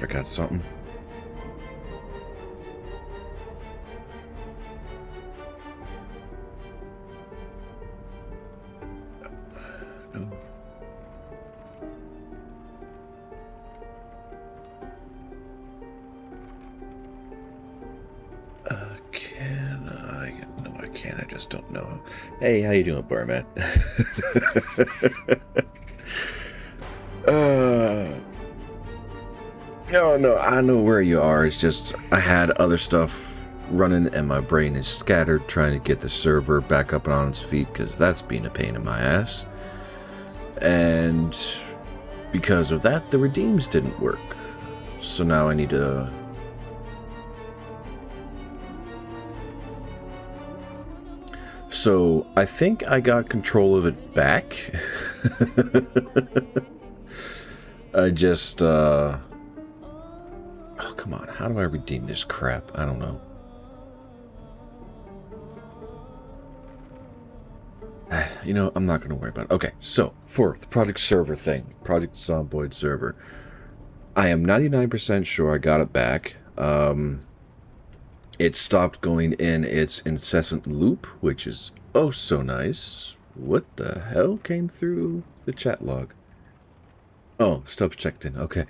forgot something. No. Can I? No, I can't. I just don't know. Hey, how you doing, Barman? No, I know where you are. It's just I had other stuff running and my brain is scattered trying to get the server back up and on its feet because that's been a pain in my ass. And because of that, the redeems didn't work. So now I need to... So I think I got control of it back. I just, oh, come on. How do I redeem this crap? I don't know. You know, I'm not going to worry about it. Okay, so for the project server thing, Project Zomboid server, I am 99% sure I got it back. It stopped going in its incessant loop, which is oh so nice. What the hell came through the chat log? Oh, Stubbs checked in. Okay.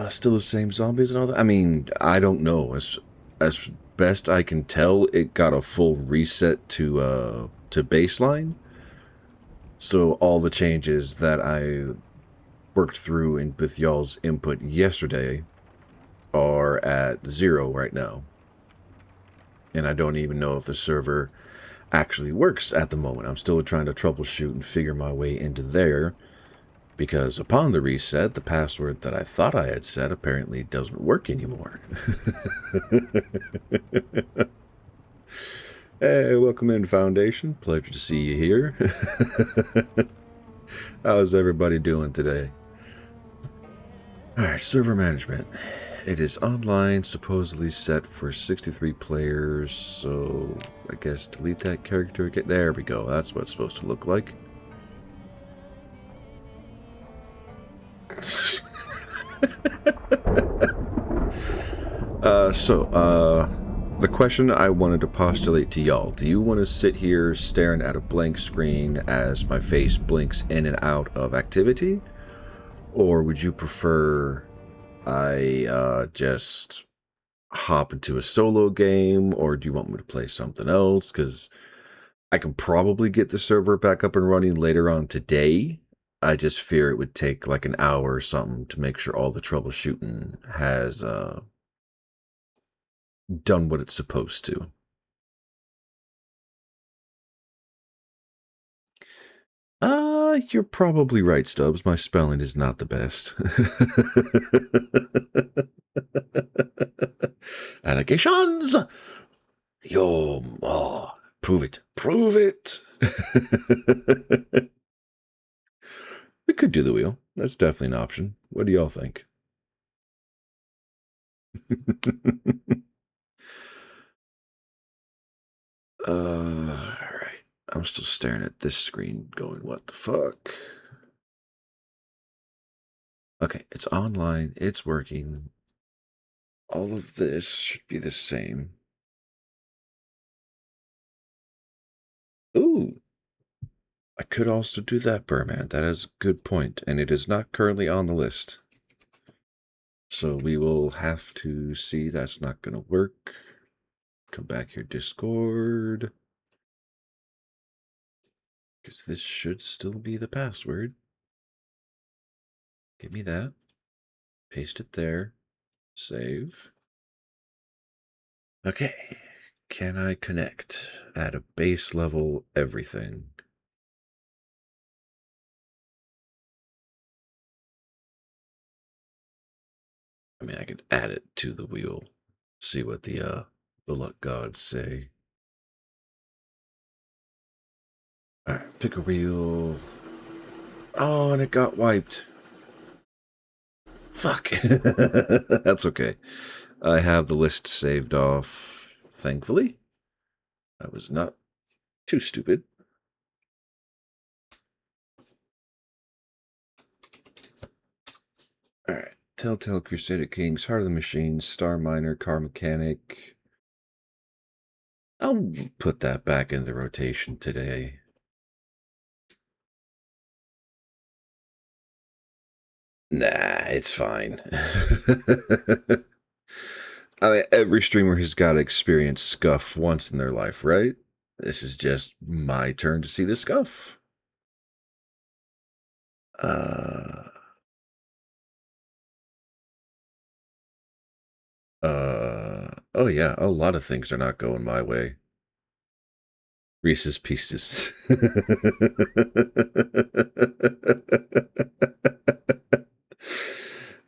Still the same zombies and all that? I mean, I don't know. As best I can tell, it got a full reset to baseline. So all the changes that I worked through with y'all's input yesterday are at 0 right now. And I don't even know if the server actually works at the moment. I'm still trying to troubleshoot and figure my way into there, because upon the reset, the password that I thought I had set apparently doesn't work anymore. Hey, welcome in, Foundation. Pleasure to see you here. How's everybody doing today? Alright, server management. It is online, supposedly set for 63 players, so I guess delete that character. There we go. That's what it's supposed to look like. The question I wanted to postulate to y'all: do you want to sit here staring at a blank screen as my face blinks in and out of activity? Or would you prefer I just hop into a solo game? Or do you want me to play something else? Because I can probably get the server back up and running later on today. I just fear it would take like an hour or something to make sure all the troubleshooting has done what it's supposed to. You're probably right, Stubbs. My spelling is not the best. Allegations! Yo, oh, prove it. Prove it! We could do the wheel. That's definitely an option. What do y'all think? Alright. I'm still staring at this screen going, what the fuck? Okay, it's online. It's working. All of this should be the same. Ooh. I could also do that, Burman. That is a good point, and it is not currently on the list. So we will have to see. That's not going to work. Come back here, Discord. Because this should still be the password. Give me that. Paste it there. Save. Okay. Can I connect at a base level everything? I mean, I could add it to the wheel. See what the luck gods say. Alright, pick a wheel. Oh, and it got wiped. Fuck. That's okay. I have the list saved off, thankfully. I was not too stupid. Telltale Crusader Kings, Heart of the Machine, Starminer, Car Mechanic. I'll put that back in the rotation today. Nah, it's fine. I mean, every streamer has got to experience scuff once in their life, right? This is just my turn to see the scuff. Uh, oh yeah, a lot of things are not going my way. Reese's Pieces.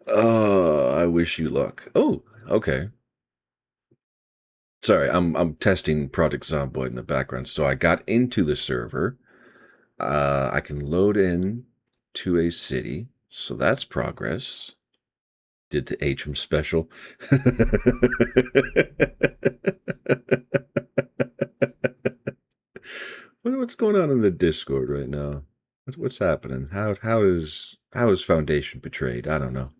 Oh, I wish you luck. Oh, okay. Sorry, I'm testing Project Zomboid in the background. So I got into the server. I can load in to a city, so that's progress. Did the Atrum special. What's going on in the Discord right now? What's happening? How is Foundation betrayed? I don't know.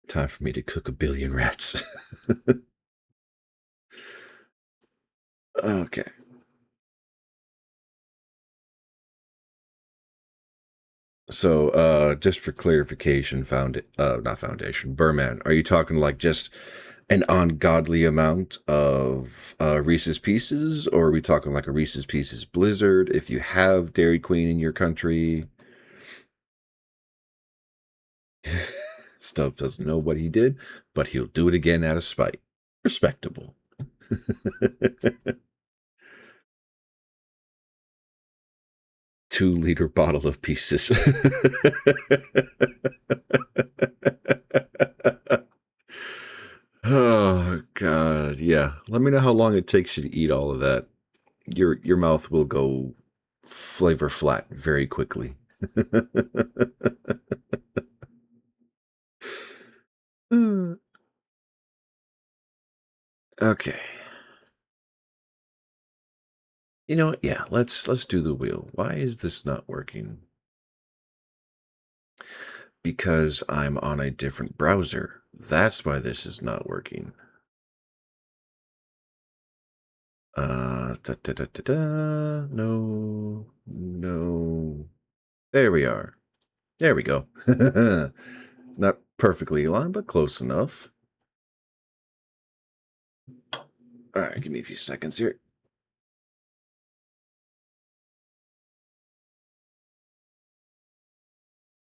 Time for me to cook a billion rats. Okay. So, just for clarification, not Foundation, Burman, are you talking like just an ungodly amount of Reese's Pieces, or are we talking like a Reese's Pieces Blizzard? If you have Dairy Queen in your country, Stubbs doesn't know what he did, but he'll do it again out of spite. Respectable. 2-liter bottle of pieces. Oh God, yeah. Let me know how long it takes you to eat all of that. Your mouth will go flavor flat very quickly. Okay. You know what? Yeah, let's do the wheel. Why is this not working? Because I'm on a different browser. That's why this is not working. Da, da, da, da, da. No, no. There we are. There we go. Not perfectly aligned, but close enough. All right, give me a few seconds here.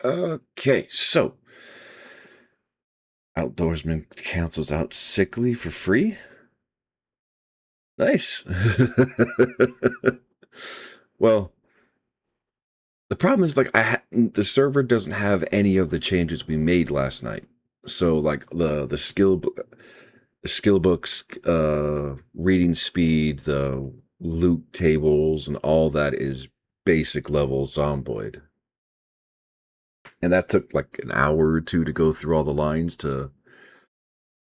Okay, so Outdoorsman cancels out sickly for free. Nice. Well, the problem is like the server doesn't have any of the changes we made last night. So like the skill books, reading speed, the loot tables, and all that is basic level Zomboid. And that took like an hour or two to go through all the lines to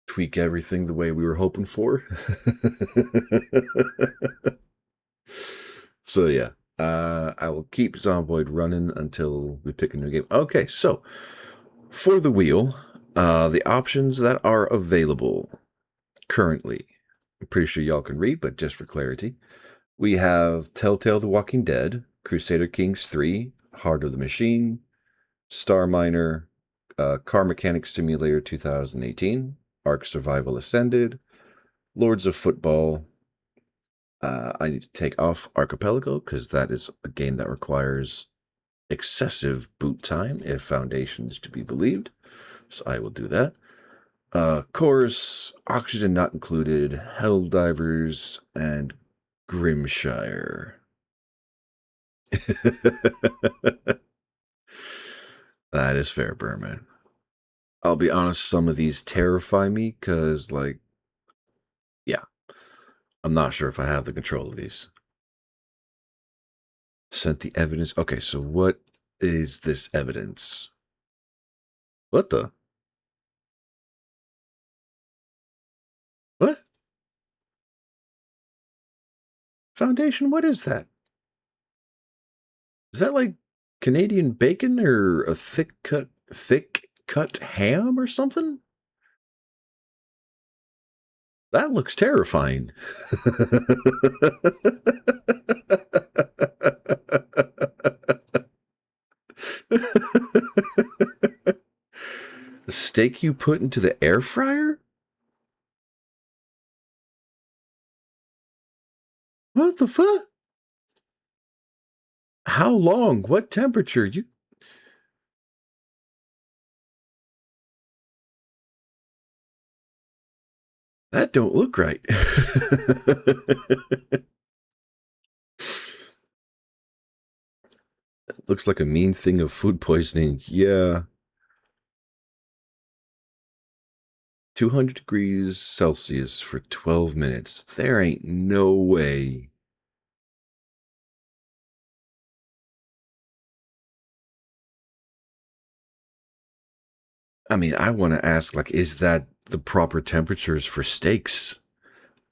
tweak everything the way we were hoping for. So yeah, I will keep Zomboid running until we pick a new game. Okay, so for the wheel, the options that are available currently, I'm pretty sure y'all can read, but just for clarity, we have Telltale The Walking Dead, Crusader Kings 3, Heart of the Machine, Starminer, Car Mechanic Simulator 2018, Ark Survival Ascended, Lords of Football. I need to take off Archipelago because that is a game that requires excessive boot time if Foundation is to be believed. So I will do that. Chorus, Oxygen Not Included, Helldivers, and Grimshire. That is fair, Berman. I'll be honest, some of these terrify me because, like, yeah, I'm not sure if I have the control of these. Sent the evidence. Okay, so what is this evidence? What the? What? Foundation, what is that? Is that like Canadian bacon or a thick cut thick cut ham or something? That looks terrifying. The steak you put into the air fryer? What the fuck? How long? What temperature? You that don't look right. Looks like a mean thing of food poisoning. Yeah. 200 degrees Celsius for 12 minutes. There ain't no way. I mean, I want to ask, like, is that the proper temperatures for steaks?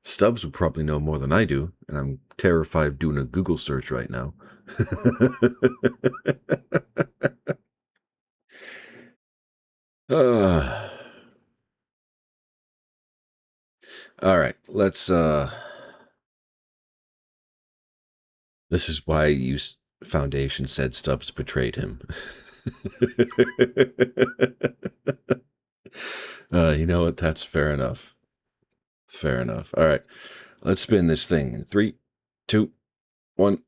Stubbs would probably know more than I do, and I'm terrified of doing a Google search right now. uh, all right, let's this is why Foundation said Stubbs betrayed him. You know what? That's fair enough. Fair enough. All right. Let's spin this thing in 3, 2, 1.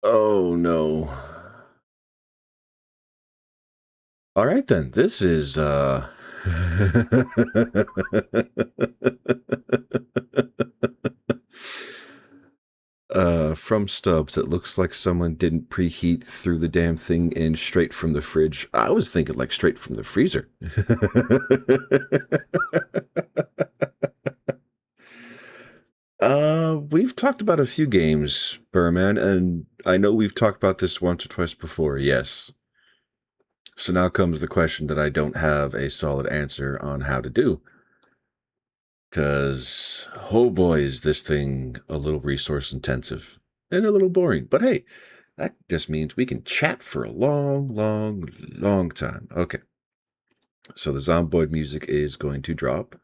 Oh no. All right then. This is from Stubbs. It looks like someone didn't preheat, threw the damn thing in straight from the fridge. I was thinking like straight from the freezer. We've talked about a few games, Burman, and I know we've talked about this once or twice before, yes. So now comes the question that I don't have a solid answer on how to do. Because, oh boy, is this thing a little resource intensive and a little boring. But hey, that just means we can chat for a long, long, long time. Okay. So the Zomboid music is going to drop.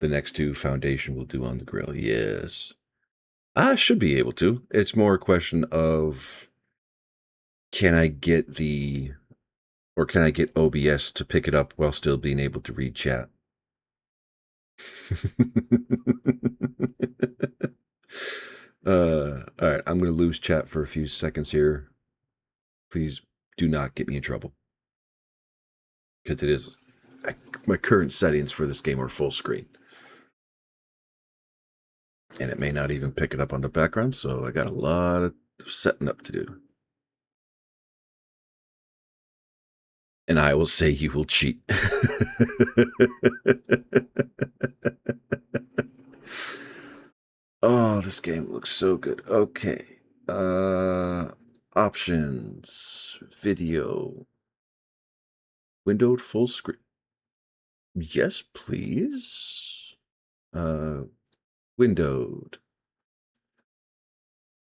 The next two Foundation will do on the grill. Yes. I should be able to. It's more a question of can I get OBS to pick it up while still being able to read chat? All right, I'm going to lose chat for a few seconds here. Please do not get me in trouble. Because it is, my current settings for this game are full screen. And it may not even pick it up on the background, so I got a lot of setting up to do. And I will say you will cheat. Oh, this game looks so good. Okay. Options. Video. Windowed full screen. Yes, please. Windowed.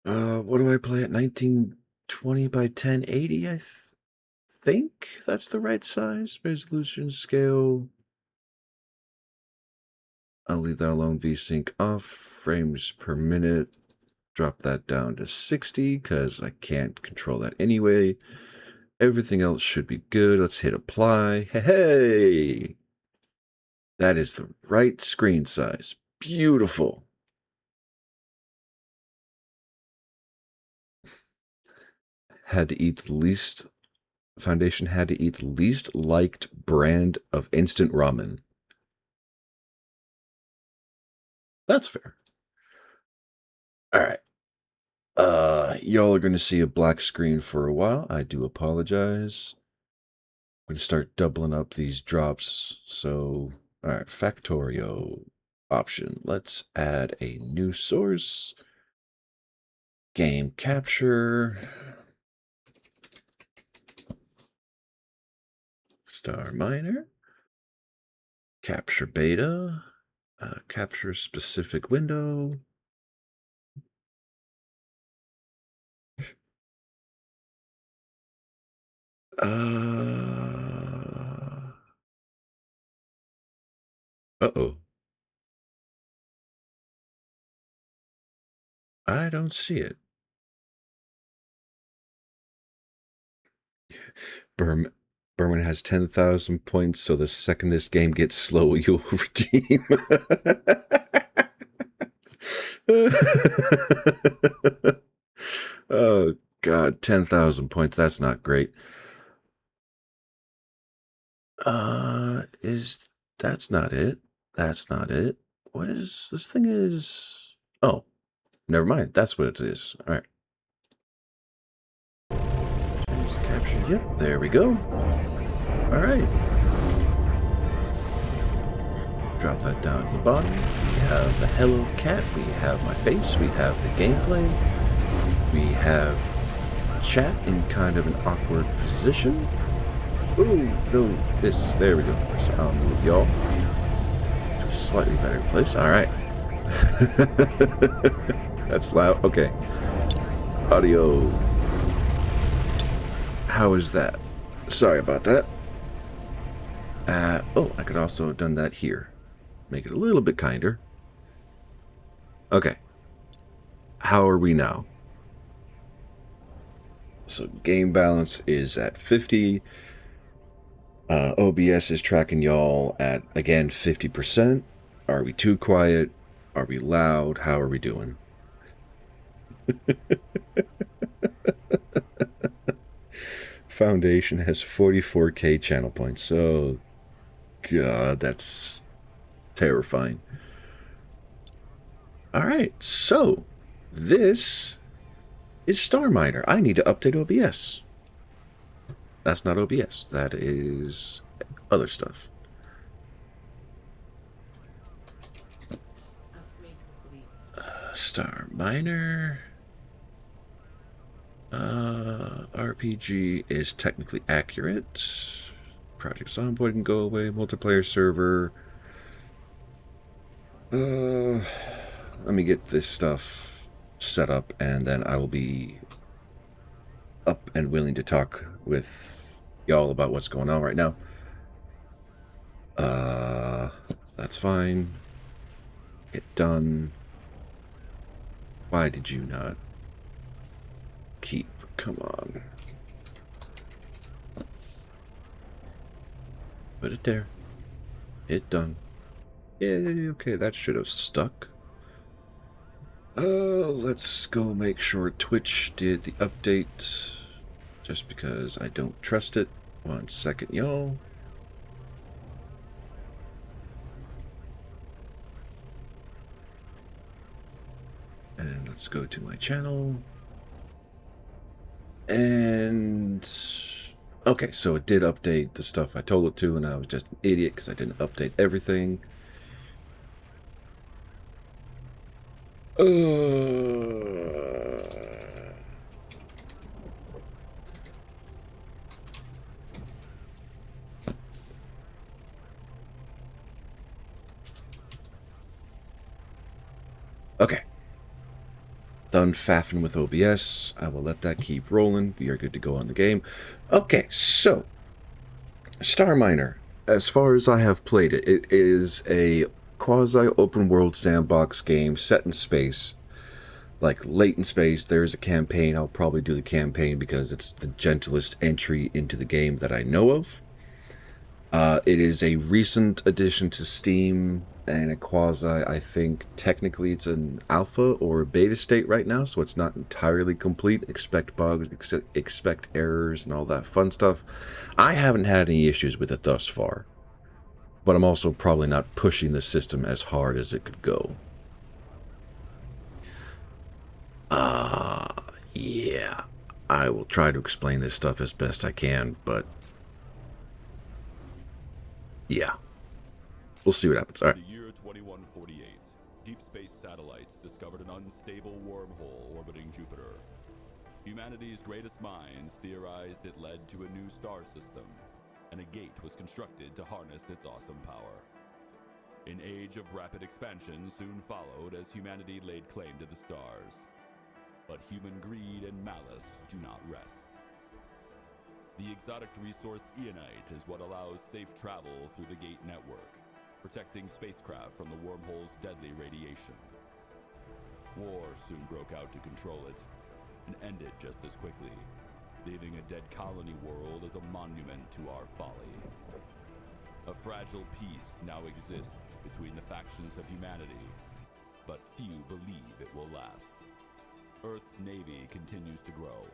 What do I play at 1920 by 1080? I think that's the right size. Resolution scale. I'll leave that alone. VSync off. Frames per minute. Drop that down to 60 because I can't control that anyway. Everything else should be good. Let's hit apply. Hey! That is the right screen size. Beautiful. Had to eat the least. Foundation had to eat the least liked brand of instant ramen. That's fair. All right. Y'all are going to see a black screen for a while. I do apologize. I'm going to start doubling up these drops. So, all right, Factorio option. Let's add a new source. Game capture. Starminer. Capture beta. Capture specific window. Uh-oh. I don't see it. Berman has 10,000 points, so the second this game gets slow, you'll redeem. Oh, God, 10,000 points. That's not great. That's not it. That's not it. What is, this thing is, oh, never mind. That's what it is. All right. Just capture, yep, there we go. All right. Drop that down to the bottom. We have the hello cat. We have my face. We have the gameplay. We have chat in kind of an awkward position. Ooh, no, this, there we go. So I'll move y'all to a slightly better place. All right. That's loud. Okay. Audio. How is that? Sorry about that. Oh, I could also have done that here. Make it a little bit kinder. Okay. How are we now? So game balance is at 50. OBS is tracking y'all at, again, 50%. Are we too quiet? Are we loud? How are we doing? Foundation has 44k channel points. So, God, that's terrifying. All right, so this is Starminer. I need to update OBS. That's not OBS. That is other stuff. Starminer. RPG is technically accurate. Project Zomboid can go away. Multiplayer server. Let me get this stuff set up, and then I will be up and willing to talk with y'all about what's going on right now. That's fine. Get done. Why did you not keep? Come on. Put it there. Hit done. Yay, okay, that should have stuck. Let's go make sure Twitch did the update. Just because I don't trust it. 1 second, y'all. And let's go to my channel. And okay, so it did update the stuff I told it to, and I was just an idiot because I didn't update everything. Okay. Done faffing with OBS. I will let that keep rolling. We are good to go on the game. Okay, so Starminer. As far as I have played it, it is a quasi-open world sandbox game set in space. Like, late in space, there's a campaign. I'll probably do the campaign because it's the gentlest entry into the game that I know of. It is a recent addition to Steam and a quasi, I think, technically it's an alpha or a beta state right now, so it's not entirely complete. Expect bugs, expect errors, and all that fun stuff. I haven't had any issues with it thus far, but I'm also probably not pushing the system as hard as it could go. Yeah, I will try to explain this stuff as best I can, but yeah. We'll see what happens. All right. In the year 2148, deep space satellites discovered an unstable wormhole orbiting Jupiter. Humanity's greatest minds theorized it led to a new star system, and a gate was constructed to harness its awesome power. An age of rapid expansion soon followed as humanity laid claim to the stars. But human greed and malice do not rest. The exotic resource Eonite is what allows safe travel through the Gate network, protecting spacecraft from the wormhole's deadly radiation. War soon broke out to control it, and ended just as quickly, leaving a dead colony world as a monument to our folly. A fragile peace now exists between the factions of humanity, but few believe it will last. Earth's navy continues to grow.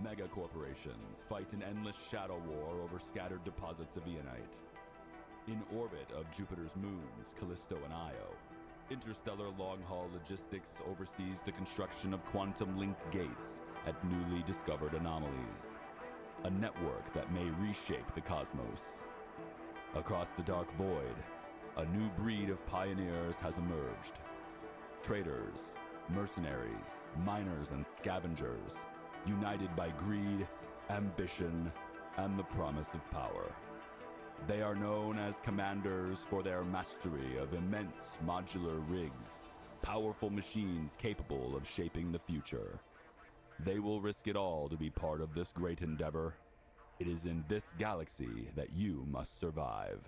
Mega corporations fight an endless shadow war over scattered deposits of Eonite. In orbit of Jupiter's moons, Callisto and Io, Interstellar long-haul logistics oversees the construction of quantum-linked gates at newly discovered anomalies. A network that may reshape the cosmos. Across the dark void, a new breed of pioneers has emerged. Traders, mercenaries, miners, and scavengers, united by greed, ambition, and the promise of power. They are known as commanders for their mastery of immense modular rigs, powerful machines capable of shaping the future. They will risk it all to be part of this great endeavor. It is in this galaxy that you must survive.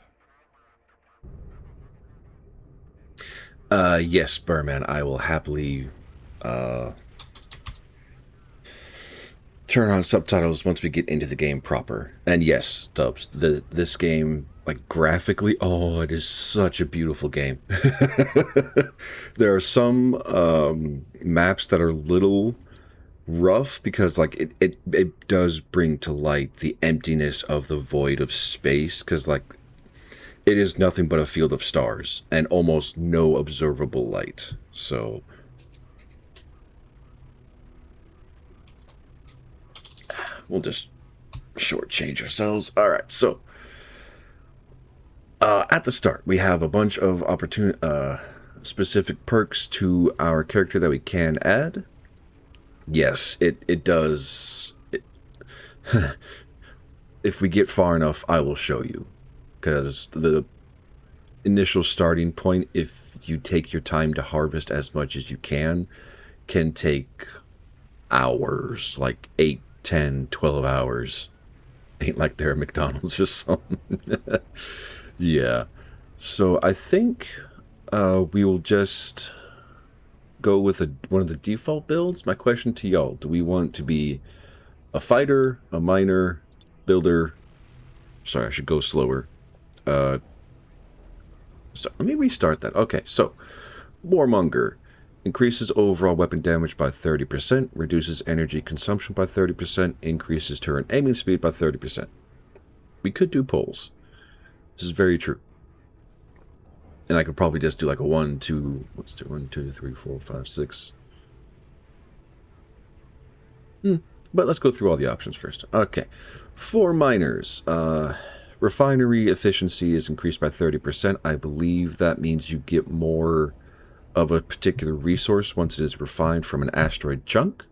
Yes, Burman, I will happily turn on subtitles once we get into the game proper. And yes, Stubbs, this game, like graphically, oh, it is such a beautiful game. There are some maps that are little rough because like it does bring to light the emptiness of the void of space, because like it is nothing but a field of stars and almost no observable light. So we'll just shortchange ourselves. All right, so at the start we have a bunch of specific perks to our character that we can add. Yes, it does. If we get far enough, I will show you. Because the initial starting point, if you take your time to harvest as much as you can take hours, like 8, 10, 12 hours. Ain't like they're at McDonald's or something. Yeah. So I think we will just go with one of the default builds. My question to y'all, do we want to be a fighter, a miner, builder? Sorry, I should go slower. So let me restart that. Okay, so Warmonger increases overall weapon damage by 30%, reduces energy consumption by 30%, increases turret aiming speed by 30%. We could do pulls. This is very true. And I could probably just do like a 1, 2, let's do 1, 2, 3, 4, 5, 6. But let's go through all the options first. Okay. For miners, refinery efficiency is increased by 30%. I believe that means you get more of a particular resource once it is refined from an asteroid chunk.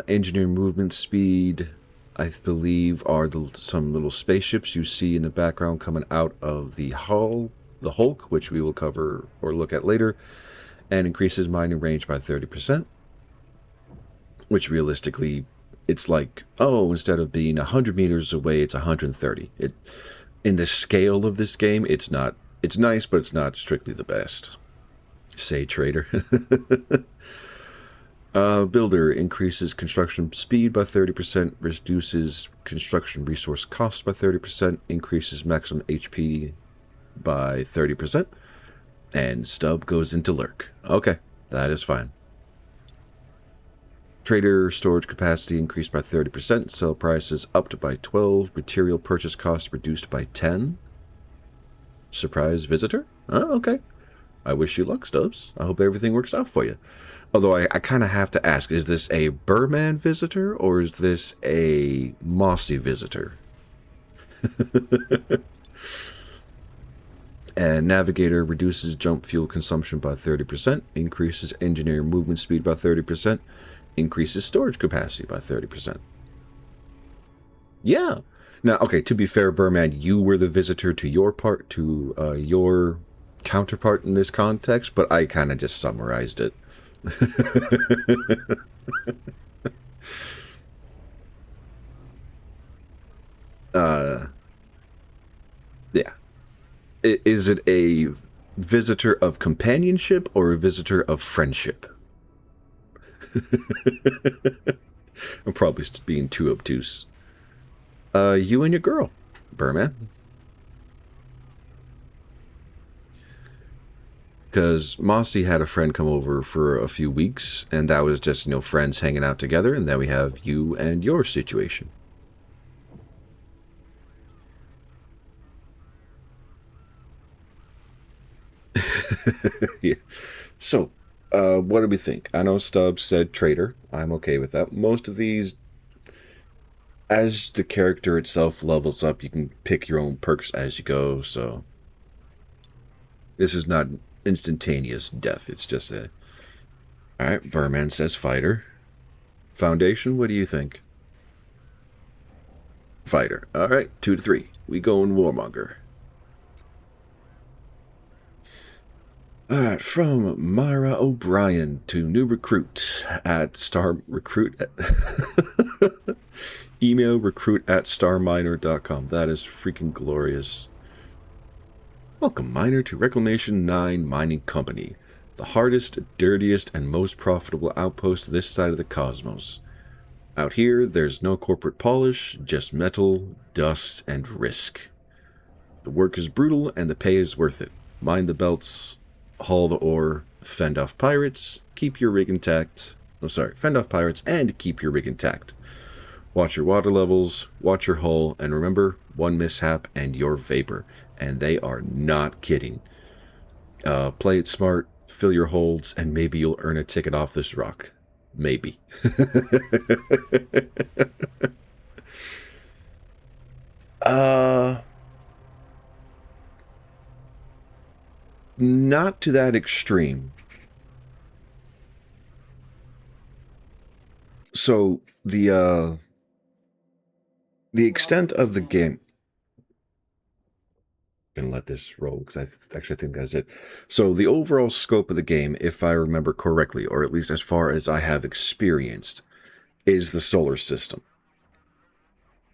Engineer movement speed, I believe, are some little spaceships you see in the background coming out of the hull, the Hulk, which we will cover or look at later, and increases mining range by 30%, which realistically, it's like, oh, instead of being 100 meters away, it's 130. In the scale of this game, it's nice, but it's not strictly the best. Say trader. Builder increases construction speed by 30%, reduces construction resource cost by 30%, increases maximum HP by 30%, and Stub goes into lurk. Okay, that is fine. Trader storage capacity increased by 30%, sell prices upped by 12, material purchase cost reduced by 10. Surprise visitor? Oh, okay. I wish you luck, Stubbs. I hope everything works out for you. Although I kind of have to ask, is this a Burman visitor or is this a Mossy visitor? And Navigator reduces jump fuel consumption by 30%, increases engineer movement speed by 30%, increases storage capacity by 30%. Yeah. Now, okay, to be fair, Burman, you were the visitor to your part, to your counterpart in this context, but I kind of just summarized it. Yeah. Is it a visitor of companionship or a visitor of friendship? I'm probably being too obtuse. You and your girl, Burman. Because Mossy had a friend come over for a few weeks, and that was just, friends hanging out together, and then we have you and your situation. Yeah. So, what do we think? I know Stubbs said traitor. I'm okay with that. Most of these, as the character itself levels up, you can pick your own perks as you go, so this is not instantaneous death. It's just a... Alright, Burman says fighter. Foundation, what do you think? Fighter. Alright, 2 to 3. We go in Warmonger. Alright, from Myra O'Brien to new recruit at Star Recruit. Email recruit@starminer.com. That is freaking glorious. Welcome, miner, to Reclamation 9 Mining Company, the hardest, dirtiest, and most profitable outpost this side of the cosmos. Out here, there's no corporate polish, just metal, dust, and risk. The work is brutal, and the pay is worth it. Mine the belts, haul the ore, fend off pirates, keep your rig intact. Fend off pirates and keep your rig intact. Watch your water levels, watch your hull, and remember, one mishap and you're vapor. And they are not kidding. Play it smart, fill your holds, and maybe you'll earn a ticket off this rock. Maybe. Not to that extreme. So, the extent of the game... Gonna let this roll because I actually think that's it. So the overall scope of the game, if I remember correctly, or at least as far as I have experienced, is the solar system.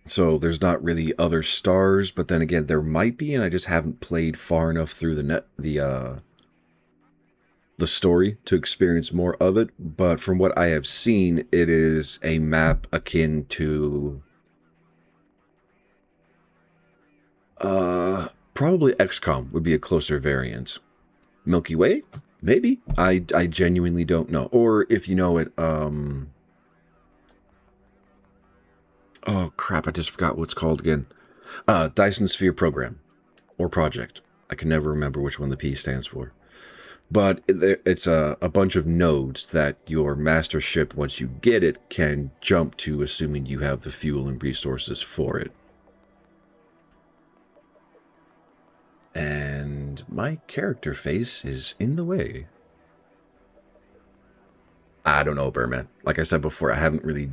So there's not really other stars, but then again, there might be, and I just haven't played far enough through the story to experience more of it. But from what I have seen, it is a map akin to probably XCOM would be a closer variant. Milky Way? Maybe. I genuinely don't know. Or if you know it, oh crap, I just forgot what it's called again. Dyson Sphere Program. Or Project. I can never remember which one the P stands for. But it's a bunch of nodes that your master ship, once you get it, can jump to, assuming you have the fuel and resources for it. And my character face is in the way. I don't know, Burman. Like I said before, I haven't really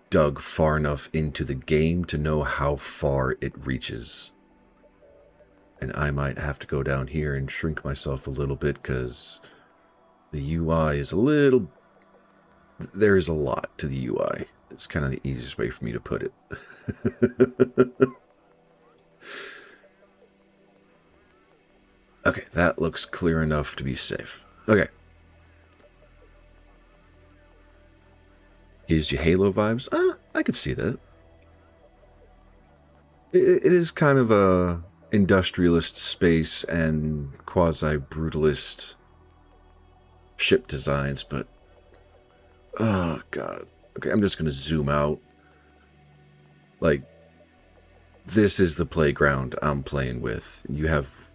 dug far enough into the game to know how far it reaches. And I might have to go down here and shrink myself a little bit because the UI is a little... There's a lot to the UI. It's kind of the easiest way for me to put it. Okay, that looks clear enough to be safe. Okay. Gives you Halo vibes? I could see that. It is kind of a industrialist space and quasi-brutalist ship designs, but... Oh, God. Okay, I'm just going to zoom out. Like, this is the playground I'm playing with. You have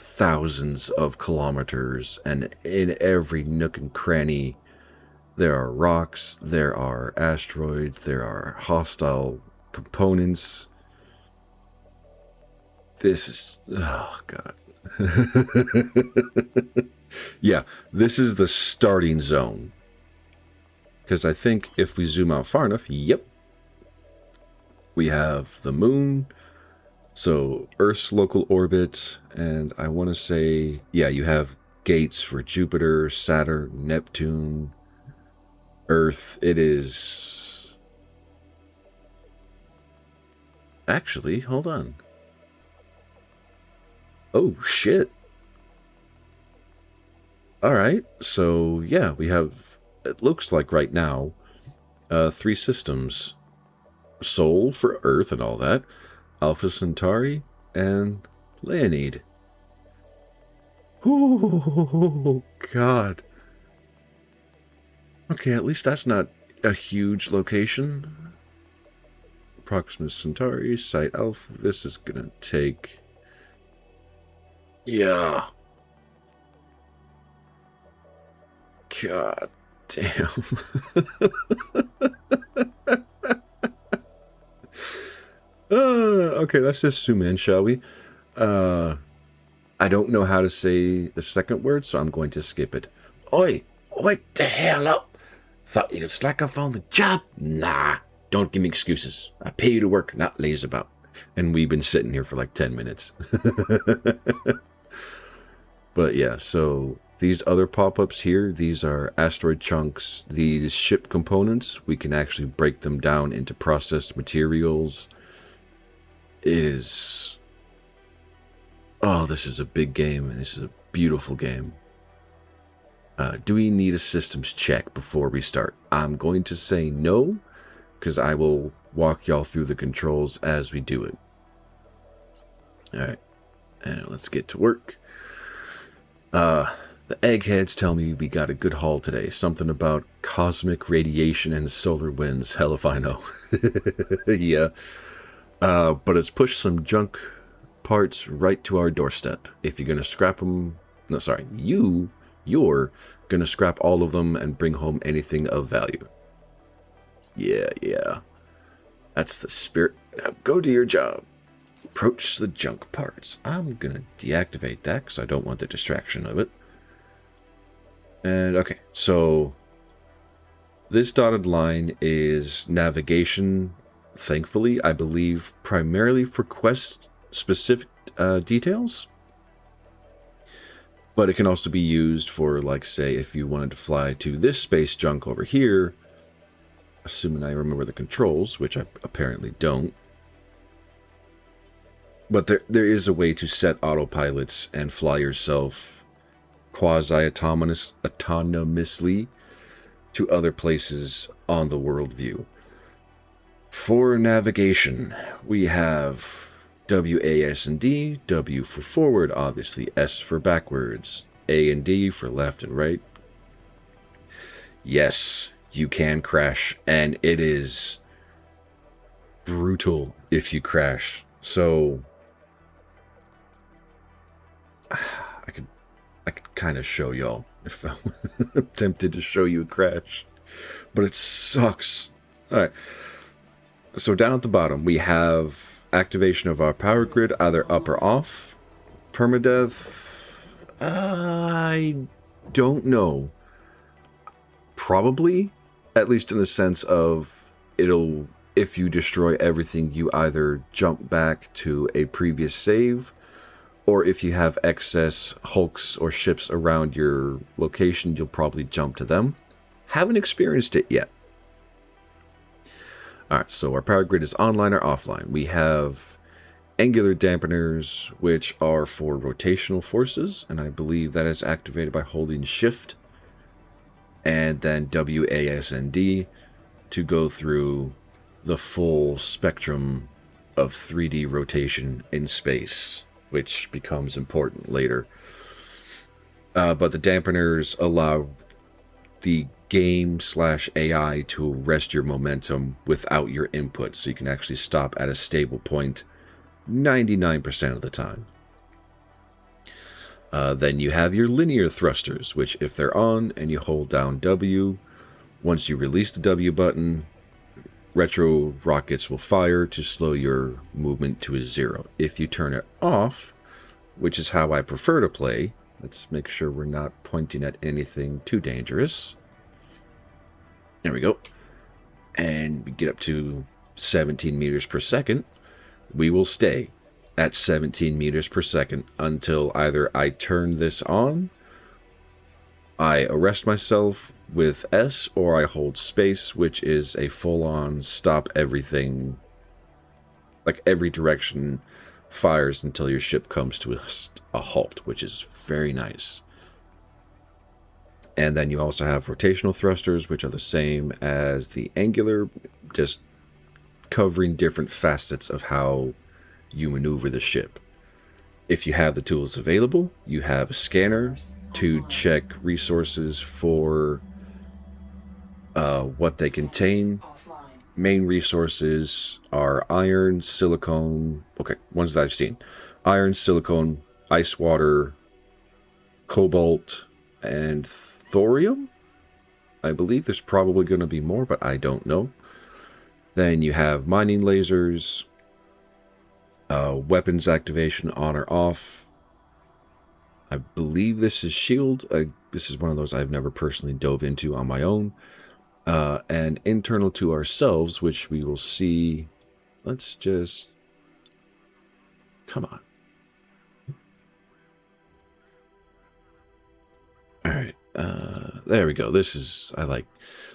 thousands of kilometers, and in every nook and cranny, there are rocks, there are asteroids, there are hostile components. This is... Oh, God. Yeah, this is the starting zone. Because I think if we zoom out far enough, yep. We have the moon, So Earth's local orbit, and I want to say, yeah, you have gates for Jupiter, Saturn, Neptune, Earth. It is... Actually, hold on. Oh, shit. Alright, so yeah, we have, it looks like right now, 3 systems. Sol for Earth and all that, Alpha Centauri, and Leonid. Oh, God. Okay, at least that's not a huge location. Proxima Centauri, Site Alpha. This is gonna take... Yeah. God damn. Okay, let's just zoom in, shall we? I don't know how to say the second word, so I'm going to skip it. Oi, wake the hell up. Thought you could slack off on the job? Nah, don't give me excuses. I pay you to work, not laze about. And we've been sitting here for like 10 minutes. But yeah, so these other pop-ups here, these are asteroid chunks. These ship components, we can actually break them down into processed materials. It is... Oh, this is a big game, and this is a beautiful game. Do we need a systems check before we start? I'm going to say no, because I will walk y'all through the controls as we do it. Alright, and let's get to work. The eggheads tell me we got a good haul today. Something about cosmic radiation and solar winds. Hell if I know. Yeah. But it's pushed some junk parts right to our doorstep. If you're gonna scrap them... No, sorry. You're gonna scrap all of them and bring home anything of value. Yeah. That's the spirit. Now go do your job. Approach the junk parts. I'm gonna deactivate that because I don't want the distraction of it. And okay, so this dotted line is navigation, thankfully, I believe, primarily for quest-specific details. But it can also be used for, like, say, if you wanted to fly to this space junk over here, assuming I remember the controls, which I apparently don't. But there is a way to set autopilots and fly yourself quasi-autonomously to other places on the world view. For navigation, we have W, A, S, and D. W for forward, obviously. S for backwards. A and D for left and right. Yes, you can crash, and it is brutal if you crash. So I could kind of show y'all if I'm tempted to show you a crash, but it sucks. All right. So down at the bottom, we have activation of our power grid, either up or off. Permadeath, I don't know. Probably, at least in the sense of it'll, if you destroy everything, you either jump back to a previous save, or if you have excess hulks or ships around your location, you'll probably jump to them. Haven't experienced it yet. Alright, so our power grid is online or offline. We have angular dampeners, which are for rotational forces, and I believe that is activated by holding shift, and then W, A, S, and D to go through the full spectrum of 3D rotation in space, which becomes important later. But the dampeners allow the game/AI to arrest your momentum without your input, so you can actually stop at a stable point 99% of the time. Then you have your linear thrusters, which if they're on and you hold down W, once you release the W button, retro rockets will fire to slow your movement to a 0. If you turn it off, which is how I prefer to play, let's make sure we're not pointing at anything too dangerous. There we go. And we get up to 17 meters per second. We will stay. at 17 meters per second until either I turn this on, I arrest myself with S, or I hold space, which is a full-on stop everything. Like, every direction fires until your ship comes to a halt, which is very nice. And then you also have rotational thrusters, which are the same as the angular, just covering different facets of how you maneuver the ship. If you have the tools available, you have a scanner to check resources for what they contain. Main resources are iron, silicone, okay, ones that I've seen. Iron, silicone, ice water, cobalt, and thorium? I believe there's probably going to be more, but I don't know. Then you have mining lasers, weapons activation on or off. I believe this is shield. This is one of those I've never personally dove into on my own. And internal to ourselves, which we will see. Let's just... Come on. Alright, there we go. This is... I like...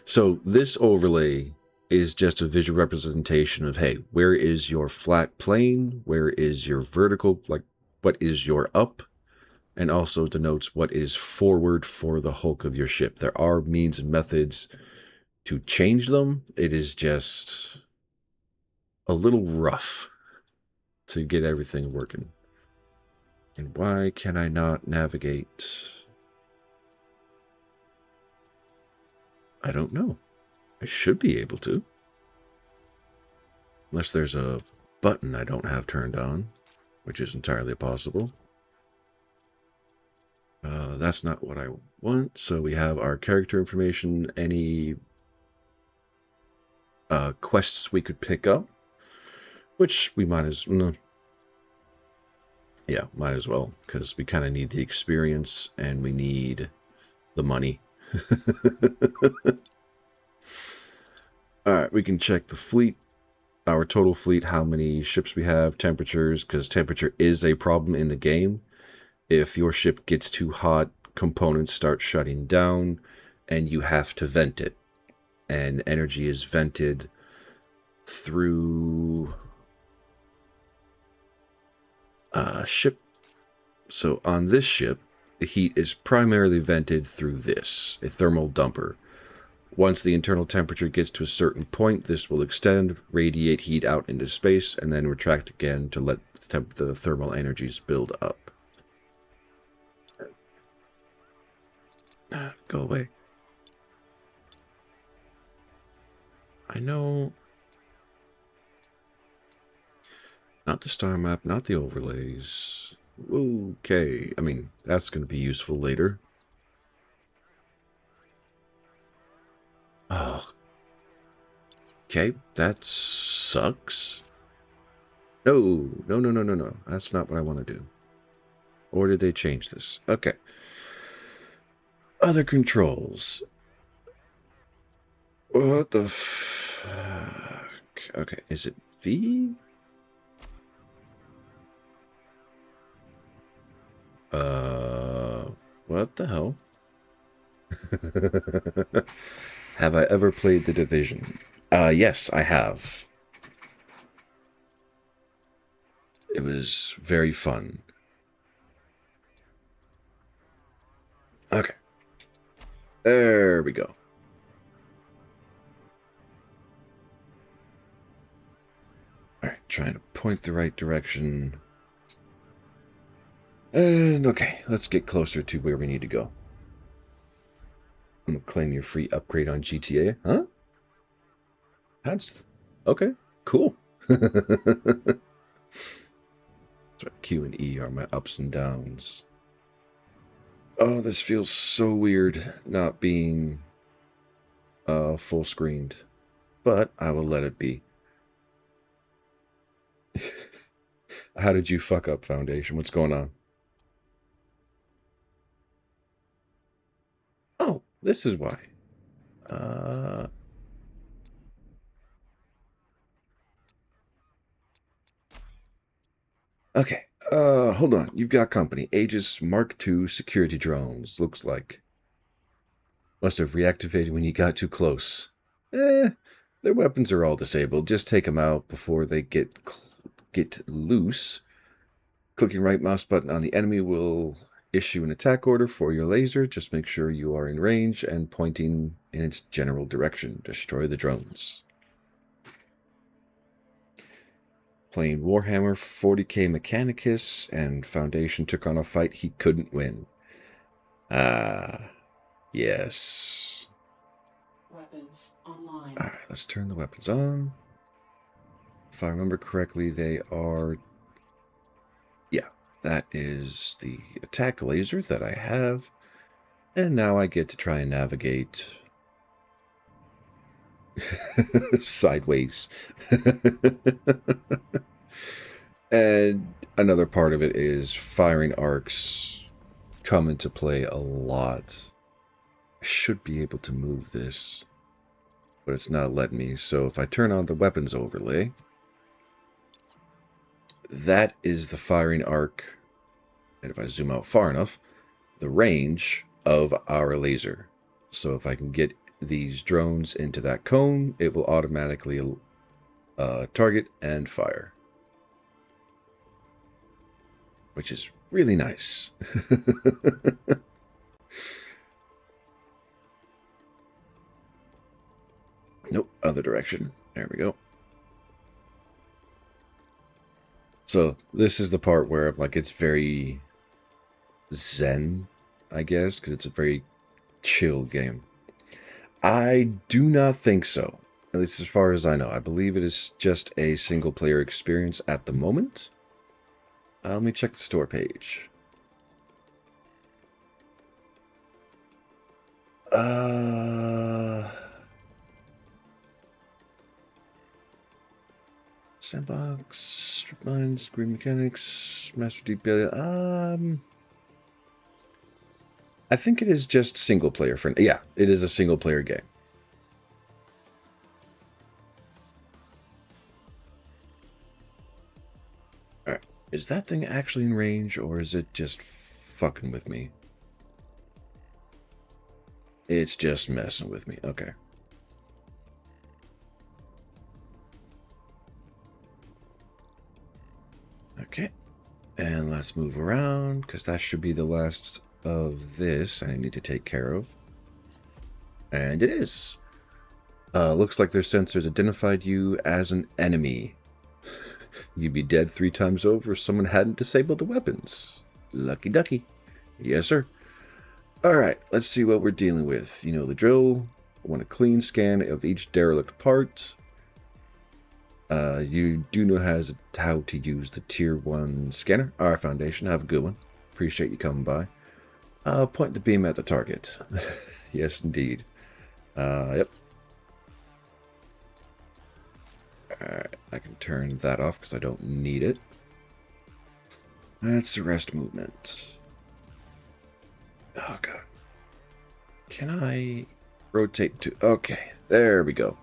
So this overlay is just a visual representation of, hey, where is your flat plane? Where is your vertical? Like, what is your up? And also denotes what is forward for the hulk of your ship. There are means and methods to change them. It is just a little rough to get everything working. And why can I not navigate? I don't know. I should be able to. Unless there's a button I don't have turned on, which is entirely possible. That's not what I want. So we have our character information, any quests we could pick up, which we might as well. Yeah, might as well, because we kind of need the experience and we need the money. Alright, we can check the fleet, our total fleet, how many ships we have, temperatures, because temperature is a problem in the game. If your ship gets too hot, components start shutting down, and you have to vent it. And energy is vented through ship. So on this ship, the heat is primarily vented through this, a thermal dumper. Once the internal temperature gets to a certain point, this will extend, radiate heat out into space, and then retract again to let the thermal energies build up. Go away. I know. Not the star map, not the overlays. Okay, I mean, that's going to be useful later. Oh. Okay, that sucks. No. That's not what I want to do. Or did they change this? Okay. Other controls. What the fuck? Okay, is it V? What the hell? Have I ever played The Division? Yes, I have. It was very fun. Okay. There we go. Alright, trying to point the right direction. And okay, let's get closer to where we need to go. I'm gonna claim your free upgrade on GTA. Huh? That's... Okay, cool. That's right, Q and E are my ups and downs. Oh, this feels so weird not being full screened. But I will let it be. How did you fuck up, Foundation? What's going on? Oh, this is why. Okay, hold on. You've got company. Aegis Mark II security drones. Looks like. Must have reactivated when you got too close. Their weapons are all disabled. Just take them out before they get loose. Clicking right mouse button on the enemy will issue an attack order for your laser. Just make sure you are in range and pointing in its general direction. Destroy the drones. Playing Warhammer 40k Mechanicus, and Foundation took on a fight he couldn't win. Ah, yes. Weapons online. Alright, let's turn the weapons on. If I remember correctly, they are... Yeah, that is the attack laser that I have. And now I get to try and navigate... sideways. And another part of it is firing arcs come into play a lot. I should be able to move this, but it's not letting me. So if I turn on the weapons overlay, that is the firing arc, and if I zoom out far enough, the range of our laser. So if I can get these drones into that cone, it will automatically target and fire, which is really nice. Nope, other direction. There we go. So this is the part where like it's very zen, I guess, because it's a very chill game. I do not think so, at least as far as I know. I believe it is just a single player experience at the moment. Let me check the store page. Sandbox, strip mines, green mechanics, master deep billion. I think it is just single player friendly. Yeah, it is a single player game. Alright, is that thing actually in range, or is it just fucking with me? It's just messing with me. Okay. Okay. And let's move around, because that should be the last of this I need to take care of. And it is. Looks like their sensors identified you as an enemy. You'd be dead 3 times over if someone hadn't disabled the weapons. Lucky ducky. Yes, sir. Alright, let's see what we're dealing with. You know the drill. I want a clean scan of each derelict part. You do know how to use the Tier 1 scanner. Our Foundation, have a good one. Appreciate you coming by. Point the beam at the target. Yes, indeed. Yep. Alright, I can turn that off because I don't need it. That's arrest movement. Oh, God. Can I rotate to... Okay, there we go.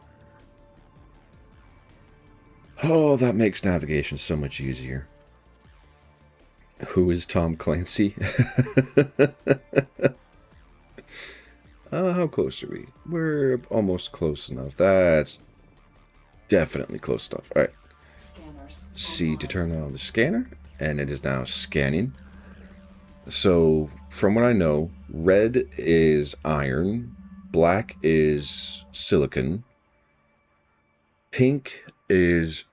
Oh, that makes navigation so much easier. Who is Tom Clancy? How close are we? We're almost close enough. That's definitely close enough. All right. C to turn on the scanner, and it is now scanning. So, from what I know, red is iron, black is silicon, pink is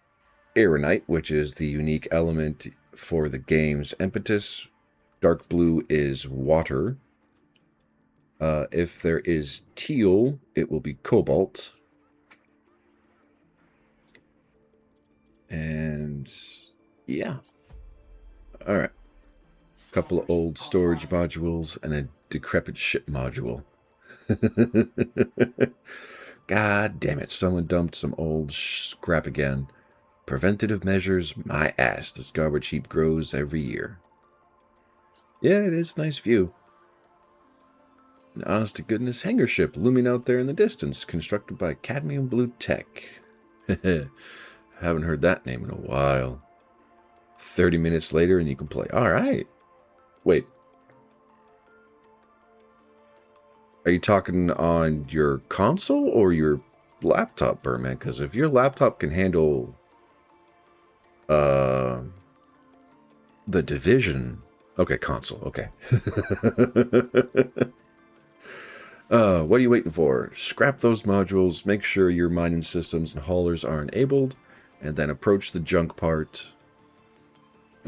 Aeronite, which is the unique element for the game's impetus. Dark blue is water. If there is teal, it will be cobalt. And yeah. Alright. A couple of old storage modules and a decrepit ship module. God damn it, someone dumped some old scrap again. Preventative measures, my ass. This garbage heap grows every year. Yeah, it is a nice view. An honest-to-goodness hangar ship looming out there in the distance, constructed by Cadmium Blue Tech. Haven't heard that name in a while. 30 minutes later and you can play. All right. Wait. Are you talking on your console or your laptop, Birdman? Because if your laptop can handle the Division... Okay, console. Okay. What are you waiting for? Scrap those modules, make sure your mining systems and haulers are enabled, and then approach the junk part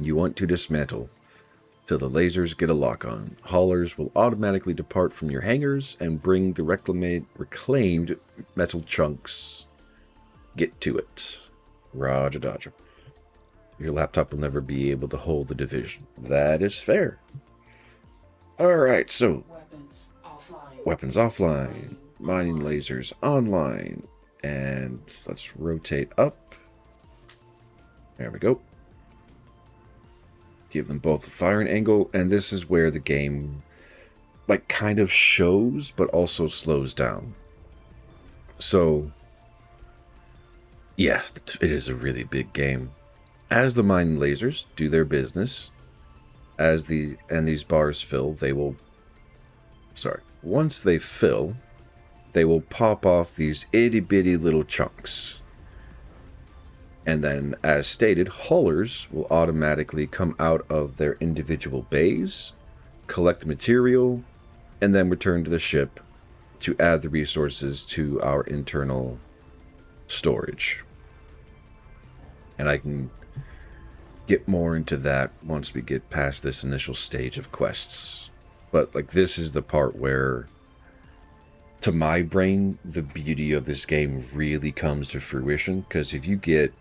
you want to dismantle. Till the lasers get a lock on. Haulers will automatically depart from your hangars and bring the reclaimed metal chunks. Get to it. Roger Dodger. Your laptop will never be able to hold the Division. That is fair. Alright, so... Weapons offline. Mining lasers online. And let's rotate up. There we go. Give them both a firing angle, and this is where the game like kind of shows but also slows down. So yeah, it is a really big game. As the mining lasers do their business, these bars fill, once they fill, they will pop off these itty bitty little chunks. And then, as stated, haulers will automatically come out of their individual bays, collect the material, and then return to the ship to add the resources to our internal storage. And I can get more into that once we get past this initial stage of quests. But, like, this is the part where, to my brain, the beauty of this game really comes to fruition, because if you get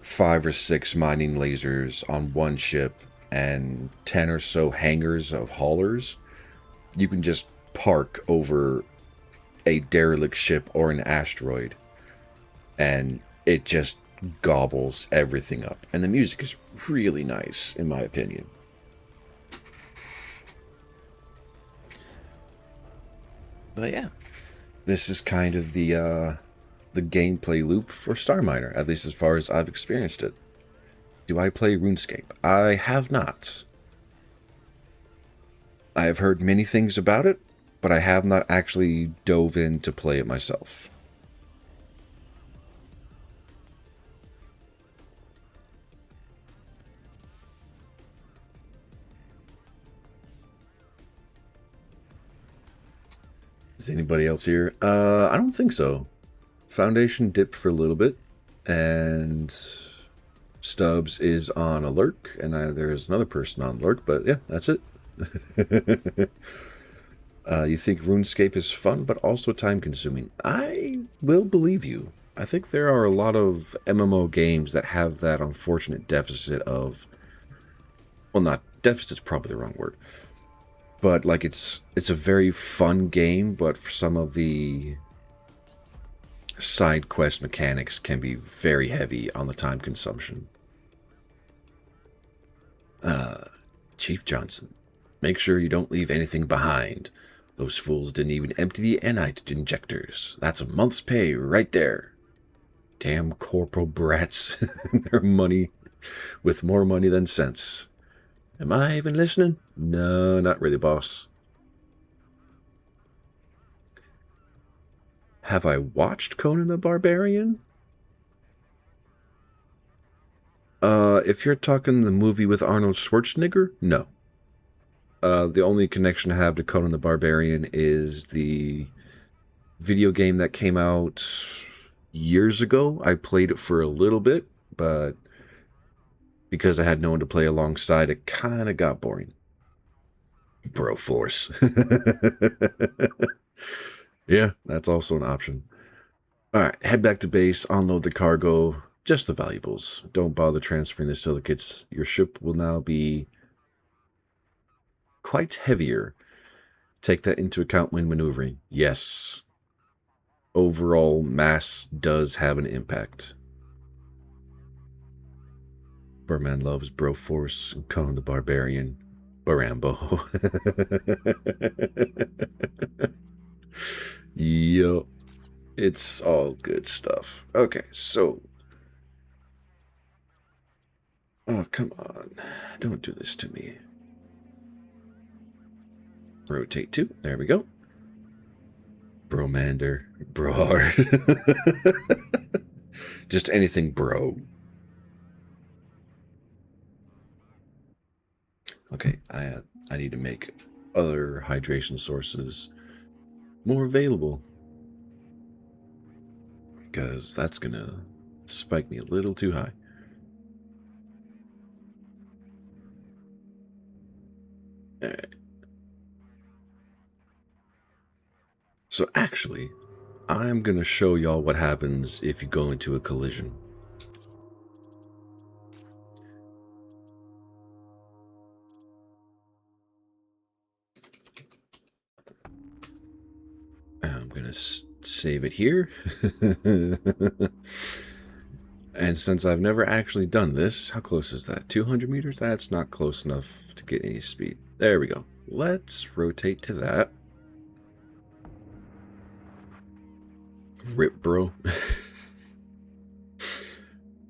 5 or 6 mining lasers on one ship and 10 or so hangars of haulers, you can just park over a derelict ship or an asteroid and it just gobbles everything up. And the music is really nice, in my opinion. But yeah, this is kind of the gameplay loop for Starminer, at least as far as I've experienced it. Do I play RuneScape? I have not. I have heard many things about it, but I have not actually dove in to play it myself. Is anybody else here? I don't think so. Foundation dipped for a little bit, and Stubbs is on a lurk, and there's another person on lurk, but yeah, that's it. You think RuneScape is fun, but also time-consuming. I will believe you. I think there are a lot of MMO games that have that unfortunate deficit of... Well, not deficit's probably the wrong word. But, like, it's a very fun game, but for some of the side quest mechanics can be very heavy on the time consumption. Chief Johnson, make sure you don't leave anything behind. Those fools didn't even empty the Enite injectors. That's a month's pay right there. Damn corporal brats. Their money with more money than sense. Am I even listening? No, not really, boss. Have I watched Conan the Barbarian? If you're talking the movie with Arnold Schwarzenegger, no. The only connection I have to Conan the Barbarian is the video game that came out years ago. I played it for a little bit, but because I had no one to play alongside, it kind of got boring. Bro force. Yeah, that's also an option. Alright, head back to base, unload the cargo, just the valuables. Don't bother transferring the silicates. Your ship will now be quite heavier. Take that into account when maneuvering. Yes. Overall mass does have an impact. Birdman loves Broforce and Conan the Barbarian. Barambo. Yup. It's all good stuff. Okay, so... Oh, come on. Don't do this to me. Rotate 2. There we go. Bromander. Brohard. Just anything bro. Okay, I need to make other hydration sources more available. Because that's going to spike me a little too high. Alright. So actually, I'm going to show y'all what happens if you go into a collision. I'm going to save it here. And since I've never actually done this, how close is that? 200 meters? That's not close enough to get any speed. There we go. Let's rotate to that. Rip, bro.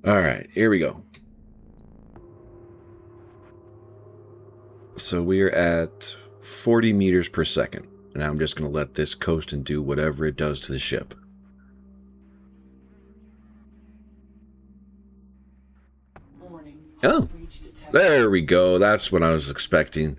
Alright, here we go. So we're at 40 meters per second. And I'm just going to let this coast and do whatever it does to the ship. Warning. Oh, Breach detected. there we go. That's what I was expecting.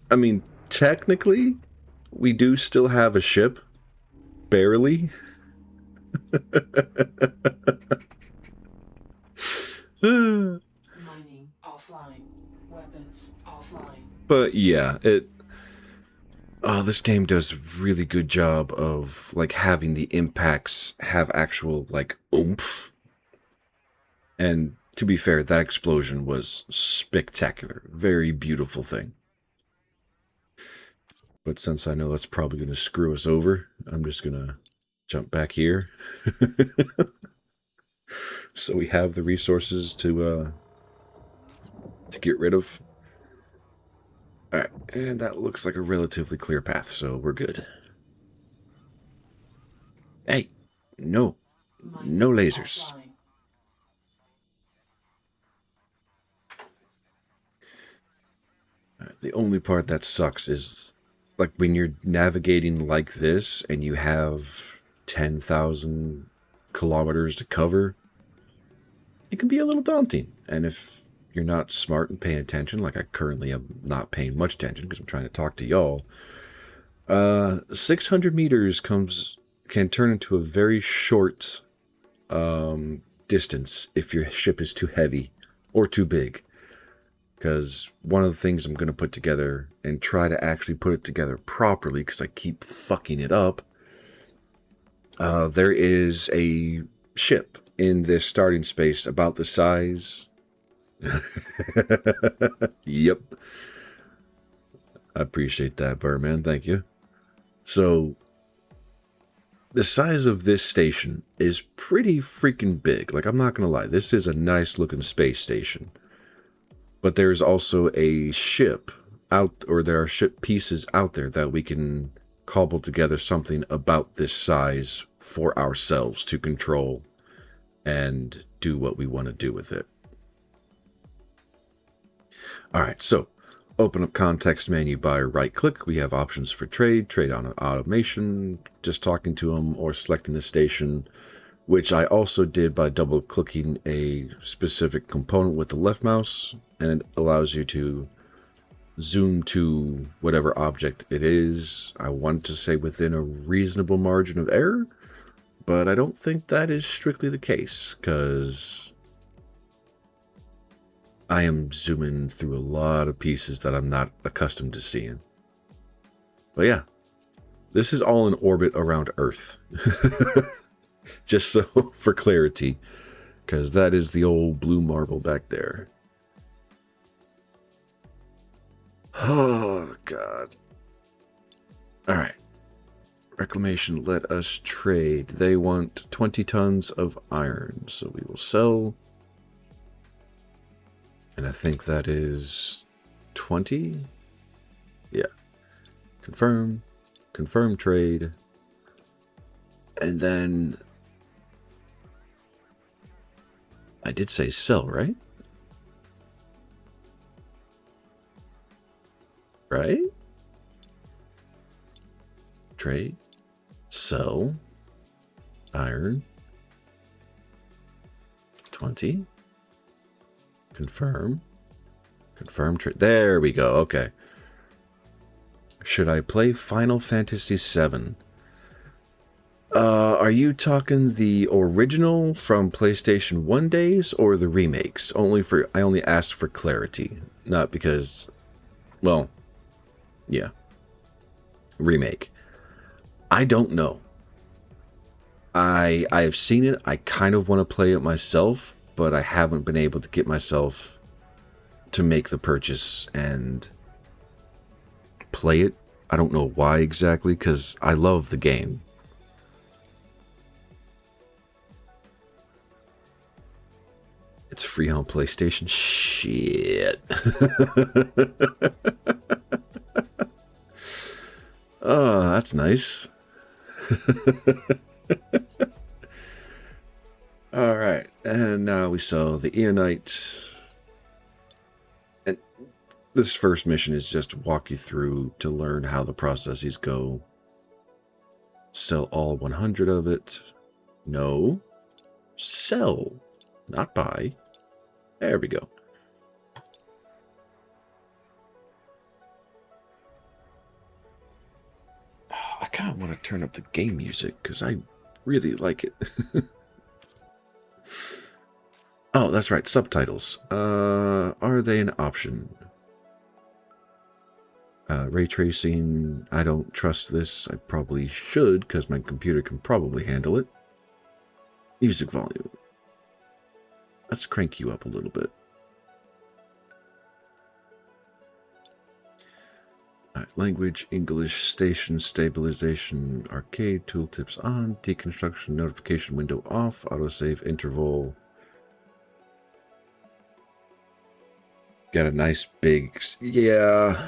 I mean, technically, we do still have a ship. Barely. Mining offline. Weapons offline. But yeah, this game does a really good job of like having the impacts have actual like oomph. And to be fair, that explosion was spectacular. Very beautiful thing. But since I know that's probably going to screw us over, I'm just going to jump back here. So we have the resources to get rid of. Alright, and that looks like a relatively clear path, so we're good. Hey, no. Mining No lasers. offline. The only part that sucks is, like, when you're navigating like this and you have 10,000 kilometers to cover, it can be a little daunting. And if you're not smart and paying attention, like I currently am not paying much attention because I'm trying to talk to y'all, 600 meters can turn into a very short distance if your ship is too heavy or too big. Because one of the things I'm going to put together and try to actually put it together properly, because I keep fucking it up, there is a ship in this starting space about the size... Yep. I appreciate that, Birdman. Thank you. So, the size of this station is pretty freaking big. Like, I'm not going to lie. This is a nice looking space station. But there's also a ship out, or there are ship pieces out there that we can cobble together something about this size for ourselves to control and do what we want to do with it. Alright, so open up context menu by right click. We have options for trade on automation, just talking to them, or selecting the station, which I also did by double clicking a specific component with the left mouse, and it allows you to zoom to whatever object it is. I want to say within a reasonable margin of error, but I don't think that is strictly the case, because I am zooming through a lot of pieces that I'm not accustomed to seeing. But yeah, this is all in orbit around Earth. Just so for clarity, because that is the old blue marble back there. Oh, God. Alright. Reclamation, let us trade. They want 20 tons of iron, so we will sell. And I think that is 20. Yeah. Confirm. Confirm trade. And then I did say sell, right? Right? Trade. Sell. Iron. 20. Confirm. Confirm trade. There we go. Okay. Should I play Final Fantasy VII? Are you talking the original from PlayStation 1 days or the remakes? I only asked for clarity, not because, well, yeah. Remake. I don't know. I have seen it. I kind of want to play it myself, but I haven't been able to get myself to make the purchase and play it. I don't know why exactly, because I love the game. It's free on PlayStation. Shit. Oh, that's nice. Alright, and now we saw the Eonite. And this first mission is just to walk you through to learn how the processes go. Sell all 100 of it. No. Sell, not buy. There we go. I kind of want to turn up the game music because I really like it. Oh, that's right. Subtitles. Are they an option? Ray tracing. I don't trust this. I probably should because my computer can probably handle it. Music volume. Let's crank you up a little bit. Alright, language, English, station, stabilization, arcade, tooltips on, deconstruction, notification window off, autosave, interval. Got a nice big... Yeah.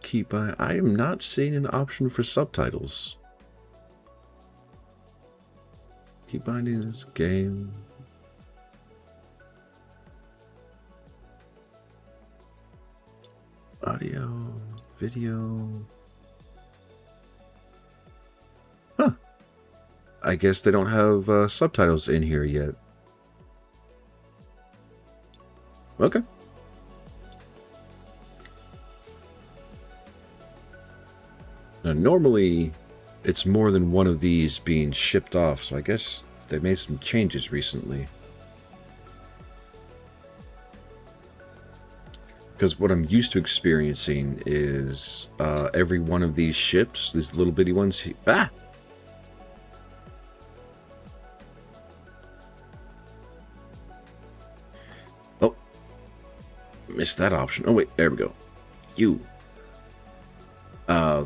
Keep I am not seeing an option for subtitles. Keep binding this game. Audio, video. Huh. I guess they don't have subtitles in here yet. Okay. Now, normally, it's more than one of these being shipped off, so I guess they made some changes recently. Because what I'm used to experiencing is every one of these ships, these little bitty ones... Ah! Oh. Missed that option. Oh, wait. There we go.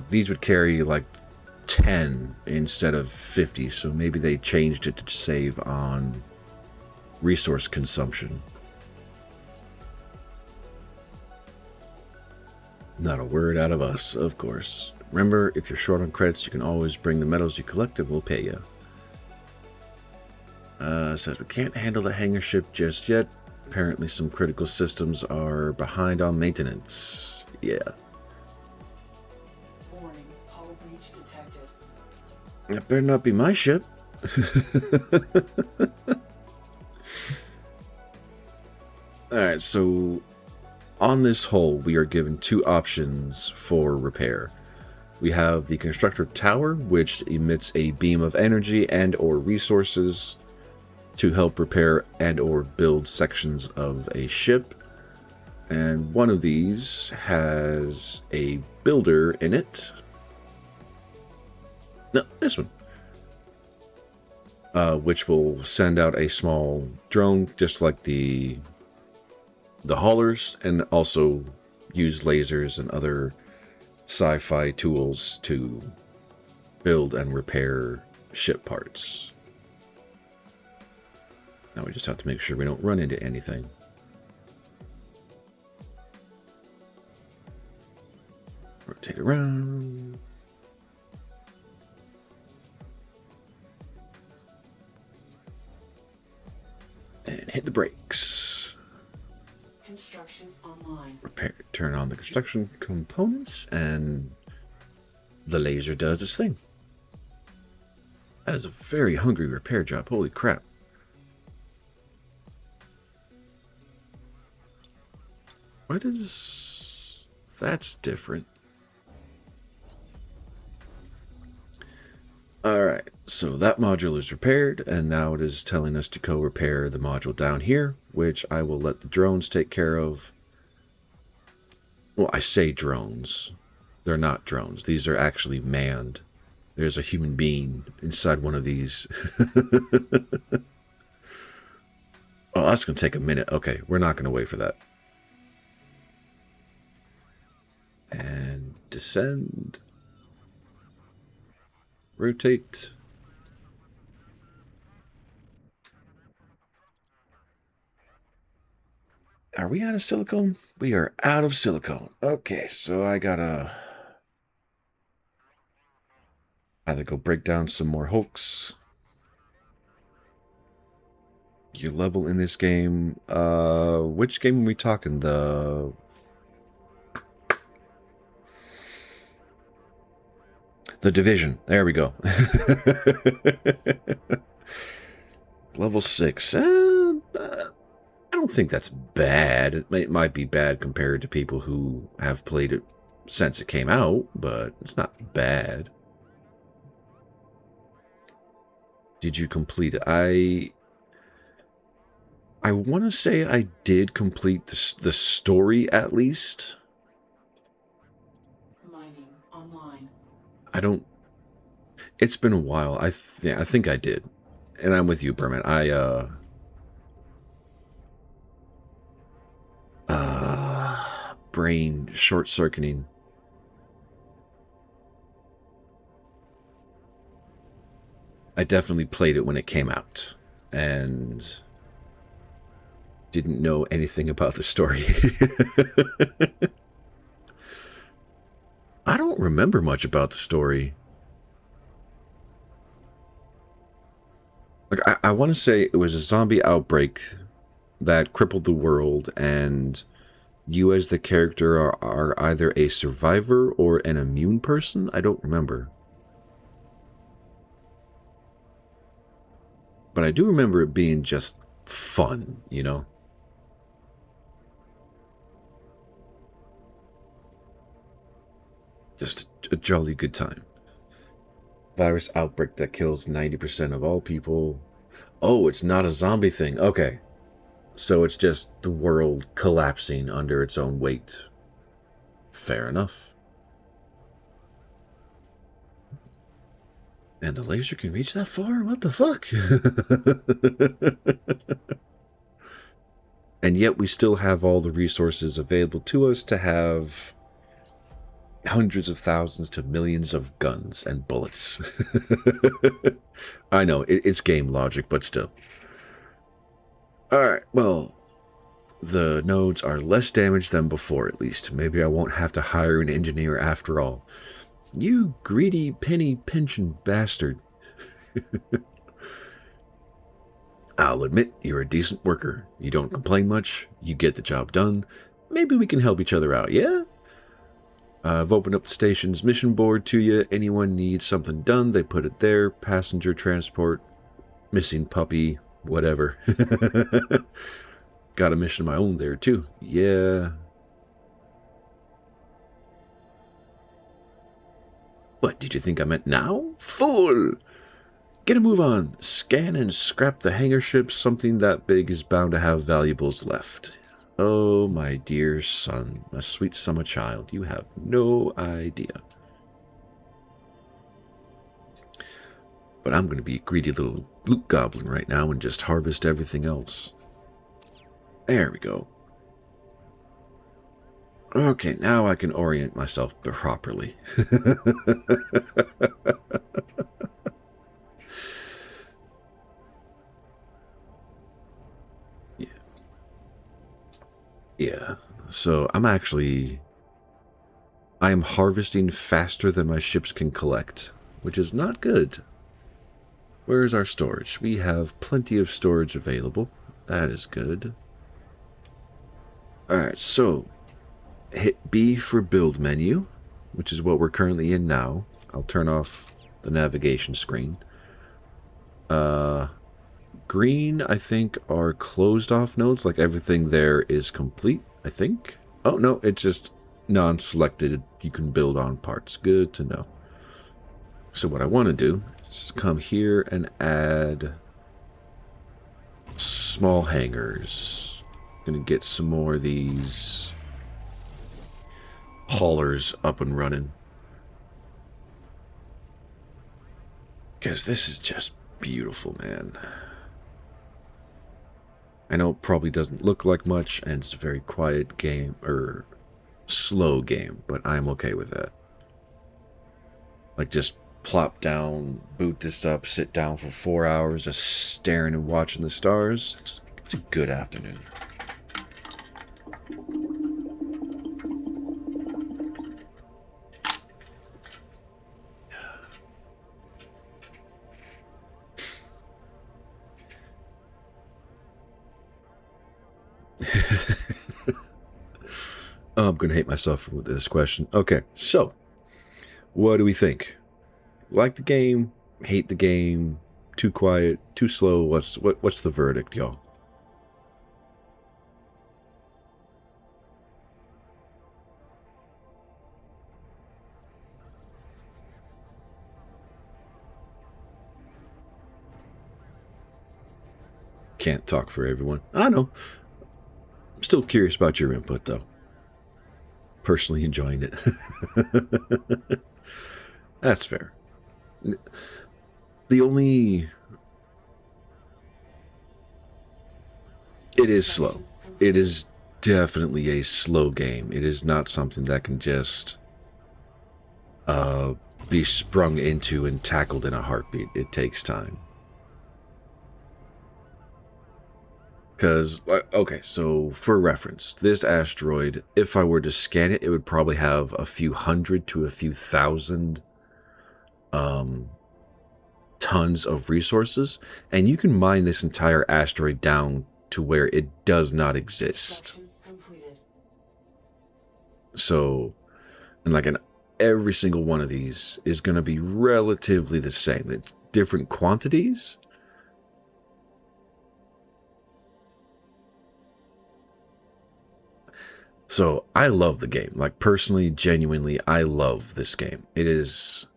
These would carry like 10 instead of 50, so maybe they changed it to save on resource consumption. Not a word out of us, of course. Remember, if you're short on credits, you can always bring the medals you collected. We'll pay you. Says we can't handle the hangar ship just yet. Apparently some critical systems are behind on maintenance. Yeah. Warning, hull breach detected. That better not be my ship. Alright, so on this hull, we are given two options for repair. We have the constructor tower, which emits a beam of energy and or resources to help repair and or build sections of a ship. And one of these has a builder in it. No, this one. Which will send out a small drone, just like the haulers, and also use lasers and other sci-fi tools to build and repair ship parts. Now we just have to make sure we don't run into anything. Rotate around. And hit the brakes. Construction online. Repair. Turn on the construction components, and the laser does its thing. That is a very hungry repair job. Holy crap. What is... That's different. Alright, so that module is repaired, and now it is telling us to go repair the module down here, which I will let the drones take care of. Well, I say drones. They're not drones. These are actually manned. There's a human being inside one of these. Oh, that's going to take a minute. Okay, we're not going to wait for that. And descend. Rotate. Are we out of silicone? We are out of silicone. Okay, so I gotta either go break down some more hulks. Your level in this game. Which game are we talking? The Division. There we go. Level 6. I don't think that's bad. It might be bad compared to people who have played it since it came out, but it's not bad. Did you complete it? I want to say I did complete the story at least. Mining online. I don't... It's been a while. I think I did. And I'm with you, Berman. Brain short-circuiting. I definitely played it when it came out. And didn't know anything about the story. I don't remember much about the story. Like, I want to say it was a zombie outbreak that crippled the world, and you as the character are either a survivor or an immune person? I don't remember. But I do remember it being just fun, you know? Just a jolly good time. Virus outbreak that kills 90% of all people. Oh, it's not a zombie thing. Okay. So it's just the world collapsing under its own weight. Fair enough. And the laser can reach that far? What the fuck? And yet we still have all the resources available to us to have hundreds of thousands to millions of guns and bullets. I know, it's game logic, but still. Alright, well, the nodes are less damaged than before, at least. Maybe I won't have to hire an engineer after all. You greedy penny-pinching bastard. I'll admit, you're a decent worker. You don't complain much. You get the job done. Maybe we can help each other out, yeah? I've opened up the station's mission board to you. Anyone needs something done, they put it there. Passenger transport, missing puppy, whatever. Got a mission of my own there, too. Yeah. What, did you think I meant now? Fool! Get a move on. Scan and scrap the hangar ships. Something that big is bound to have valuables left. Oh, my dear son, my sweet summer child, you have no idea. But I'm going to be a greedy little loot goblin right now and just harvest everything else. There we go. Okay, now I can orient myself properly. Yeah, so I'm actually I am harvesting faster than my ships can collect, which is not good. Where is our storage? We have plenty of storage available. That is good. Alright, so hit B for build menu, which is what we're currently in now. I'll turn off the navigation screen. Green, I think, are closed off nodes, like everything there is complete, I think. Oh, no, it's just non-selected. You can build on parts. Good to know. So what I want to do is come here and add small hangars. Gonna get some more of these haulers up and running. Because this is just beautiful, man. I know it probably doesn't look like much, and it's a very quiet game, or slow game, but I'm okay with that. Like, just plop down, boot this up, sit down for 4 hours, just staring and watching the stars. It's a good afternoon. Oh, I'm going to hate myself for this question. Okay, so, what do we think? Like the game? Hate the game? Too quiet? Too slow? What's the verdict, y'all? Can't talk for everyone. I know. I'm still curious about your input, though. Personally enjoying it. That's fair. The only... It is slow. It is definitely a slow game. It is not something that can just be sprung into and tackled in a heartbeat. It takes time. Because, okay, so for reference, this asteroid, if I were to scan it, it would probably have a few hundred to a few thousand tons of resources, and you can mine this entire asteroid down to where it does not exist. So, and like every single one of these is going to be relatively the same. It's different quantities. So I love the game. Like, personally, genuinely, I love this game. It is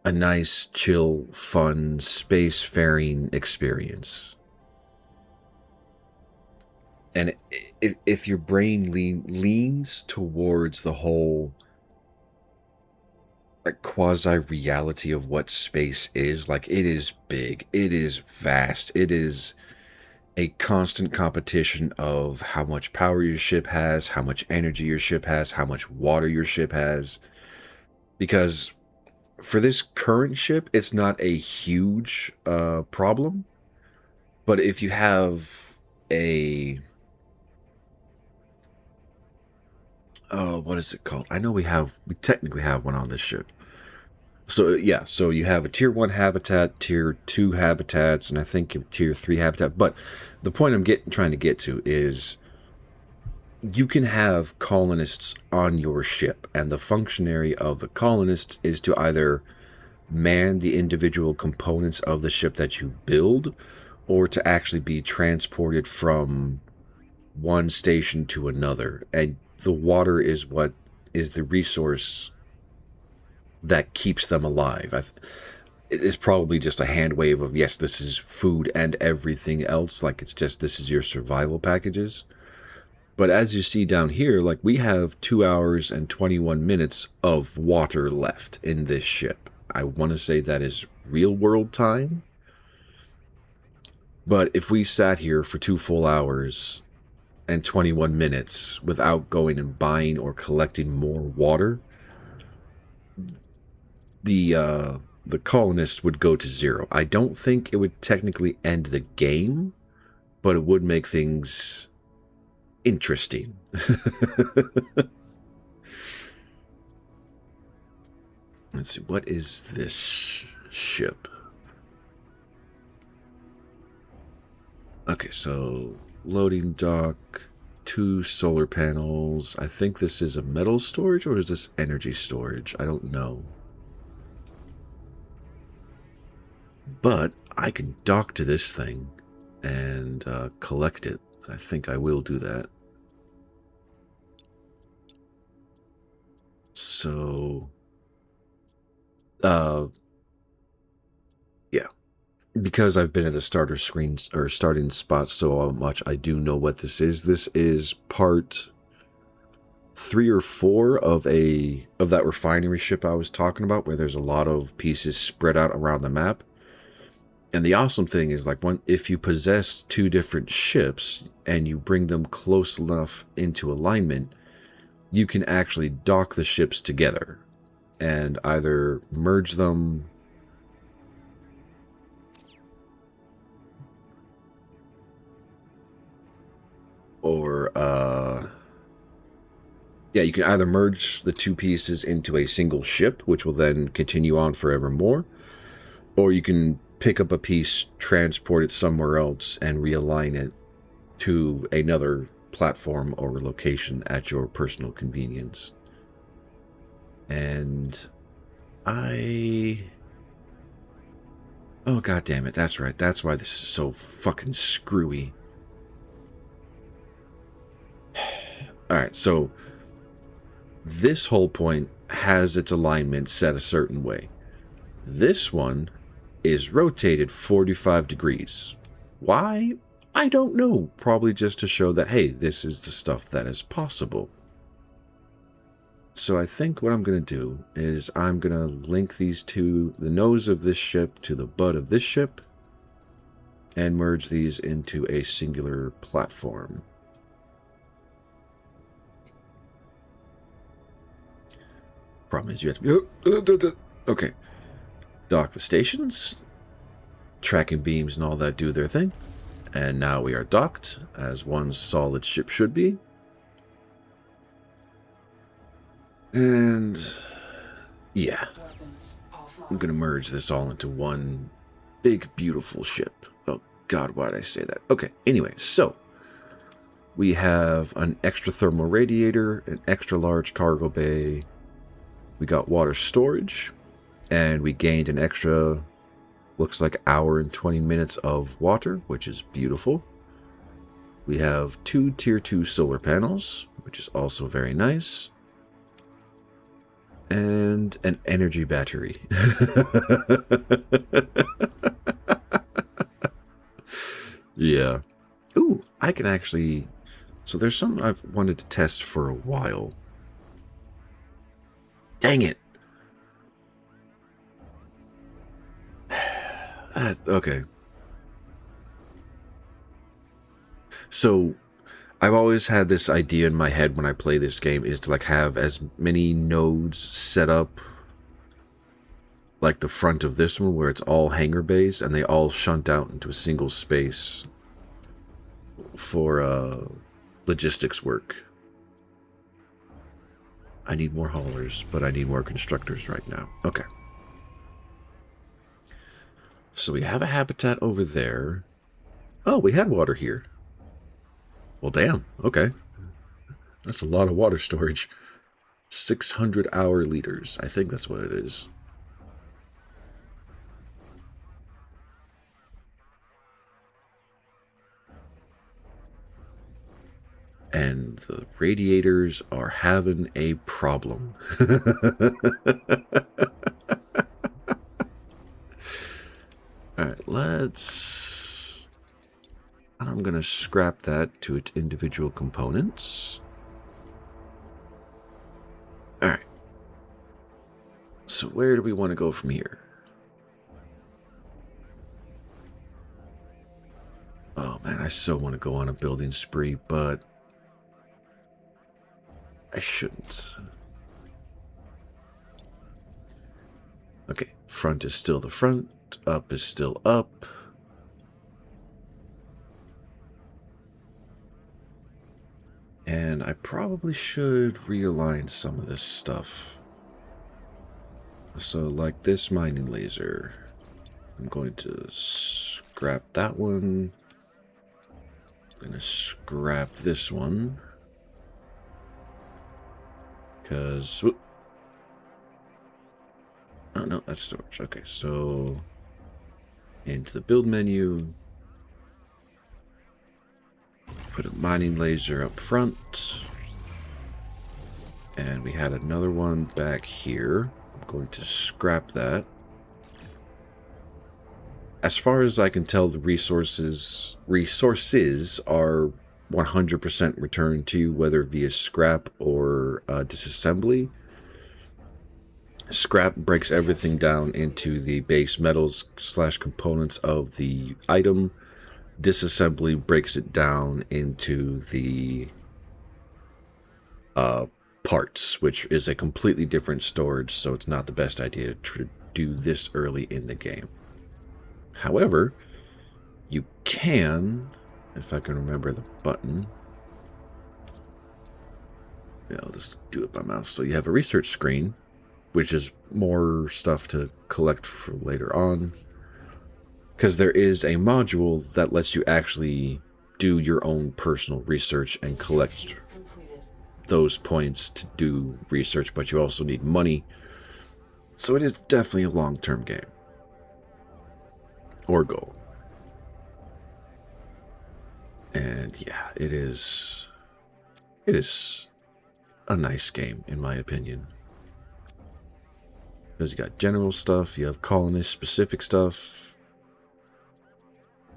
a nice, chill, fun, spacefaring experience. And if your brain leans towards the whole like quasi-reality of what space is, like, it is big, it is vast, it is a constant competition of how much power your ship has, how much energy your ship has, how much water your ship has. Because for this current ship, it's not a huge problem. But if you have a... what is it called? I know we technically have one on this ship. So, yeah, so you have a tier 1 habitat, tier 2 habitats, and I think a tier 3 habitat. But the point I'm trying to get to is you can have colonists on your ship, and the functionary of the colonists is to either man the individual components of the ship that you build, or to actually be transported from one station to another. And the water is what is the resource that keeps them alive. It is probably just a hand wave of, yes, this is food and everything else. Like, it's just, this is your survival packages. But as you see down here, like, we have 2 hours and 21 minutes of water left in this ship. I want to say that is real world time. But if we sat here for 2 full hours and 21 minutes without going and buying or collecting more water, the colonists would go to 0. I don't think it would technically end the game, but it would make things interesting. Let's see, what is this ship? Okay, so loading dock, 2 solar panels. I think this is a metal storage, or is this energy storage? I don't know. But I can dock to this thing and collect it. I think I will do that. So, yeah. Because I've been at the starter screens or starting spot so much, I do know what this is. This is part 3 or 4 of that refinery ship I was talking about, where there's a lot of pieces spread out around the map. And the awesome thing is, like, if you possess 2 different ships and you bring them close enough into alignment, you can actually dock the ships together and either merge them or yeah, you can either merge the 2 pieces into a single ship, which will then continue on forevermore, or you can pick up a piece, transport it somewhere else, and realign it to another platform or location at your personal convenience. And oh, god damn it, that's right. That's why this is so fucking screwy. Alright, so this whole point has its alignment set a certain way. This one is rotated 45 degrees. Why? I don't know. Probably just to show that, hey, this is the stuff that is possible. So I think what I'm going to do is I'm going to link these two, the nose of this ship to the butt of this ship, and merge these into a singular platform. Problem is you have to be... Okay. Dock the stations. Tracking beams and all that do their thing. And now we are docked, as one solid ship should be. And... yeah. I'm going to merge this all into one big, beautiful ship. Oh, God, why did I say that? Okay, anyway, so... we have an extra thermal radiator, an extra large cargo bay. We got water storage. And we gained an extra, looks like, hour and 20 minutes of water, which is beautiful. We have 2 tier 2 solar panels, which is also very nice. And an energy battery. Yeah. Ooh, I can actually... so there's something I've wanted to test for a while. Dang it! Okay. So, I've always had this idea in my head when I play this game is to, like, have as many nodes set up like the front of this one, where it's all hangar bays and they all shunt out into a single space for logistics work. I need more haulers, but I need more constructors right now. Okay. So we have a habitat over there. Oh, we had water here. Well, damn. Okay. That's a lot of water storage. 600 hour liters. I think that's what it is. And the radiators are having a problem. Alright, let's... I'm going to scrap that to its individual components. Alright. So where do we want to go from here? Oh man, I so want to go on a building spree, but I shouldn't. Okay, front is still the front, up is still up. And I probably should realign some of this stuff. So like this mining laser, I'm going to scrap that one. I'm going to scrap this one. Because... oh, no, that's storage. Okay, so... into the build menu. Put a mining laser up front. And we had another one back here. I'm going to scrap that. As far as I can tell, the resources are 100% returned to you, whether via scrap or disassembly. Scrap breaks everything down into the base metals / components of the item. Disassembly breaks it down into the parts, which is a completely different storage, so it's not the best idea to do this early in the game. However, you can, if I can remember the button. Yeah, I'll just do it by mouse. So you have a research screen, which is more stuff to collect for later on. Because there is a module that lets you actually do your own personal research and collect those points to do research, but you also need money. So it is definitely a long-term game. Or goal. And yeah, it is a nice game, in my opinion. Because you got general stuff, you have colonist-specific stuff.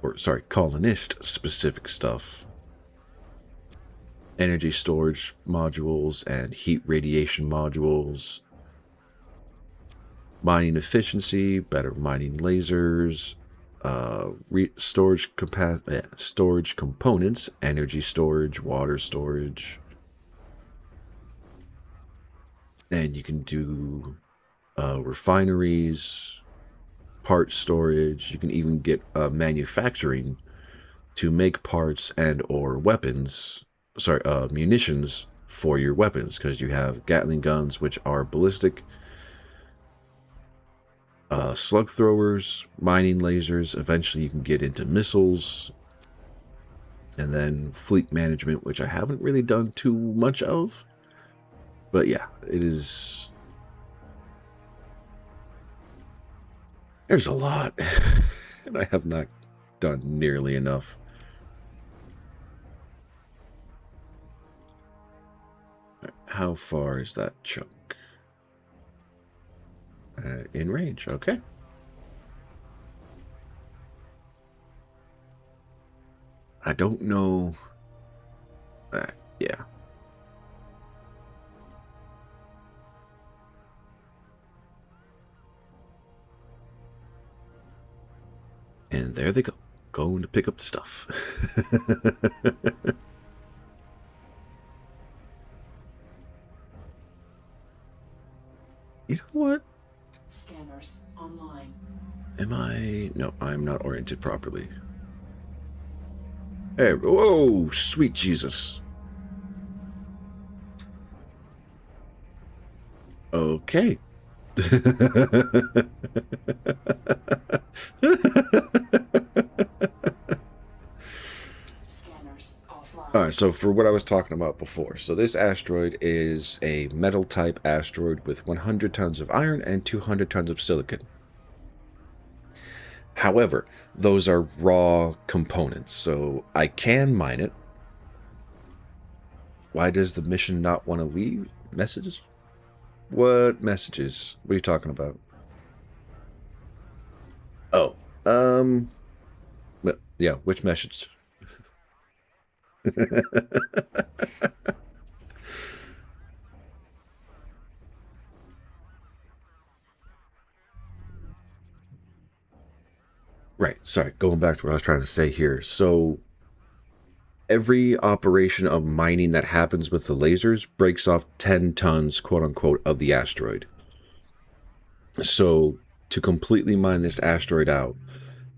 Or, sorry, colonist-specific stuff. Energy storage modules and heat radiation modules. Mining efficiency, better mining lasers. Storage components, energy storage, water storage. And you can do refineries, part storage. You can even get manufacturing to make parts and or weapons, munitions for your weapons, because you have Gatling guns, which are ballistic, slug throwers, mining lasers. Eventually you can get into missiles, and then fleet management, which I haven't really done too much of, but yeah, it is. There's a lot, and I have not done nearly enough. How far is that chunk? In range, okay. I don't know. Yeah. And there they go, going to pick up the stuff. You know what? Scanners online. Am I? No, I'm not oriented properly. Hey, whoa, sweet Jesus. Okay. Alright, so for what I was talking about before. So this asteroid is a metal type asteroid with 100 tons of iron and 200 tons of silicon. However, those are raw components, so I can mine it. Why does the mission not want to leave? Messages? What messages? What are you talking about? Oh, yeah, which message? Right, sorry, going back to what I was trying to say here. So, every operation of mining that happens with the lasers breaks off 10 tons, quote-unquote, of the asteroid. So, to completely mine this asteroid out,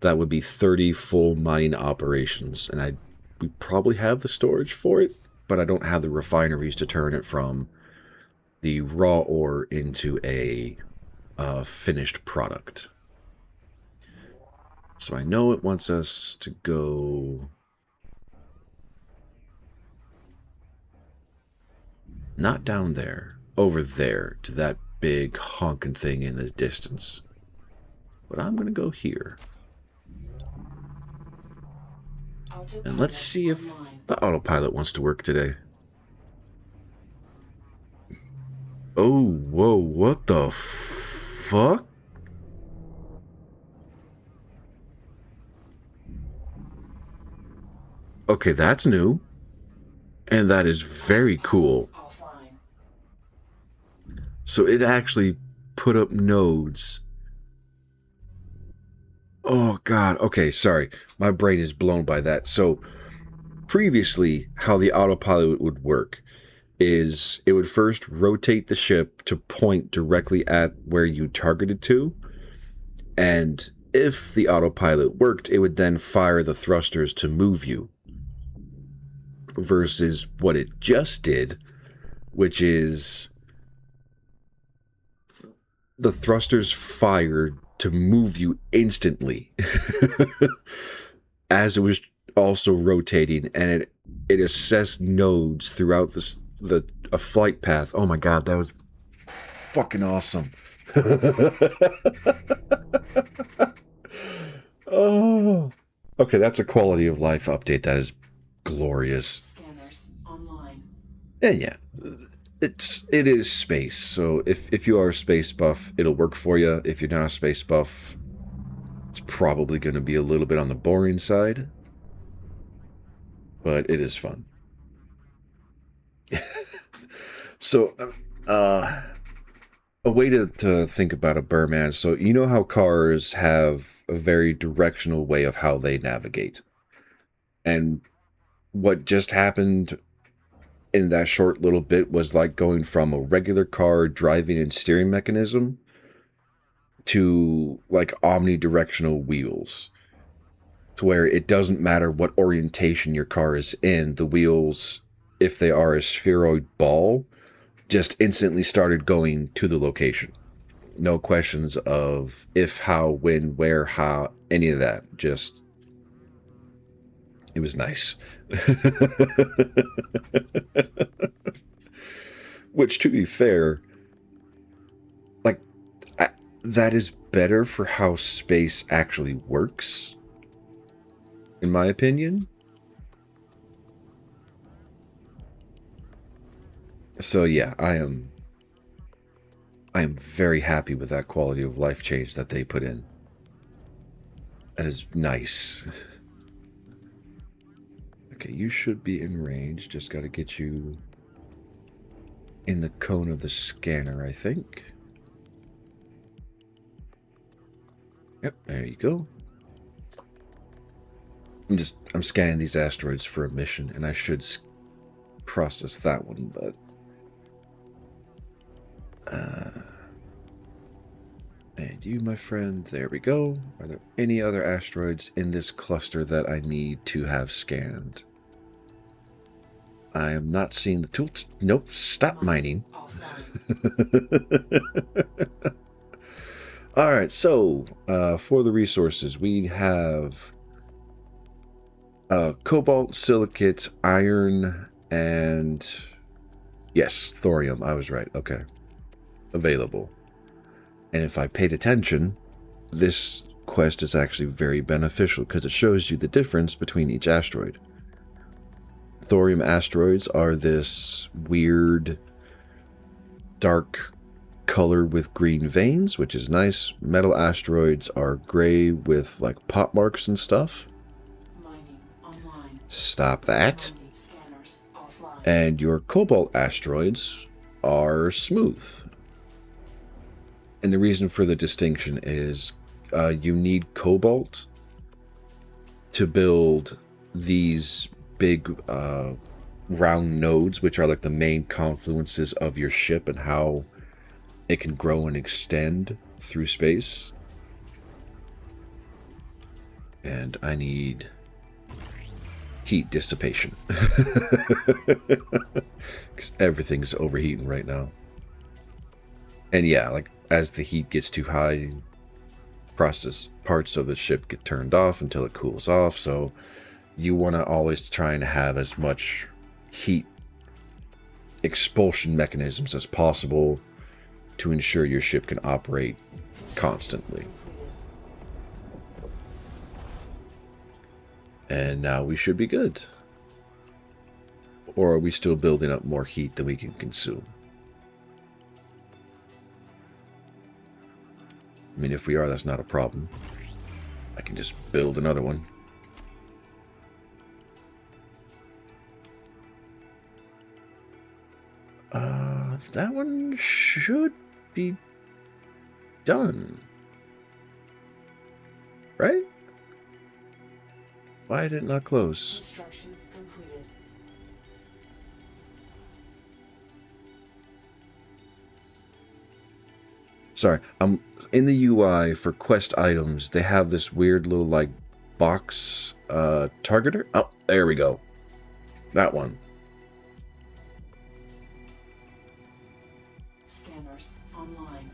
that would be 30 full mining operations. And we probably have the storage for it, but I don't have the refineries to turn it from the raw ore into a finished product. So I know it wants us to go not down there, over there to that big honking thing in the distance. But I'm going to go here. And let's see if the autopilot wants to work today. Oh, whoa, what the fuck? Okay, that's new. And that is very cool. So it actually put up nodes. Oh, God. Okay, sorry. My brain is blown by that. So previously, how the autopilot would work is it would first rotate the ship to point directly at where you targeted to. And if the autopilot worked, it would then fire the thrusters to move you. Versus what it just did, which is the thrusters fired to move you instantly as it was also rotating, and it assessed nodes throughout a flight path. Oh my god, that was fucking awesome. Oh, okay, that's a quality of life update that is glorious. Scanners online. And yeah, it is space. So if you are a space buff, it'll work for you. If you're not a space buff, it's probably going to be a little bit on the boring side, but it is fun. So, a way to think about a Burman. So you know how cars have a very directional way of how they navigate, and what just happened in that short little bit was like going from a regular car driving and steering mechanism to like omnidirectional wheels, to where it doesn't matter what orientation your car is in, the wheels, if they are a spheroid ball, just instantly started going to the location. No questions of if, how, when, where, how, any of that. Just, it was nice. Which, to be fair, like, that is better for how space actually works, in my opinion. So yeah, I am very happy with that quality of life change that they put in. That is nice. Okay, you should be in range. Just got to get you in the cone of the scanner, I think. Yep, there you go. I'm scanning these asteroids for a mission, and I should process that one, but and you, my friend, there we go. Are there any other asteroids in this cluster that I need to have scanned? I am not seeing the tool. Nope, stop mining. Alright, so for the resources, we have cobalt, silicate, iron, and yes, thorium. I was right. Okay. Available. And if I paid attention, this quest is actually very beneficial because it shows you the difference between each asteroid. Thorium asteroids are this weird dark color with green veins, which is nice. Metal asteroids are gray with like pop marks and stuff. Mining online. Stop that. Scanners offline. And your cobalt asteroids are smooth. And the reason for the distinction is you need cobalt to build these big round nodes, which are like the main confluences of your ship and how it can grow and extend through space. And I need heat dissipation. Because everything's overheating right now. And yeah, like as the heat gets too high, process parts of the ship get turned off until it cools off. So you want to always try and have as much heat expulsion mechanisms as possible to ensure your ship can operate constantly. And now we should be good. Or are we still building up more heat than we can consume? I mean, if we are, that's not a problem. I can just build another one. That one should be done. Right? Why did it not close? Construction completed. Sorry, in the UI for quest items, they have this weird little like box targeter. Oh, there we go. That one. Scanners online.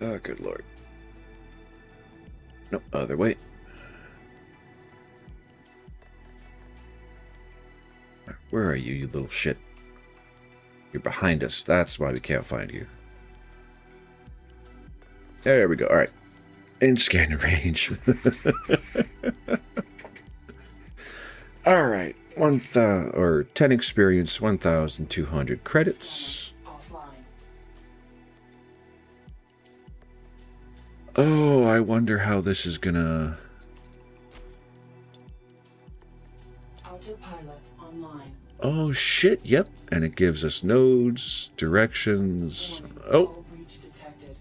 Oh, good lord. No, other way. Where are you, you little shit? You're behind us. That's why we can't find you. There we go. All right. In scanner range. All right. 10 experience, 1,200 credits. Offline. Oh, I wonder how this is gonna... Autopilot online. Oh, shit. Yep. And it gives us nodes, directions. Warning, Oh. hull breach detected.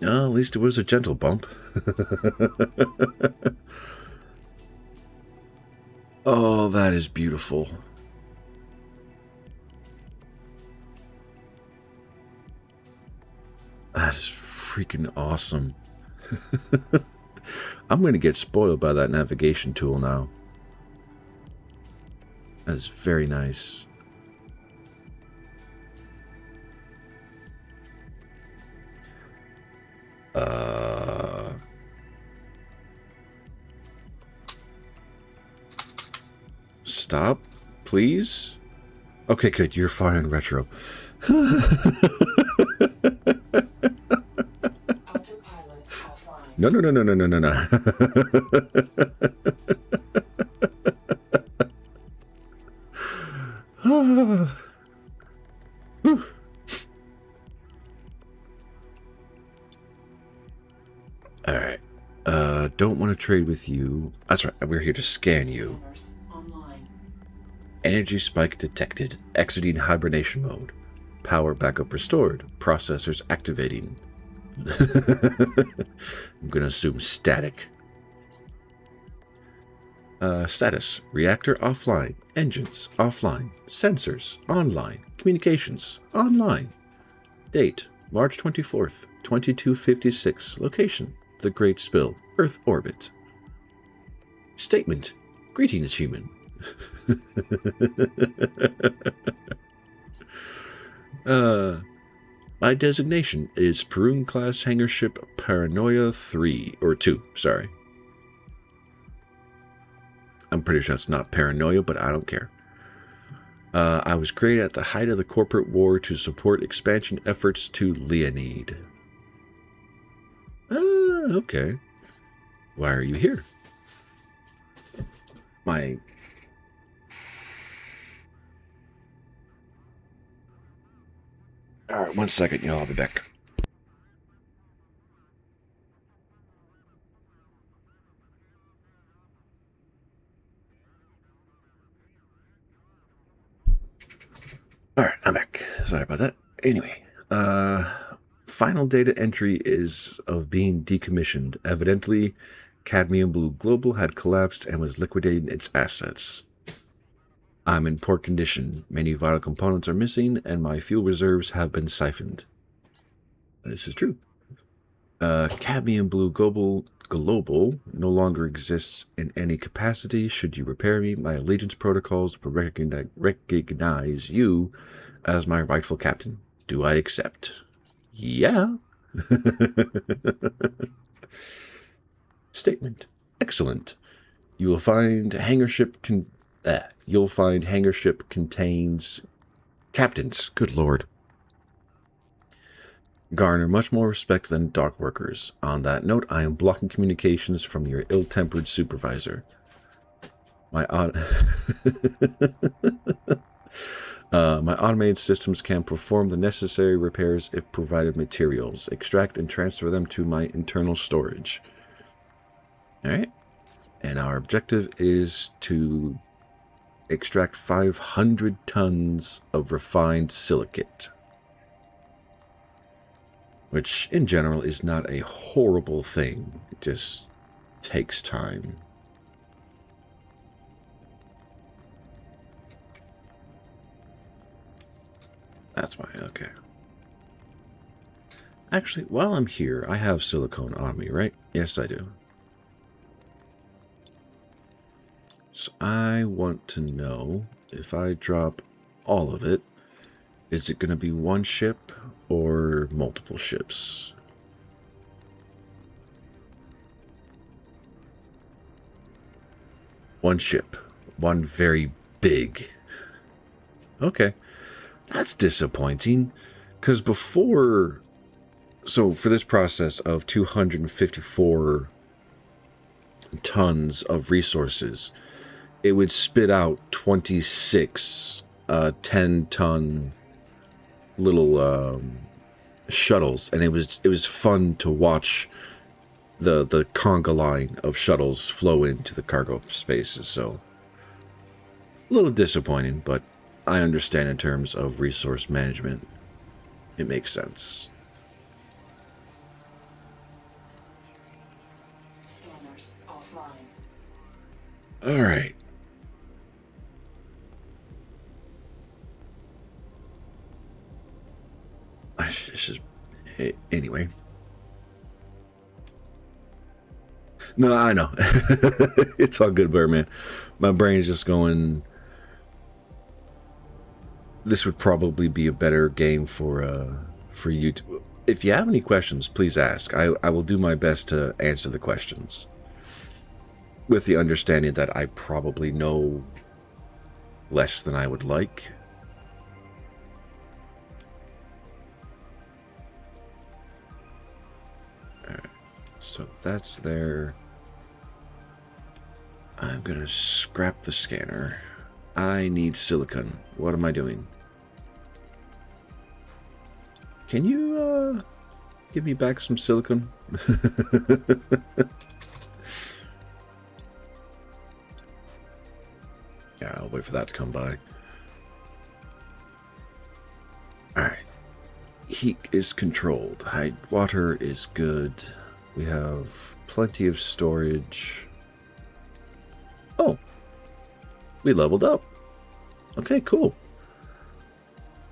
No, at least it was a gentle bump. Oh, that is beautiful. That is freaking awesome. I'm going to get spoiled by that navigation tool now. That is very nice. Stop, please. Okay, good. You're firing retro. Autopilot offline. No, no, no, no, no, no, no, no. All right. Don't want to trade with you. That's right. We're here to scan you. Scanners online. Energy spike detected. Exiting hibernation mode. Power backup restored. Processors activating. I'm going to assume static. Status. Reactor offline. Engines offline. Sensors online. Communications online. Date. March 24th, 2256. Location. The Great Spill. Earth orbit. Statement. Greetings, human. My designation is Perun-class hangar ship Paranoia 3, or 2, sorry. I'm pretty sure it's not Paranoia, but I don't care. I was created at the height of the corporate war to support expansion efforts to Leonid. Okay. Why are you here? My... Alright, 1 second, y'all. I'll be back. Alright, I'm back. Sorry about that. Anyway, final data entry is of being decommissioned. Evidently, Cadmium Blue Global had collapsed and was liquidating its assets. I'm in poor condition. Many vital components are missing, and my fuel reserves have been siphoned. This is true. Cadmium Blue Global no longer exists in any capacity. Should you repair me, my allegiance protocols will recognize you as my rightful captain. Do I accept? Yeah. Statement. Excellent. You will find hangar ship contains captains. Good lord. Garner much more respect than dock workers. On that note, I am blocking communications from your ill-tempered supervisor. My automated systems can perform the necessary repairs if provided materials. Extract and transfer them to my internal storage. Alright. And our objective is to extract 500 tons of refined silicate. Which, in general, is not a horrible thing. It just takes time. That's why, okay. Actually, while I'm here, I have silicone on me, right? Yes, I do. So I want to know, if I drop all of it, is it going to be one ship or multiple ships? One ship. One very big. Okay. That's disappointing. Because before... So for this process of 254 tons of resources, it would spit out 26 10-ton little shuttles, and it was fun to watch the conga line of shuttles flow into the cargo spaces. So a little disappointing, but I understand in terms of resource management, it makes sense. Scanners offline. All right. This is anyway. No, I know. It's all good, Birdman. My brain's just going. This would probably be a better game for you. If you have any questions, please ask. I will do my best to answer the questions, with the understanding that I probably know less than I would like. So that's there. I'm gonna scrap the scanner. I need silicon. What am I doing? Can you give me back some silicon? Yeah, I'll wait for that to come by. Alright. Heat is controlled. Water is good. We have plenty of storage. Oh, we leveled up. Okay, cool.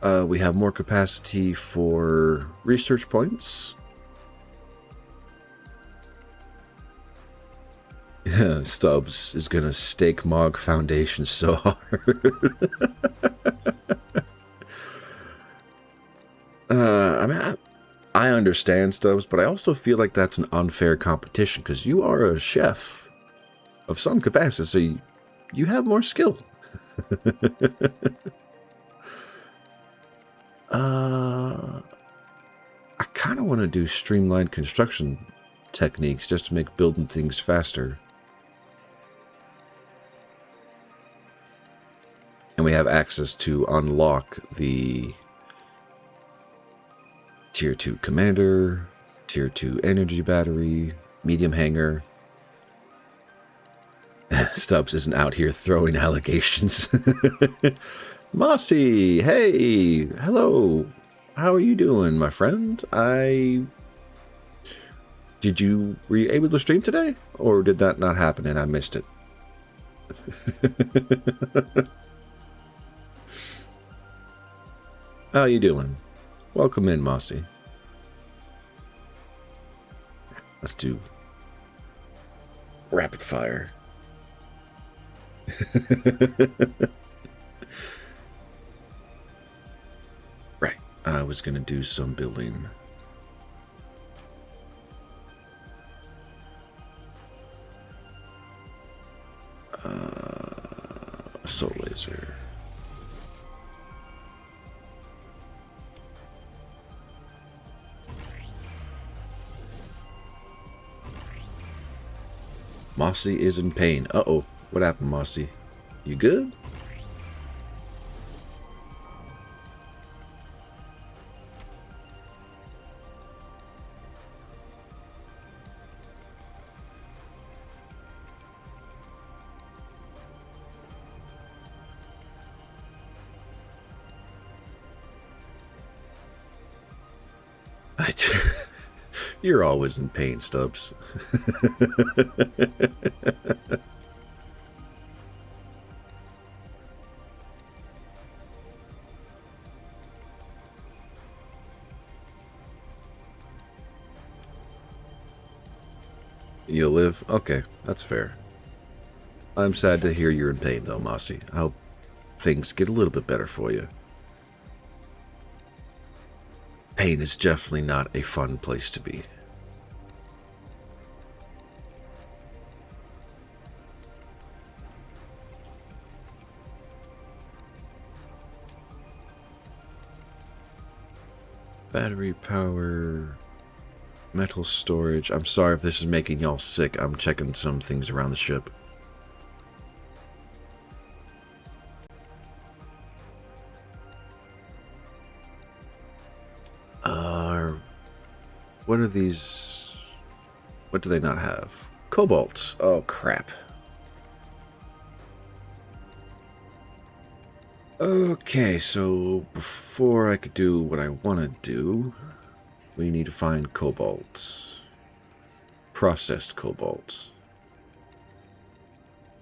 We have more capacity for research points. Yeah, Stubbs is gonna stake Mog Foundation so hard. I understand, Stubbs, but I also feel like that's an unfair competition because you are a chef of some capacity, so you have more skill. I kind of want to do streamlined construction techniques just to make building things faster. And we have access to unlock the Tier 2 Commander, Tier 2 Energy Battery, Medium Hangar. Stubbs isn't out here throwing allegations. Mossy, hey, hello. How are you doing, my friend? Were you able to stream today? Or did that not happen and I missed it? How you doing? Welcome in, Mossy. Let's do rapid fire. Right. I was going to do some building. Soul laser. Mossy is in pain. Uh-oh. What happened, Mossy? You good? You're always in pain, Stubbs. You'll live? Okay, that's fair. I'm sad to hear you're in pain, though, Mossy. I hope things get a little bit better for you. Pain is definitely not a fun place to be. Battery power, metal storage. I'm sorry if this is making y'all sick. I'm checking some things around the ship. What are these? What do they not have? Cobalt. Oh, crap. Okay, so before I could do what I want to do, we need to find cobalt. Processed cobalt.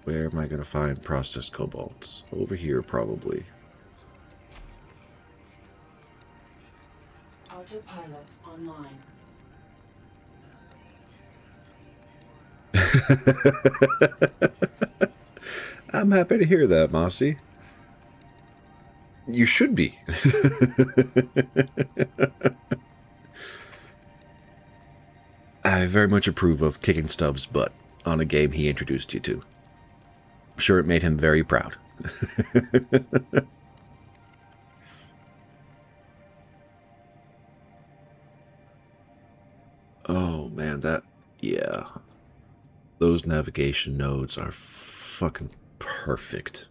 Where am I going to find processed cobalt? Over here, probably. Autopilot online. I'm happy to hear that, Mossy. You should be. I very much approve of kicking Stubbs' butt on a game he introduced you to. I'm sure it made him very proud. Oh, man, yeah. Those navigation nodes are fucking perfect.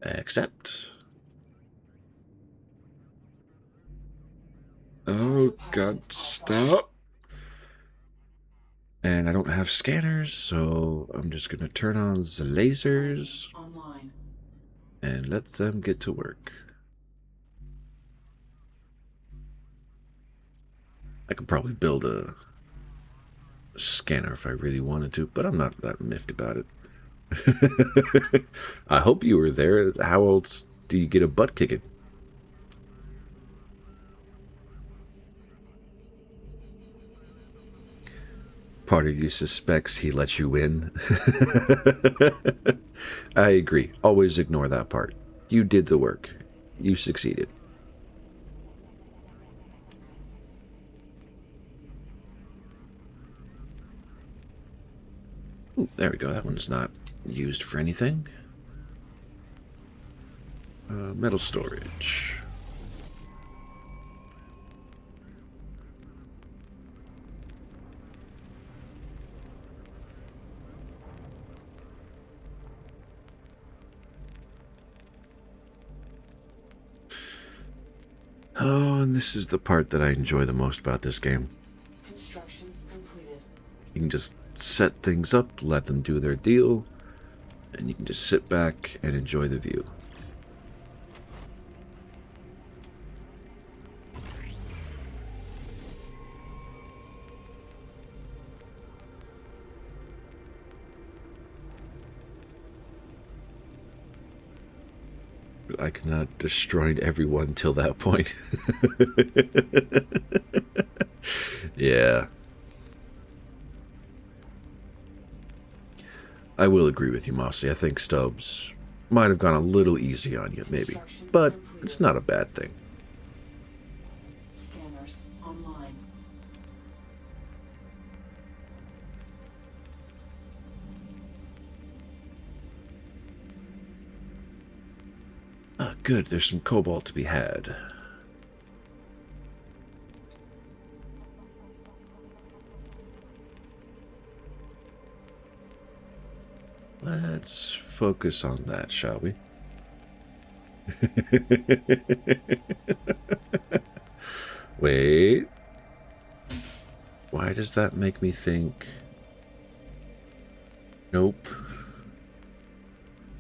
Accept. Oh, God, stop. And I don't have scanners, so I'm just going to turn on the lasers Online. and let them get to work. I could probably build a scanner if I really wanted to, but I'm not that miffed about it. I hope you were there. How else do you get a butt kicking? Part of you suspects he lets you in. I agree. Always ignore that part. You did the work. You succeeded. Ooh, there we go. That one's not used for anything. Metal storage. Oh, and this is the part that I enjoy the most about this game. Construction completed. You can just set things up, let them do their deal, and you can just sit back and enjoy the view. I could not destroyed everyone till that point. Yeah. I will agree with you, Mossy. I think Stubbs might have gone a little easy on you, maybe. But it's not a bad thing. Scanners online. Ah, good. There's some cobalt to be had. Let's focus on that, shall we? Wait. Why does that make me think? Nope.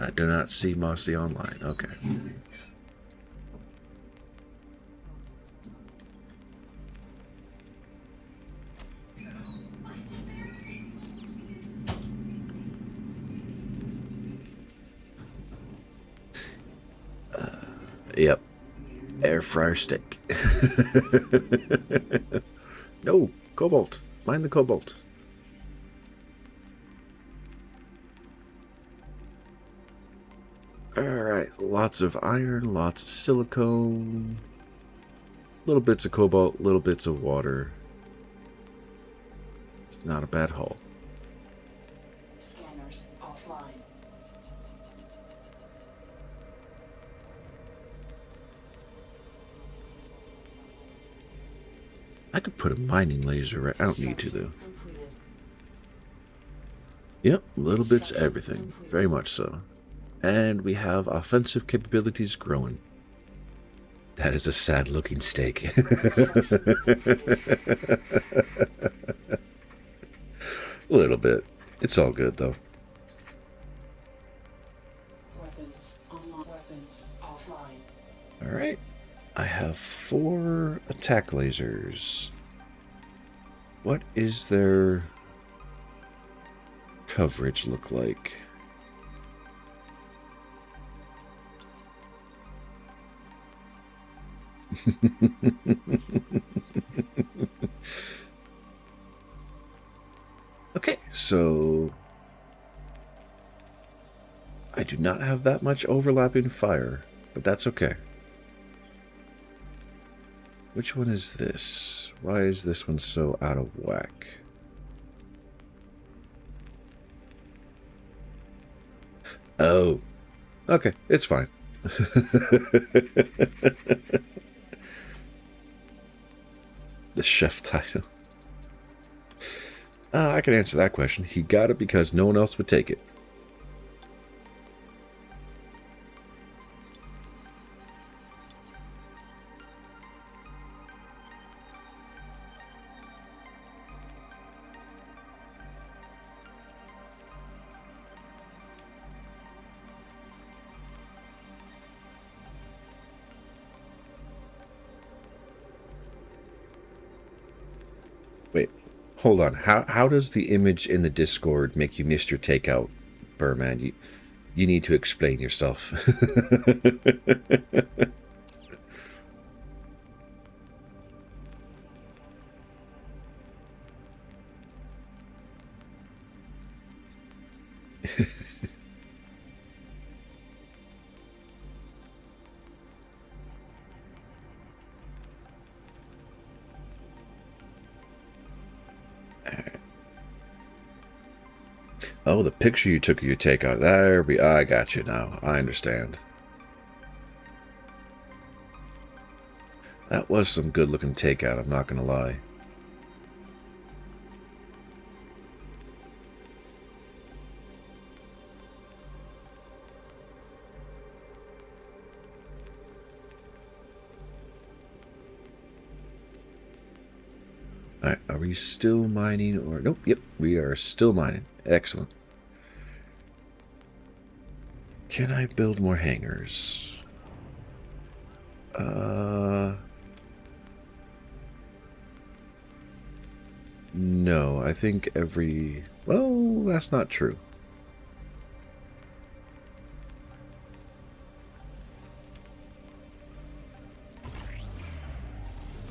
I do not see Mossy online. Okay. Yep. Air fryer steak. No, cobalt. Mind the cobalt. Alright, lots of iron, lots of silicone, little bits of cobalt, little bits of water. It's not a bad haul. Scanners offline. I could put a mining laser right. I don't need to, though. Completed. Yep, little bits of everything. Very much so. And we have offensive capabilities growing. That is a sad-looking steak. A little bit. It's all good, though. Weapons online. Weapons offline. Alright. I have 4 attack lasers. What is their coverage look like? Okay, so I do not have that much overlapping fire, but that's okay. Which one is this? Why is this one so out of whack? Oh, okay, it's fine. The chef title. I can answer that question. He got it because no one else would take it. Wait, hold on. How does the image in the Discord make you miss your takeout, Burman? You need to explain yourself. Oh, the picture you took of your takeout. I got you now. I understand. That was some good looking takeout, I'm not gonna lie. Alright, are we still mining or nope, yep, we are still mining. Excellent. Can I build more hangars? No, I think every... Well, that's not true.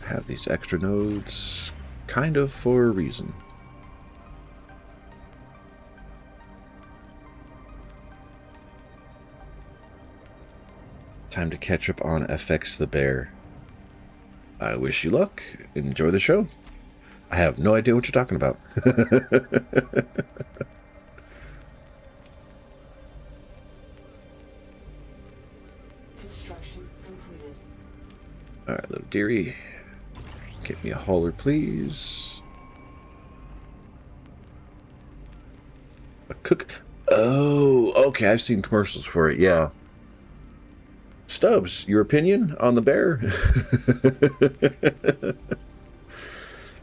have these extra nodes kind of for a reason. Time to catch up on FX the Bear. I wish you luck. Enjoy the show. I have no idea what you're talking about. Construction completed. Alright, little dearie. Get me a hauler, please. A cook. Oh, okay. I've seen commercials for it. Yeah. Stubbs, your opinion on the bear?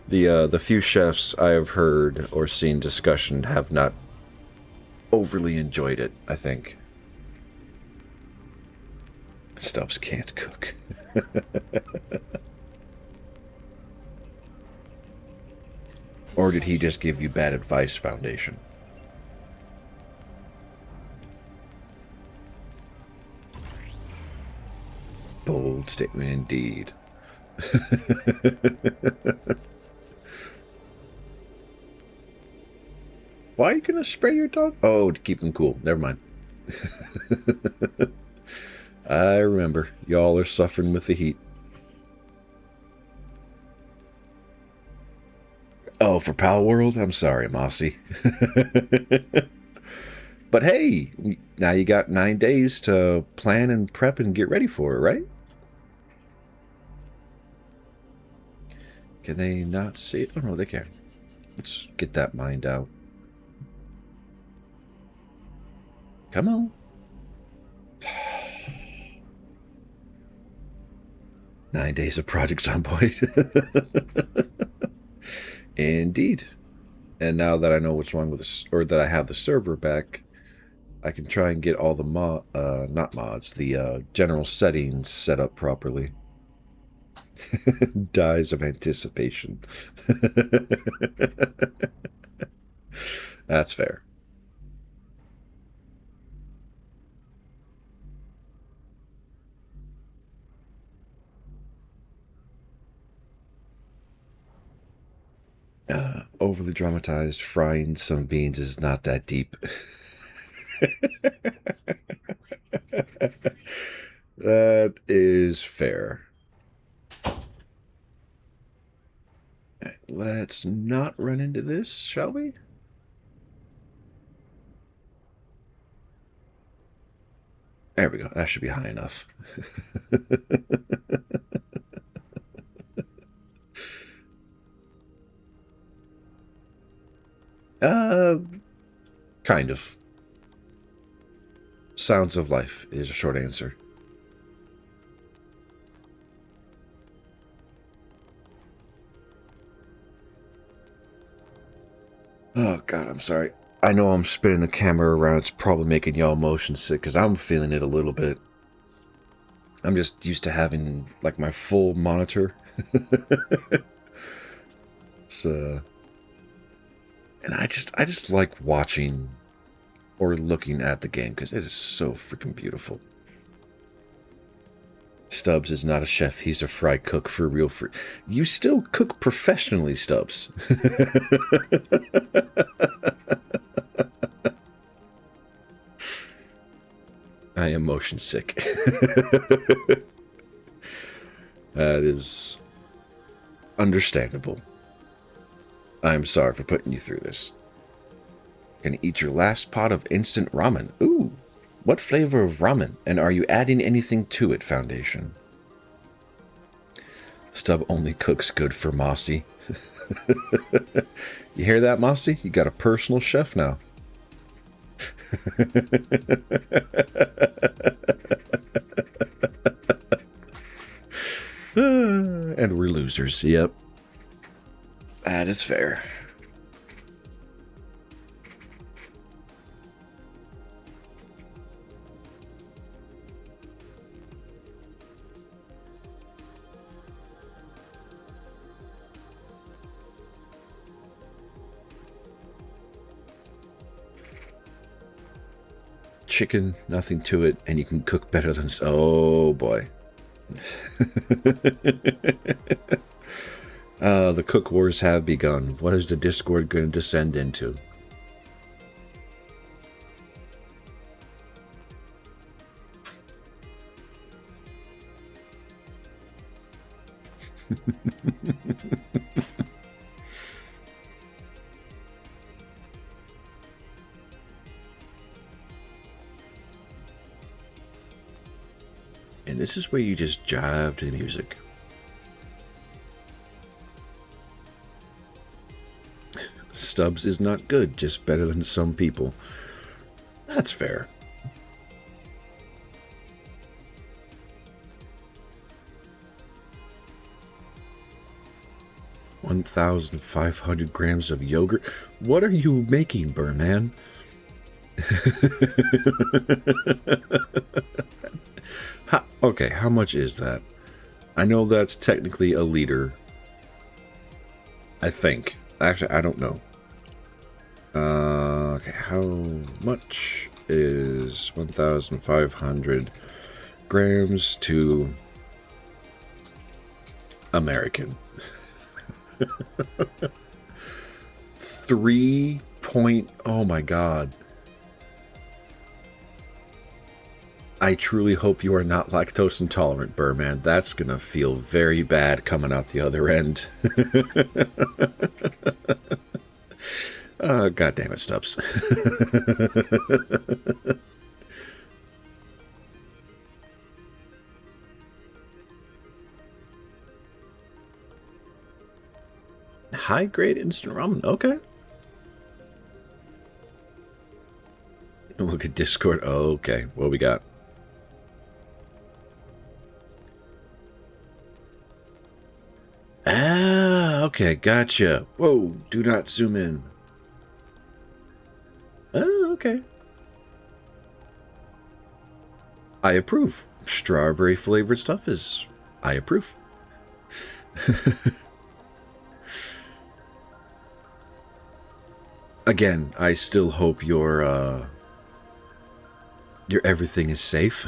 The few chefs I have heard or seen discussion have not overly enjoyed it, I think. Stubbs can't cook. Or did he just give you bad advice, Foundation? Bold statement indeed. Why are you gonna spray your dog? Oh, to keep him cool. Never mind. I remember. Y'all are suffering with the heat. Oh, for Pal World? I'm sorry, Mossy. But hey, now you got 9 days to plan and prep and get ready for it, right? Can they not see it? Oh, no, they can. Let's get that mined out. Come on. Nine days of projects on point. Indeed. And now that I know what's wrong with this, or that I have the server back, I can try and get all the the general settings set up properly. Dies of anticipation. That's fair. Overly dramatized, frying some beans is not that deep. That is fair. Let's not run into this, shall we? There we go. That should be high enough. Kind of. Sounds of life is a short answer. Oh, God, I'm sorry. I know I'm spinning the camera around. It's probably making y'all motion sick because I'm feeling it a little bit. I'm just used to having, like, my full monitor. So... And I just like watching or looking at the game because it is so freaking beautiful. Stubbs is not a chef. He's a fry cook for real. You still cook professionally, Stubbs. I am motion sick. That is understandable. I'm sorry for putting you through this. Gonna eat your last pot of instant ramen. Ooh, what flavor of ramen? And are you adding anything to it, Foundation? Stubb only cooks good for Mossy. You hear that, Mossy? You got a personal chef now. And we're losers, yep. That is fair. Chicken, nothing to it, and you can cook better than... Oh, boy. The cook wars have begun. What is the Discord going to descend into? And this is where you just jive to the music. Stubbs is not good, just better than some people. That's fair. $1,500 grams of yogurt. What are you making, Burman? Okay, how much is that? I know that's technically a liter. I think. Actually, I don't know. Okay, how much is 1,500 grams to American? 3 point... Oh my god. I truly hope you are not lactose intolerant, Burman. That's gonna feel very bad coming out the other end. God damn it, Stubbs. High-grade instant ramen. Okay. Look at Discord. Oh, okay. What we got? Ah, okay. Gotcha. Whoa. Do not zoom in. Oh, okay. I approve. Strawberry flavored stuff is... I approve. Again, I still hope your everything is safe.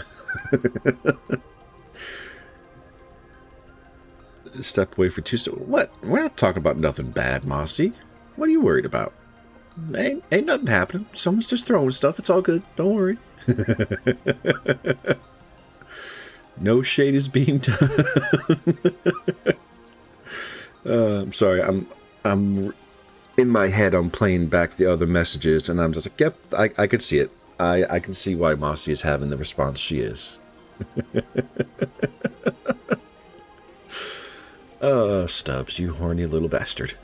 Step away for 2 seconds. What? We're not talking about nothing bad, Mossy. What are you worried about? Ain't nothing happening. Someone's just throwing stuff. It's all good. Don't worry. No shade is being done. I'm sorry. I'm in my head. I'm playing back the other messages, and I'm just like, yep, I could see it. I can see why Mossy is having the response she is. Stubbs, you horny little bastard.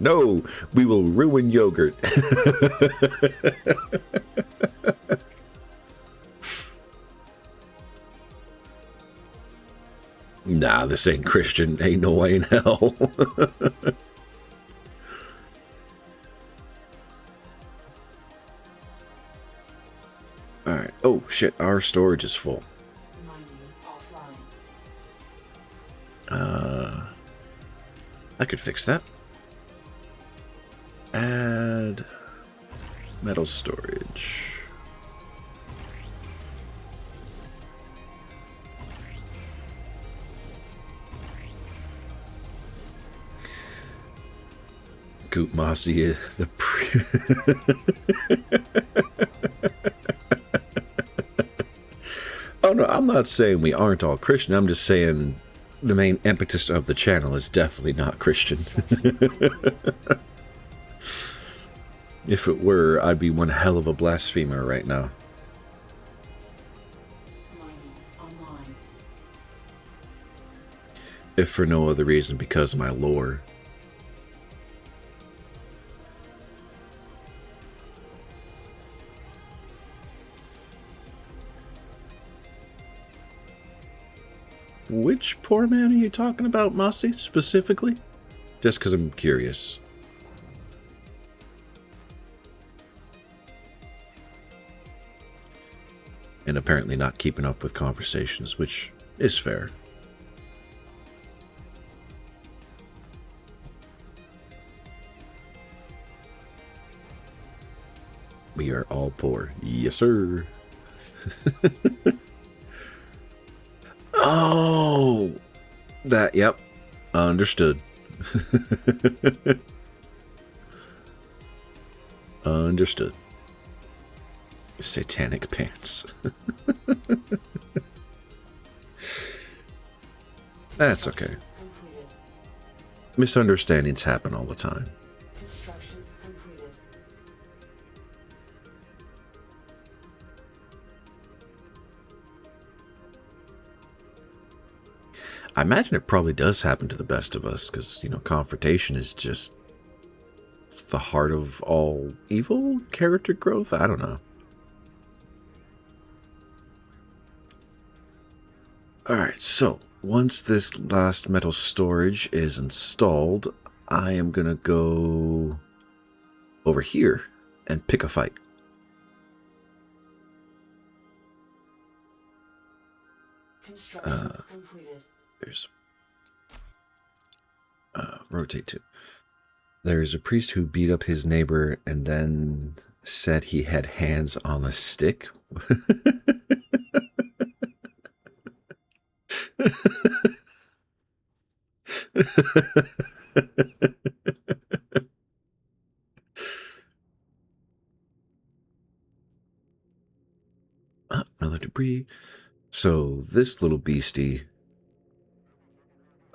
No, we will ruin yogurt. Nah, this ain't Christian. Ain't no way in hell. Alright. Oh, shit. Our storage is full. I could fix that. Add metal storage. Goop Mossy, the Oh no, I'm not saying we aren't all Christian. I'm just saying the main impetus of the channel is definitely not Christian. If it were, I'd be one hell of a blasphemer right now. If for no other reason, because of my lore. Which poor man are you talking about, Mossy, specifically? Just because I'm curious. And apparently not keeping up with conversations, which is fair. We are all poor. Yes, sir. Oh, that, yep. Understood. Understood. Satanic pants. That's okay. Completed. Misunderstandings happen all the time. Construction completed. I imagine it probably does happen to the best of us, because, you know, confrontation is just the heart of all evil character growth. I don't know. Alright, so once this last metal storage is installed, I am gonna go over here and pick a fight. Construction completed. There's rotate to. There's a priest who beat up his neighbor and then said he had hands on a stick. Another debris. So this little beastie.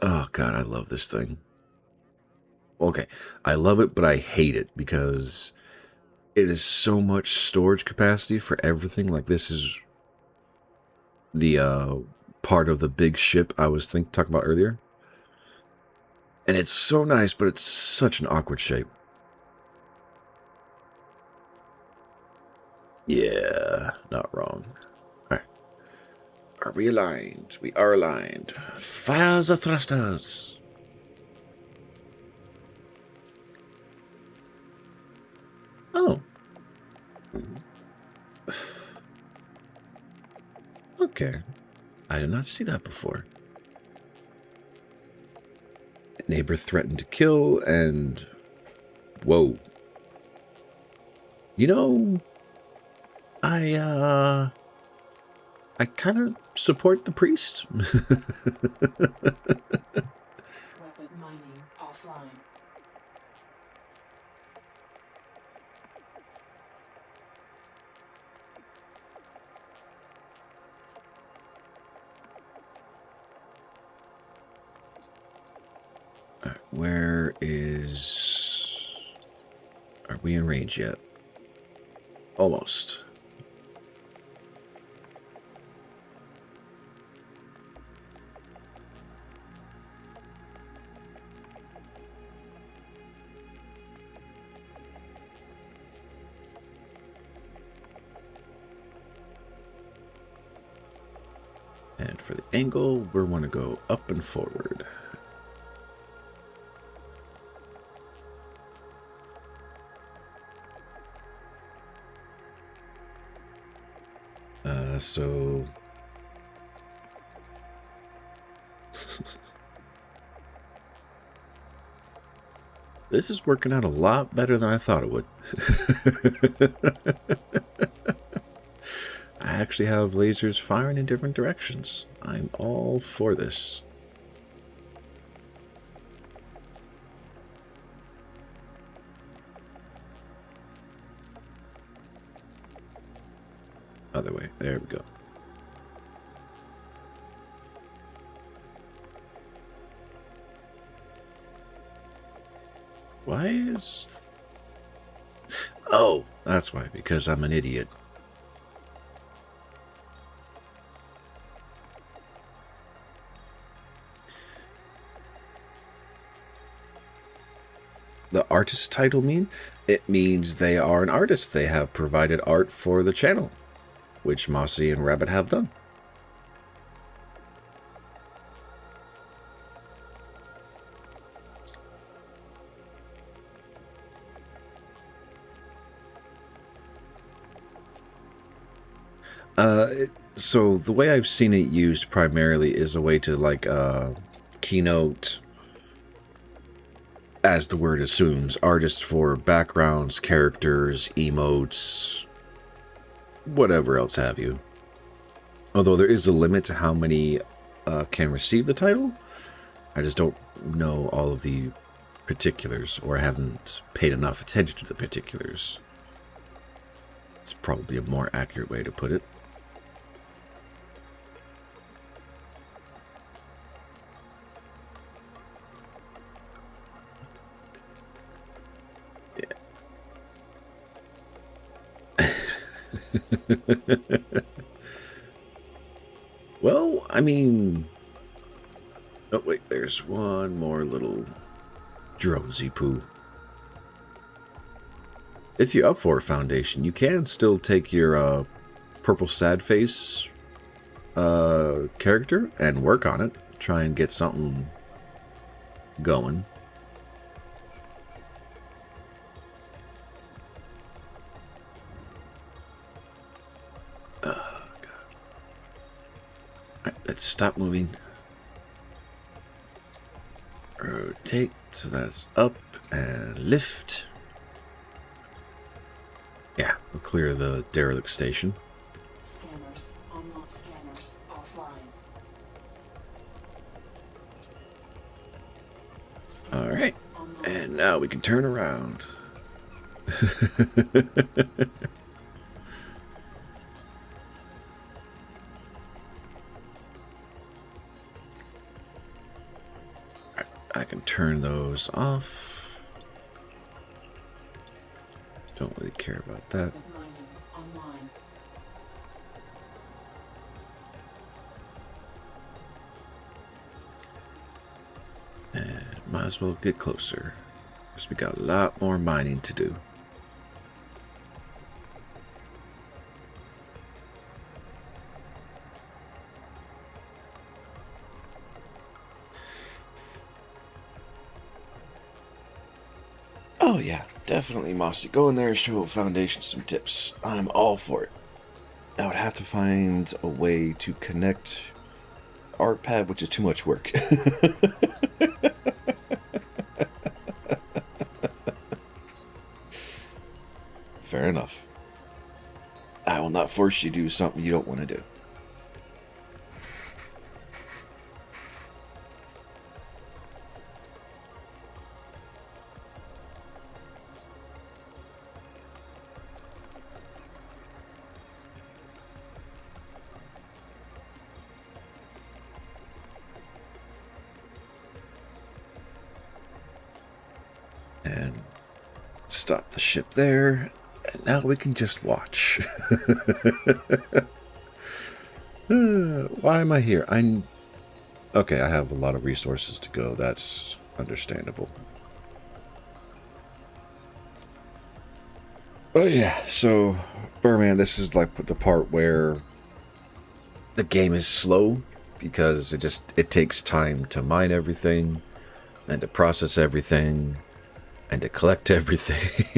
Oh god, I love this thing. Okay, I love it, but I hate it because it is so much storage capacity for everything. Like, this is the part of the big ship I was talking about earlier. And it's so nice, but it's such an awkward shape. Yeah, not wrong. Alright. Are we aligned? We are aligned. Fire the thrusters! Oh. Okay. I did not see that before. Neighbor threatened to kill and... Whoa. You know... I kind of support the priest. Weapon mining offline. Where is... Are we in range yet? Almost. And for the angle, we want to go up and forward. So... This is working out a lot better than I thought it would. I actually have lasers firing in different directions. I'm all for this. Other way. There we go. Why is... Oh, that's why. Because I'm an idiot. The artist title mean? It means they are an artist. They have provided art for the channel, which Mossy and Rabbit have done. So the way I've seen it used primarily is a way to, like, keynote, as the word assumes, artists for backgrounds, characters, emotes, whatever else have you. Although there is a limit to how many can receive the title. I just don't know all of the particulars, or I haven't paid enough attention to the particulars. It's probably a more accurate way to put it. Well, I mean... Oh, wait, there's one more little dronesy poo. If you're up for a foundation, you can still take your purple sad face character and work on it. Try and get something going. Let's stop moving. Rotate, so that's up and lift. Yeah, we'll clear the derelict station. Scanners, unlock scanners, offline. Alright, and now we can turn around. I can turn those off. Don't really care about that. Online. And might as well get closer, because we got a lot more mining to do. Oh yeah, definitely, Mossy. Go in there and show Foundation some tips. I'm all for it. I would have to find a way to connect ArtPad, which is too much work. Fair enough. I will not force you to do something you don't want to do. And stop the ship there. And now we can just watch. Why am I here? Okay, I have a lot of resources to go. That's understandable. Oh yeah, so Burman, this is like the part where the game is slow because it takes time to mine everything and to process everything and to collect everything.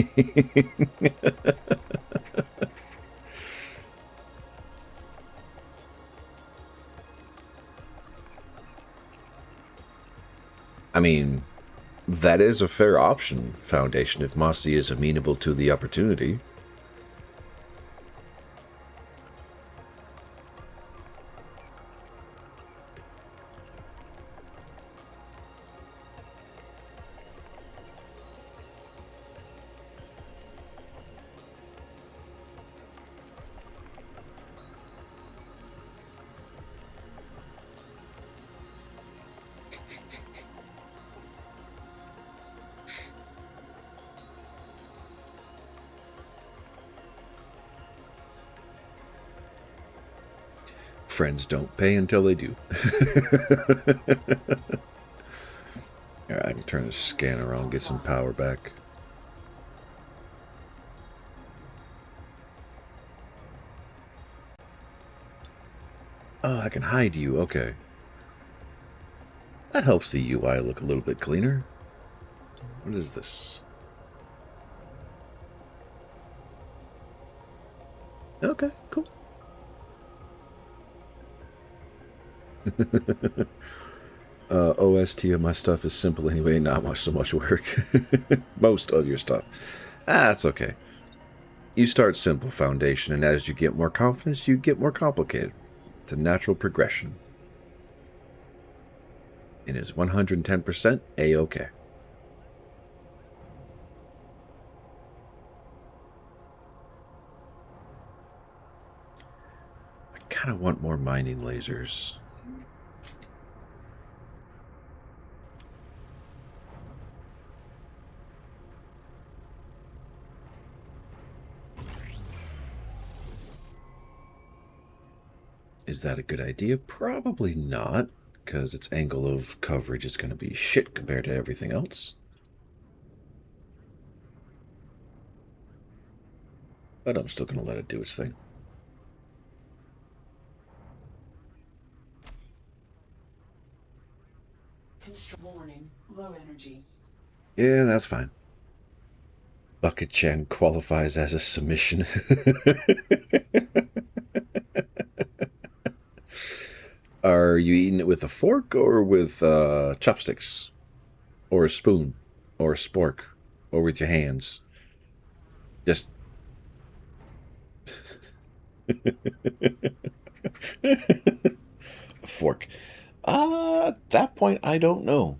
I mean, that is a fair option, Foundation, if Mossy is amenable to the opportunity. Friends don't pay until they do. Alright, I can turn the scanner on, get some power back. Oh, I can hide you, okay. That helps the UI look a little bit cleaner. What is this? Okay, cool. OST of my stuff is simple anyway, not so much work. Most of your stuff. That's okay. You start simple, Foundation, and as you get more confidence, you get more complicated. It's a natural progression. It is 110% A-OK. I kind of want more mining lasers. Is that a good idea? Probably not, because its angle of coverage is going to be shit compared to everything else. But I'm still going to let it do its thing. Warning, low energy. Yeah, that's fine. Bucket Chan qualifies as a submission. Are you eating it with a fork or with chopsticks? Or a spoon? Or a spork? Or with your hands? Just... a fork. At that point, I don't know.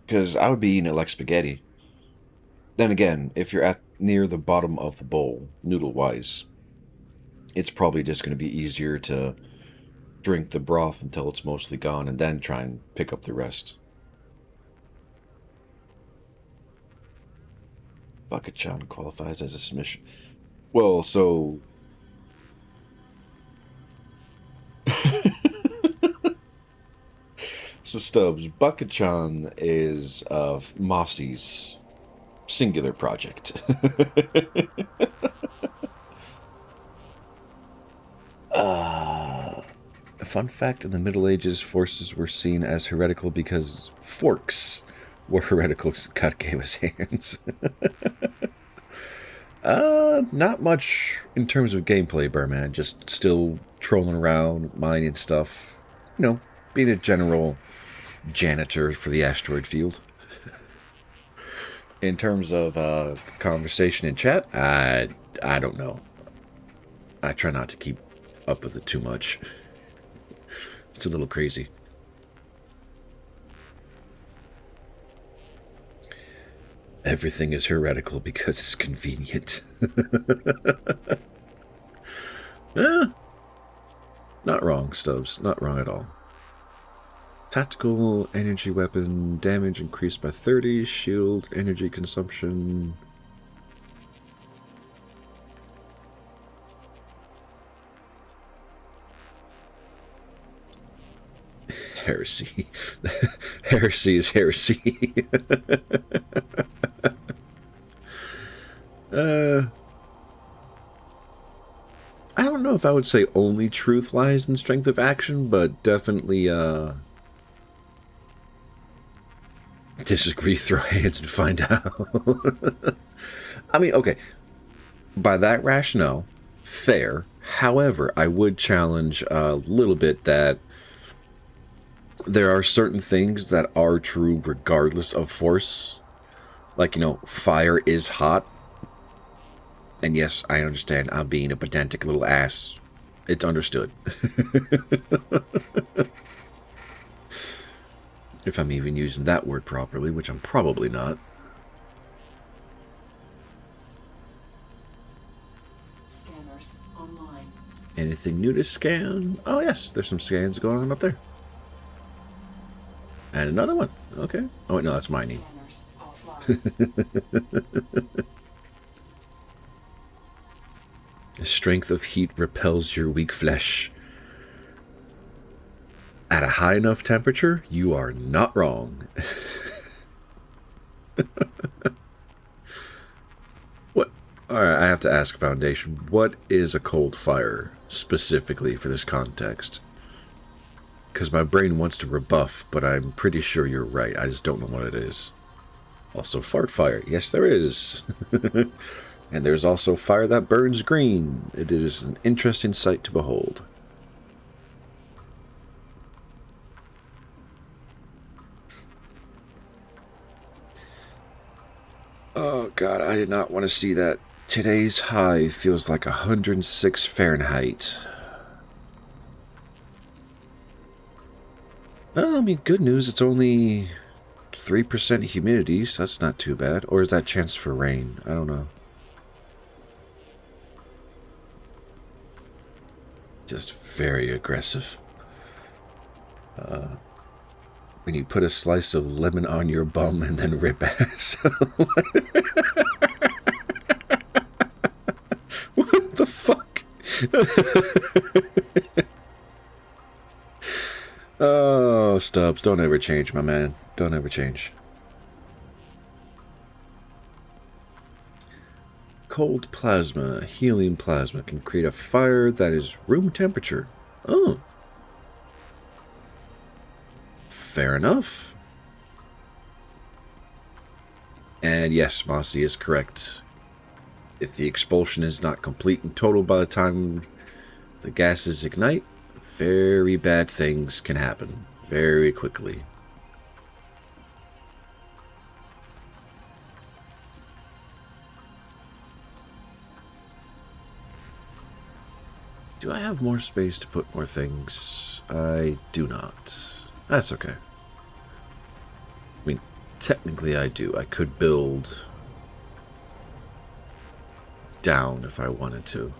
Because I would be eating it like spaghetti. Then again, if you're at near the bottom of the bowl, noodle-wise, it's probably just going to be easier to drink the broth until it's mostly gone and then try and pick up the rest. Bucket-chan qualifies as a submission. Well, so... So, Stubbs, Bucket-chan is Mossy's singular project. A fun fact, in the Middle Ages, forces were seen as heretical because forks were heretical to cut gave his hands. Not much in terms of gameplay, Burman. Just still trolling around, mining stuff. You know, being a general janitor for the asteroid field. In terms of conversation in chat, I don't know. I try not to keep up with it too much. It's a little crazy. Everything is heretical because it's convenient. Not wrong, Stubbs. Not wrong at all. Tactical energy weapon damage increased by 30. Shield energy consumption. Heresy. Heresy is heresy. I don't know if I would say only truth lies in strength of action, but definitely, disagree, throw hands and find out. I mean, okay. By that rationale, fair. However, I would challenge a little bit that there are certain things that are true regardless of force. Like, you know, fire is hot. And yes, I understand I'm being a pedantic little ass. It's understood. If I'm even using that word properly, which I'm probably not. Scanners online. Anything new to scan? Oh yes, there's some scans going on up there. And another one. Okay. Oh wait, no, that's mining. Scanners offline. The strength of heat repels your weak flesh. At a high enough temperature, you are not wrong. What? Alright, I have to ask Foundation, what is a cold fire, specifically for this context? Because my brain wants to rebuff, but I'm pretty sure you're right. I just don't know what it is. Also, fart fire. Yes, there is. And there's also fire that burns green. It is an interesting sight to behold. Oh god, I did not want to see that. Today's high feels like 106 Fahrenheit. Well, I mean, good news, it's only 3% humidity, so that's not too bad. Or is that chance for rain? I don't know. Just very aggressive. When you put a slice of lemon on your bum and then rip ass. What the fuck? Oh, Stubbs, don't ever change, my man. Don't ever change. Cold plasma, helium plasma, can create a fire that is room temperature. Oh. Fair enough. And yes, Mossy is correct. If the expulsion is not complete and total by the time the gases ignite, very bad things can happen very quickly. Do I have more space to put more things? I do not. That's okay. I mean, technically I do. I could build down if I wanted to.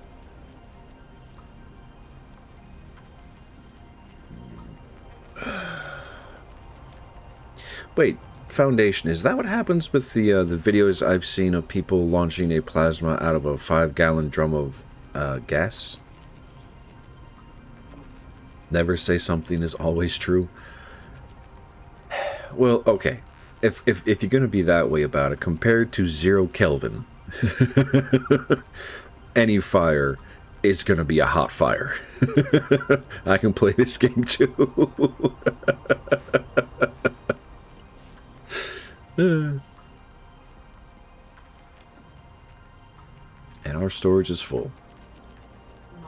Wait, Foundation, is that what happens with the videos I've seen of people launching a plasma out of a 5-gallon drum of gas? Never say something is always true. Well, okay. If you're gonna be that way about it, compared to 0 Kelvin, any fire is gonna be a hot fire. I can play this game too. And our storage is full.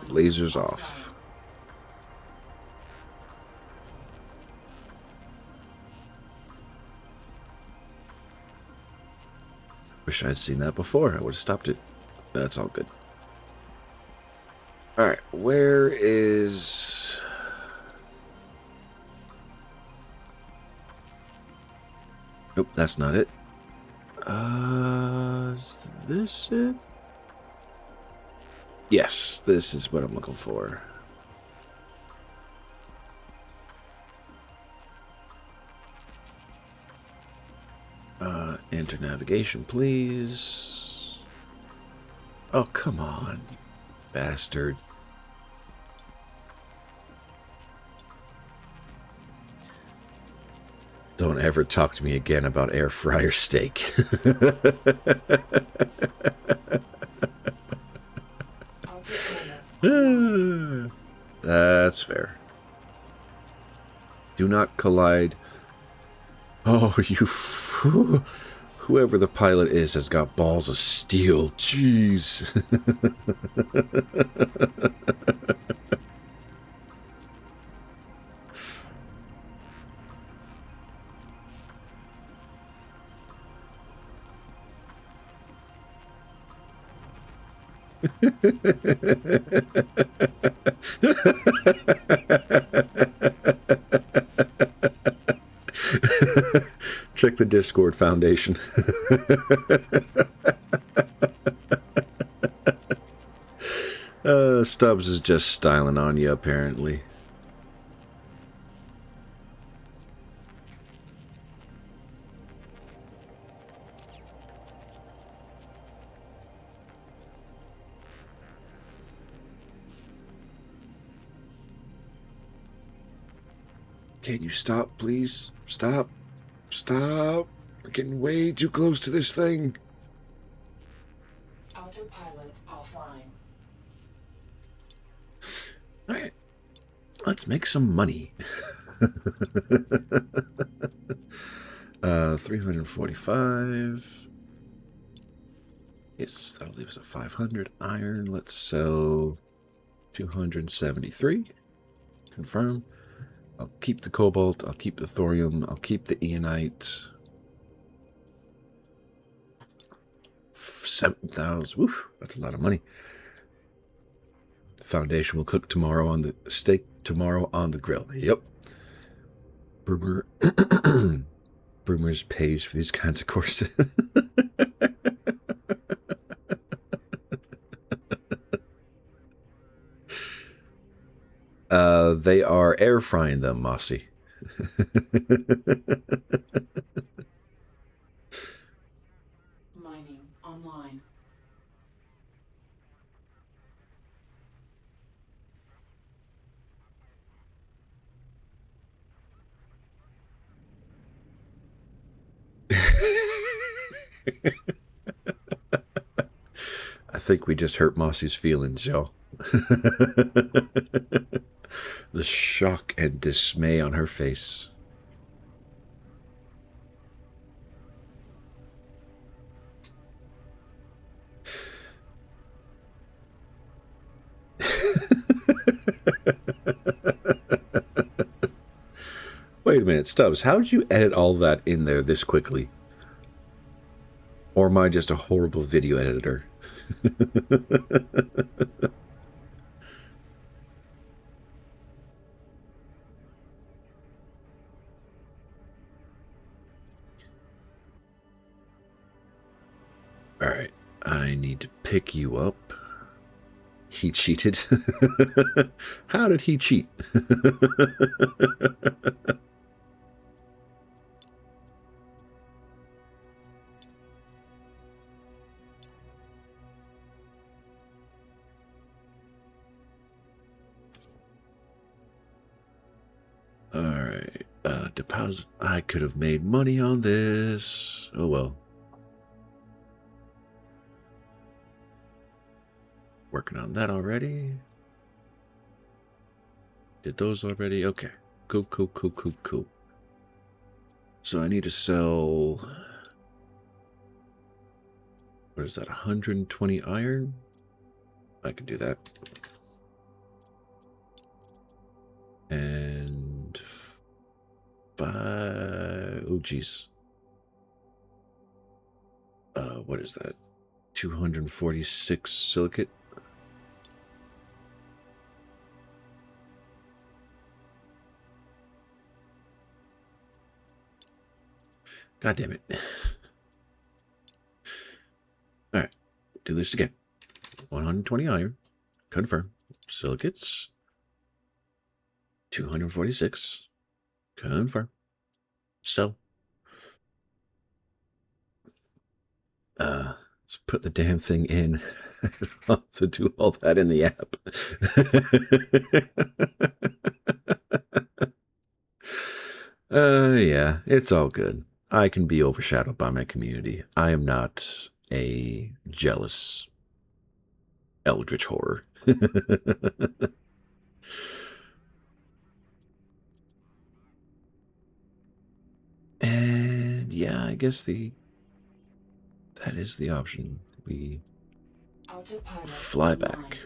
Lasers off. Wish I'd seen that before. I would have stopped it. That's all good. Alright, where is... Nope, that's not it. Is this it? Yes, this is what I'm looking for. Enter navigation, please. Oh, come on, you bastard. Don't ever talk to me again about air fryer steak. That's fair. Do not collide. Oh, you... Whoever the pilot is has got balls of steel. Jeez. Check the Discord Foundation. Stubbs is just styling on you, apparently. Can you stop, please? Stop. Stop. We're getting way too close to this thing. Autopilot offline. Alright. Let's make some money. 345. Yes, that'll leave us at 500. Iron, let's sell 273. Confirm. I'll keep the cobalt, I'll keep the thorium, I'll keep the Eonite. 7,000. Woo, that's a lot of money. The Foundation will cook tomorrow on the steak tomorrow on the grill. Yep. Boomer. Boomers pays for these kinds of courses. They are air frying them, Mossy. Mining online. I think we just hurt Mossy's feelings, y'all. The shock and dismay on her face. Wait a minute, Stubbs, how did you edit all that in there this quickly? Or am I just a horrible video editor? Alright, I need to pick you up. He cheated? How did he cheat? Alright, deposit. I could have made money on this. Oh well. Working on that already. Did those already? Okay. Cool. So I need to sell... What is that, 120 iron? I can do that. And... Oh, geez. What is that? 246 silicate? God damn it. Alright, do this again. 120 iron. Confirm. Silicates. 246. Confirm. Sell. Let's put the damn thing in. I'll have to do all that in the app. Yeah, it's all good. I can be overshadowed by my community. I am not a jealous eldritch horror. And yeah, I guess that is the option. We fly back.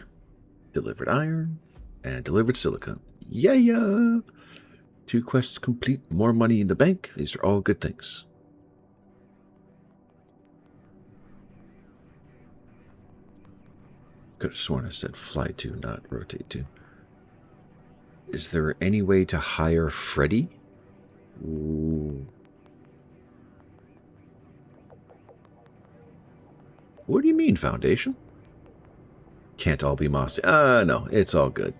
Delivered iron and delivered silicon. Yeah. 2 quests complete, more money in the bank. These are all good things. Could have sworn I said fly to, not rotate to. Is there any way to hire Freddy? Ooh. What do you mean, Foundation? Can't all be mossy. No, it's all good.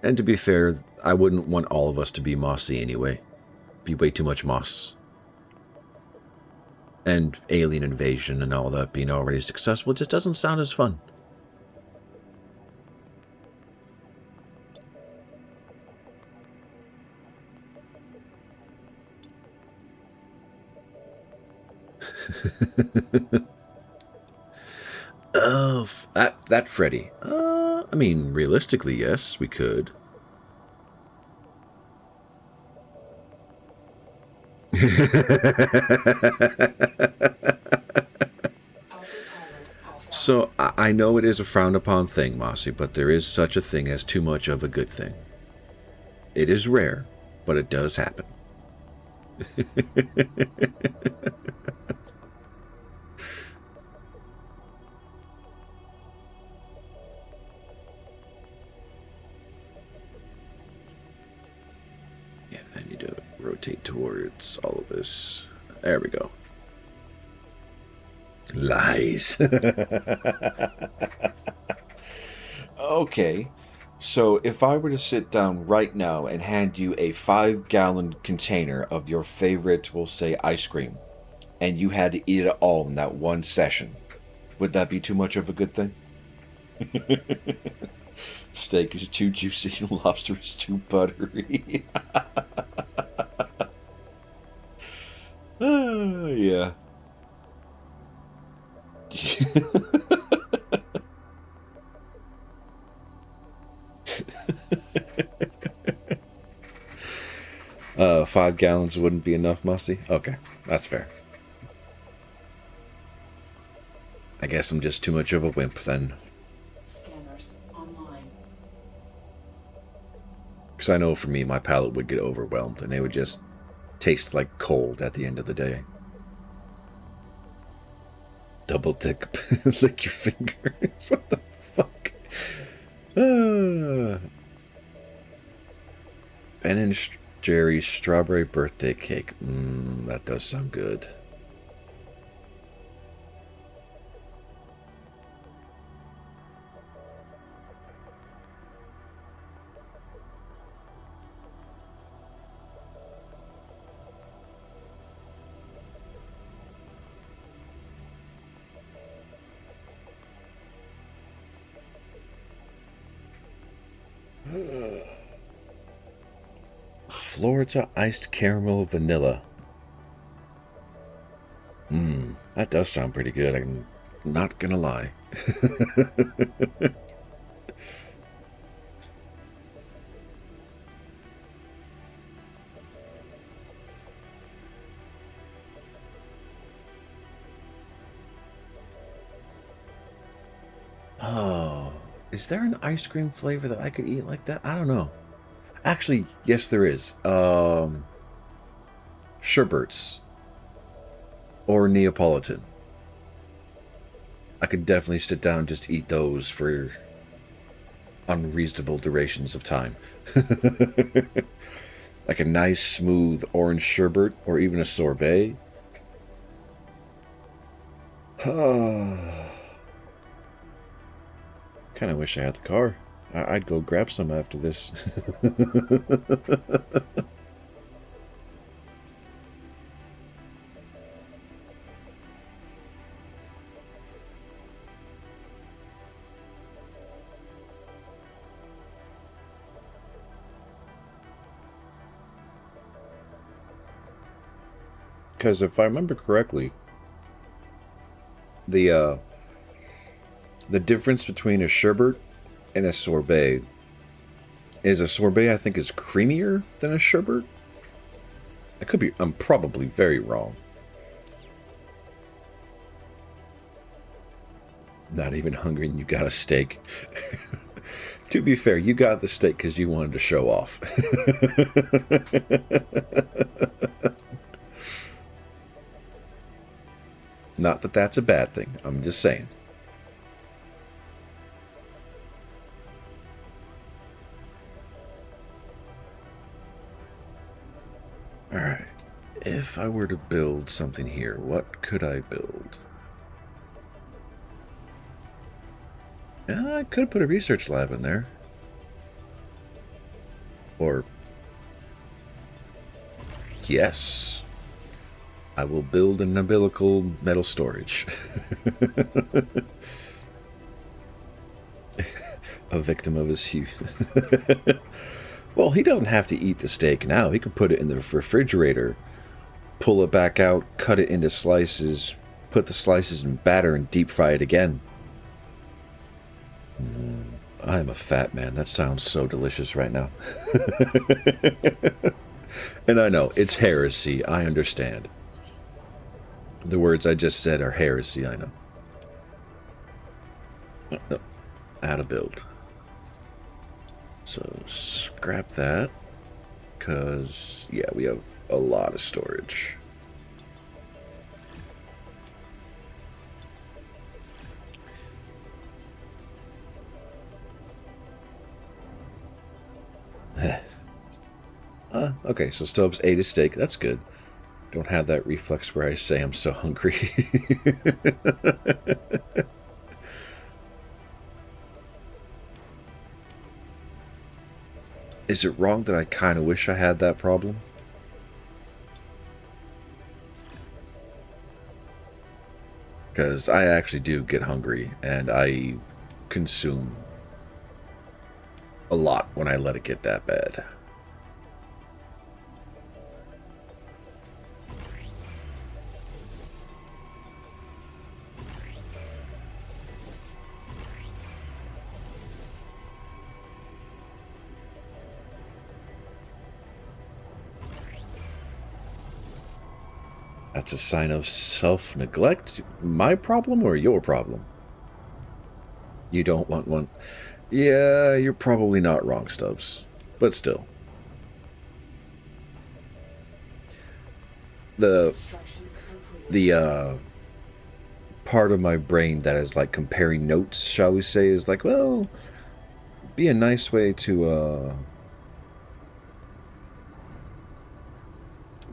And to be fair, I wouldn't want all of us to be mossy anyway. Be way too much moss. And alien invasion and all that being already successful just doesn't sound as fun. Oh, that Freddy. I mean, realistically, yes, we could. So, I know it is a frowned upon thing, Mossy, but there is such a thing as too much of a good thing. It is rare, but it does happen. Yeah, I need rotate towards all of this. There we go. Lies. Okay. So if I were to sit down right now and hand you a 5-gallon container of your favorite, we'll say, ice cream, and you had to eat it all in that one session, would that be too much of a good thing? Steak is too juicy, lobster is too buttery. Yeah. 5 gallons wouldn't be enough, Musty? Okay, that's fair. I guess I'm just too much of a wimp then. Scanners online. Because I know for me, my palate would get overwhelmed and it would just taste like cold at the end of the day. Double tick, lick your fingers. What the fuck? Ben and Jerry's strawberry birthday cake. That does sound good. Florida iced caramel vanilla. That does sound pretty good. I'm not gonna lie. Oh, is there an ice cream flavor that I could eat like that? I don't know. Actually, yes, there is. Sherberts or Neapolitan. I could definitely sit down and just eat those for unreasonable durations of time. Like a nice, smooth orange sherbet or even a sorbet. Kind of wish I had the car. I'd go grab some after this. Because if I remember correctly, the difference between a sherbet and a sorbet is a sorbet I think is creamier than a sherbet. I could be, I'm probably very wrong. Not even hungry and you got a steak. To be fair, you got the steak because you wanted to show off. Not that that's a bad thing. I'm just saying. Alright. If I were to build something here, what could I build? I could put a research lab in there. Or... yes. I will build an umbilical metal storage. A victim of his hue. Well, he doesn't have to eat the steak now. He can put it in the refrigerator, pull it back out, cut it into slices, put the slices in batter, and deep fry it again. I'm a fat man. That sounds so delicious right now. And I know, it's heresy. I understand. The words I just said are heresy, I know. Add a build. So scrap that. Because, yeah, we have a lot of storage. Okay, so Stubbs ate a steak. That's good. Don't have that reflex where I say I'm so hungry. Is it wrong that I kind of wish I had that problem? Because I actually do get hungry, and I consume a lot when I let it get that bad. That's a sign of self-neglect? My problem or your problem? You don't want one. Yeah, you're probably not wrong, Stubbs. But still. The part of my brain that is like comparing notes, shall we say, is like, well, be a nice way to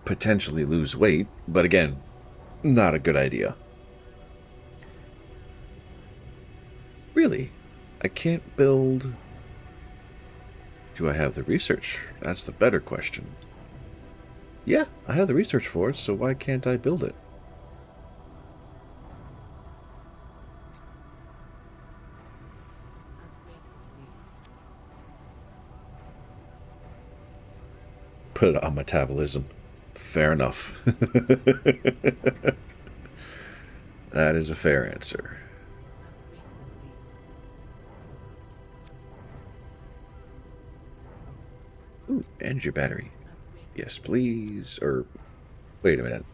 potentially lose weight, but again, not a good idea. Really? I can't build... Do I have the research? That's the better question. Yeah, I have the research for it, so why can't I build it? Put it on metabolism. Fair enough. That is a fair answer. Ooh, energy battery. Yes, please. Or, wait a minute.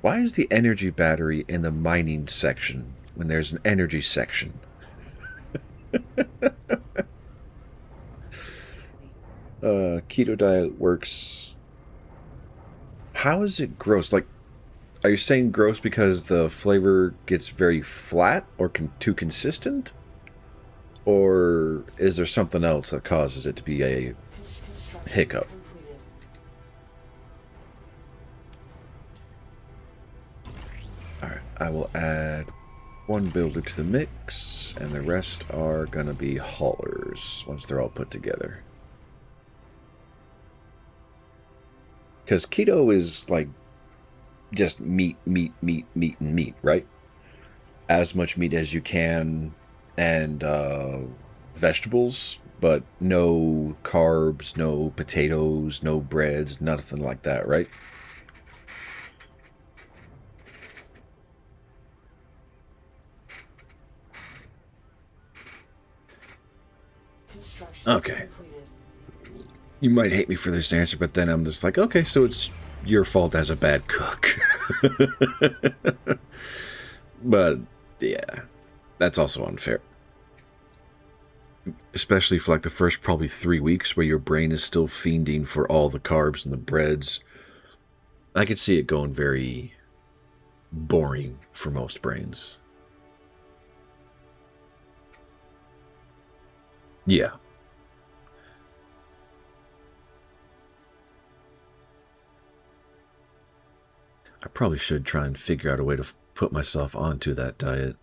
Why is the energy battery in the mining section when there's an energy section? Keto diet works. How is it gross? Like, are you saying gross because the flavor gets very flat or too consistent? Or is there something else that causes it to be a hiccup? Alright, I will add one builder to the mix, and the rest are gonna be haulers once they're all put together. Because keto is like just meat, meat, meat, meat, and meat, right? As much meat as you can, and vegetables, but no carbs, no potatoes, no breads, nothing like that, right? Okay. You might hate me for this answer, but then I'm just like, okay, so it's your fault as a bad cook. But, yeah, that's also unfair. Especially for like the first probably 3 weeks where your brain is still fiending for all the carbs and the breads. I could see it going very boring for most brains. Yeah. I probably should try and figure out a way to put myself onto that diet.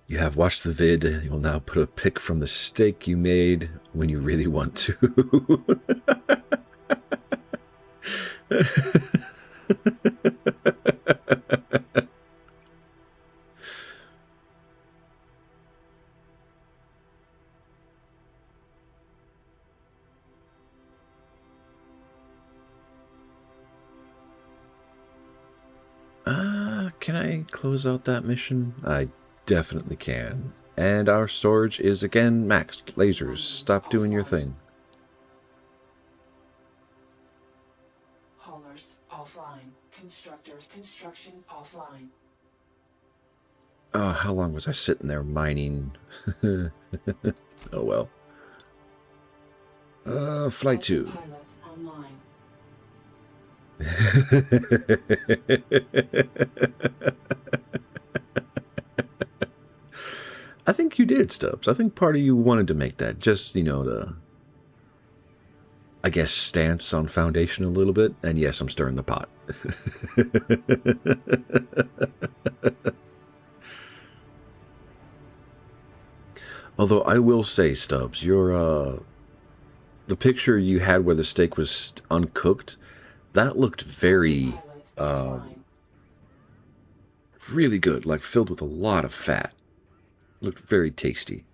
You have watched the vid. You'll now put a pic from the steak you made when you really want to. Can I close out that mission? I definitely can. And our storage is again maxed. Lasers, stop doing your thing. Haulers offline. Constructors construction offline. Oh, how long was I sitting there mining? Oh well. Flight 2. Pilot online. I think you did, Stubbs. I think part of you wanted to make that just, you know, to I guess, stance on Foundation a little bit. And yes, I'm stirring the pot. Although I will say, Stubbs, your the picture you had where the steak was uncooked, that looked very, really good, like filled with a lot of fat. Looked very tasty.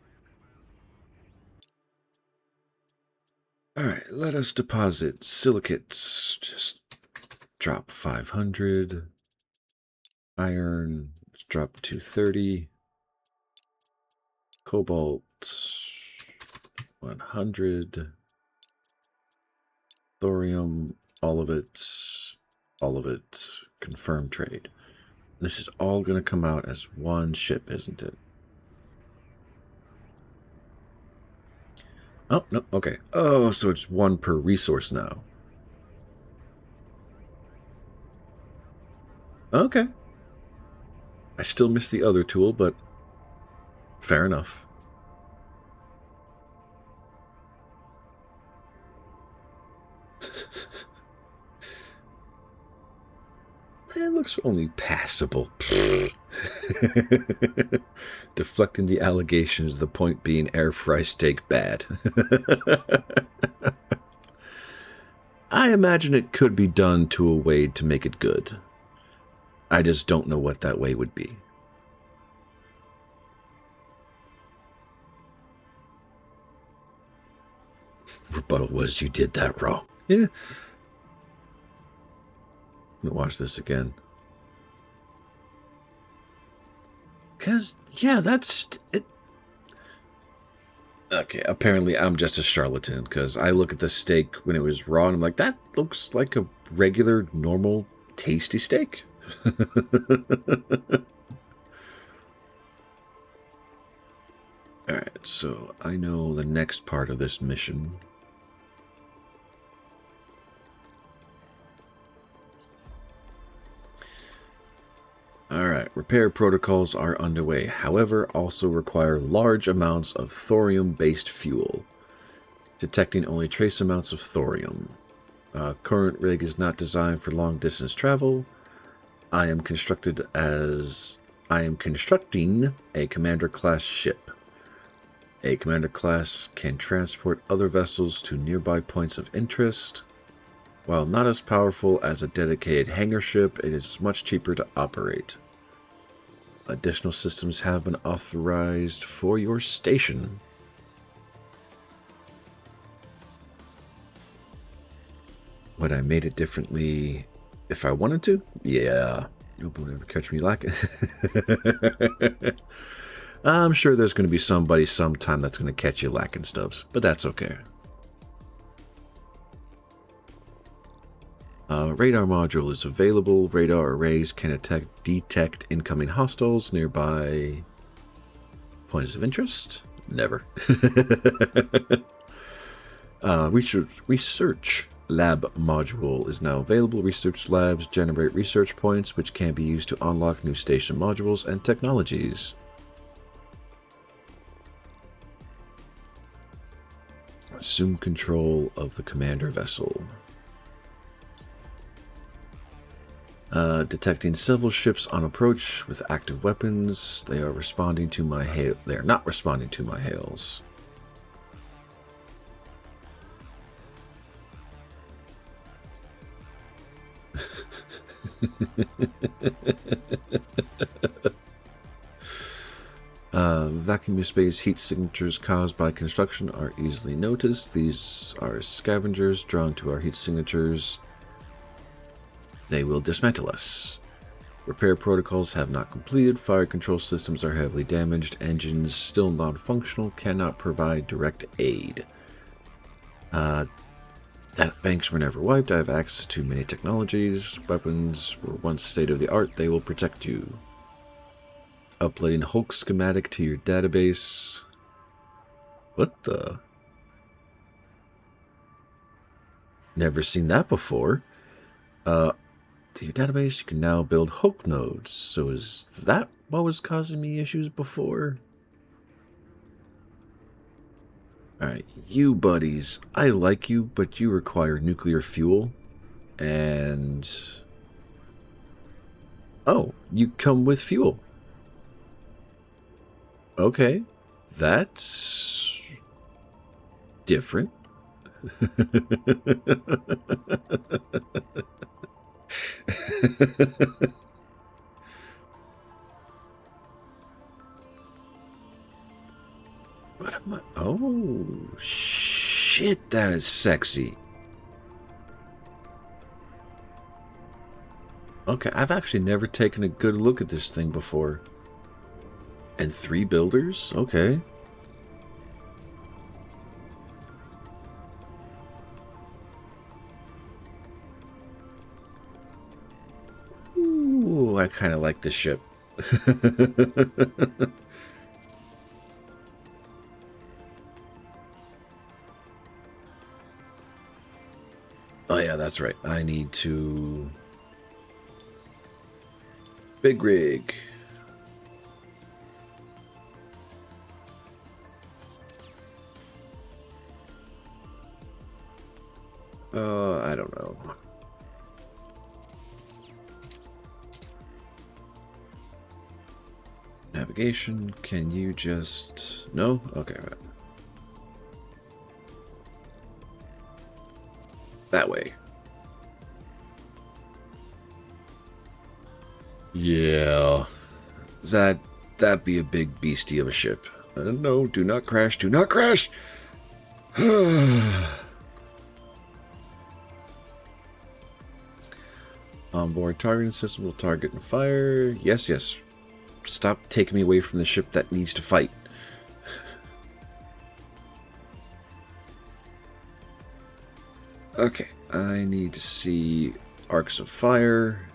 Alright, let us deposit silicates. Just drop 500. Iron, let's drop 230. Cobalt, 100. Thorium, all of it. All of it. Confirm trade. This is all going to come out as one ship, isn't it? Oh, no, okay. Oh, so it's one per resource now. Okay. I still miss the other tool, but fair enough. It looks only passable. Deflecting the allegations, the point being air fry steak bad. I imagine it could be done to a way to make it good. I just don't know what that way would be. Rebuttal was, you did that raw. Yeah. I'm gonna watch this again. Because, yeah, that's it. Okay, apparently I'm just a charlatan, because I look at the steak when it was raw, and I'm like, that looks like a regular, normal, tasty steak. Alright, so I know the next part of this mission. Alright, repair protocols are underway, however, also require large amounts of thorium-based fuel. Detecting only trace amounts of thorium. Current rig is not designed for long-distance travel. I am constructing a commander-class ship. A commander class can transport other vessels to nearby points of interest. While not as powerful as a dedicated hangar ship, it is much cheaper to operate. Additional systems have been authorized for your station. Would I made it differently if I wanted to? Yeah. Nobody would ever catch me lacking. I'm sure there's going to be somebody sometime that's going to catch you lacking, Stubbs, but that's okay. Radar module is available. Radar arrays can detect incoming hostiles nearby points of interest. Never. Research lab module is now available. Research labs generate research points, which can be used to unlock new station modules and technologies. Assume control of the commander vessel. Detecting several ships on approach with active weapons. They are responding to my hail. They are not responding to my hails. Vacuum space heat signatures caused by construction are easily noticed. These are scavengers drawn to our heat signatures. They will dismantle us. Repair protocols have not completed. Fire control systems are heavily damaged. Engines still non-functional. Cannot provide direct aid. That banks were never wiped. I have access to many technologies. Weapons were once state-of-the-art. They will protect you. Uploading Hulk schematic to your database. What the? Never seen that before. To your database, you can now build Hulk nodes. So is that what was causing me issues before? Alright, you buddies, I like you, but you require nuclear fuel. And... oh, you come with fuel. Okay, that's... different. What am I... oh, shit, that is sexy. Okay, I've actually never taken a good look at this thing before. And 3 builders? Okay. Ooh, I kind of like this ship. Oh yeah, that's right. I need to... big rig. I don't know. Navigation, can you just... no? Okay. That way. Yeah. That'd be a big beastie of a ship. No, do not crash, do not crash! Onboard targeting system will target and fire. Yes, yes. Stop taking me away from the ship that needs to fight. Okay, I need to see arcs of fire.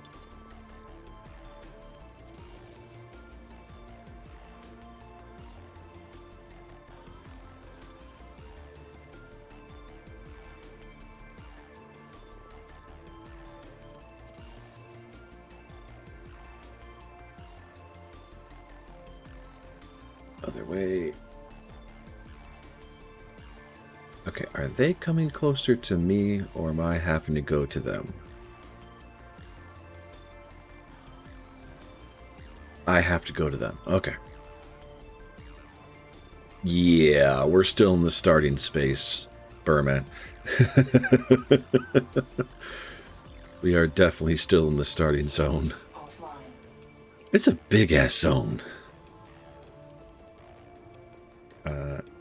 Other way. Okay, are they coming closer to me, or am I having to go to them? I have to go to them. Okay. Yeah, we're still in the starting space, Burman. We are definitely still in the starting zone. Offline. It's a big-ass zone.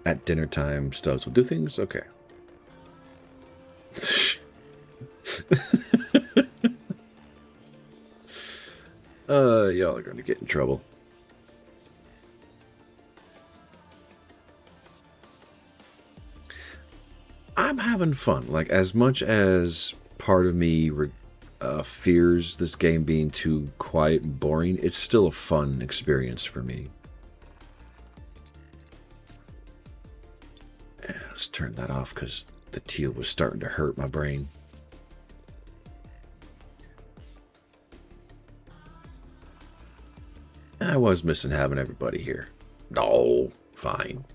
At dinner time, Stubbs will do things? Okay. Y'all are going to get in trouble. I'm having fun. Like, as much as part of me fears this game being too quiet and boring, it's still a fun experience for me. Yeah, let's turn that off because the teal was starting to hurt my brain. I was missing having everybody here. No, fine.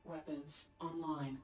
Weapons online.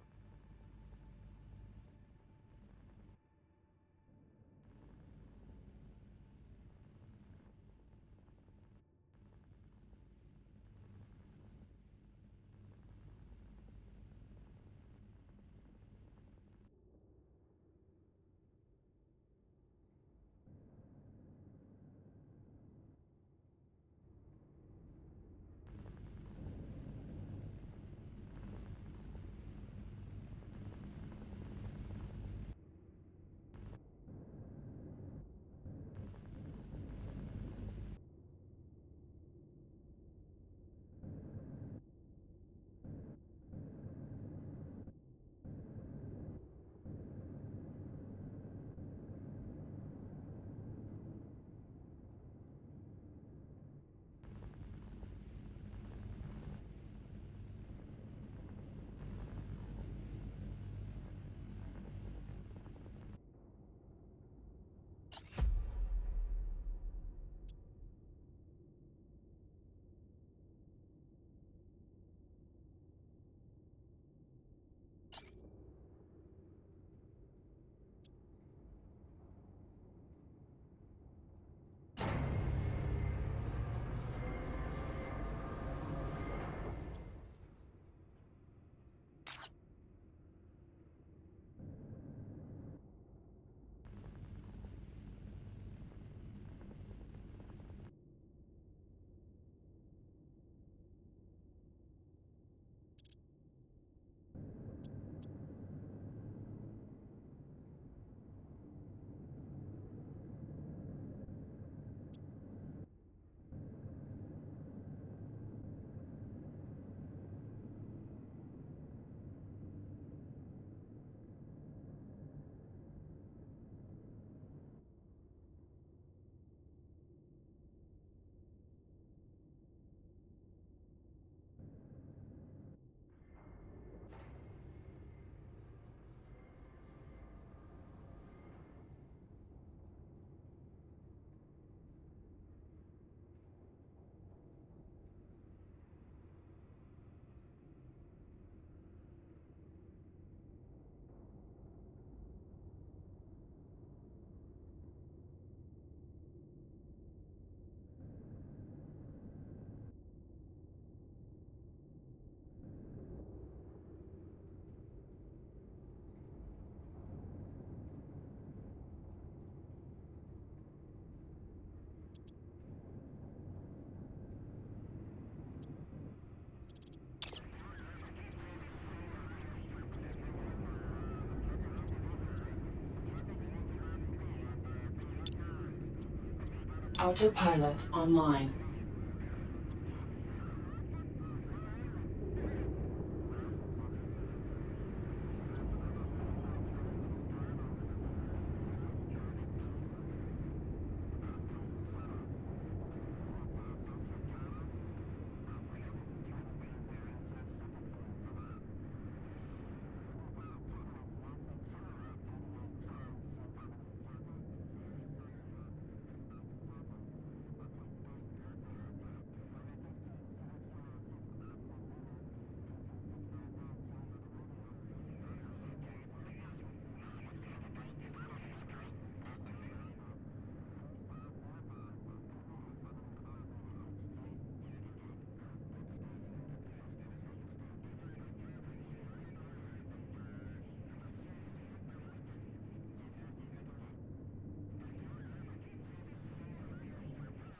Autopilot online.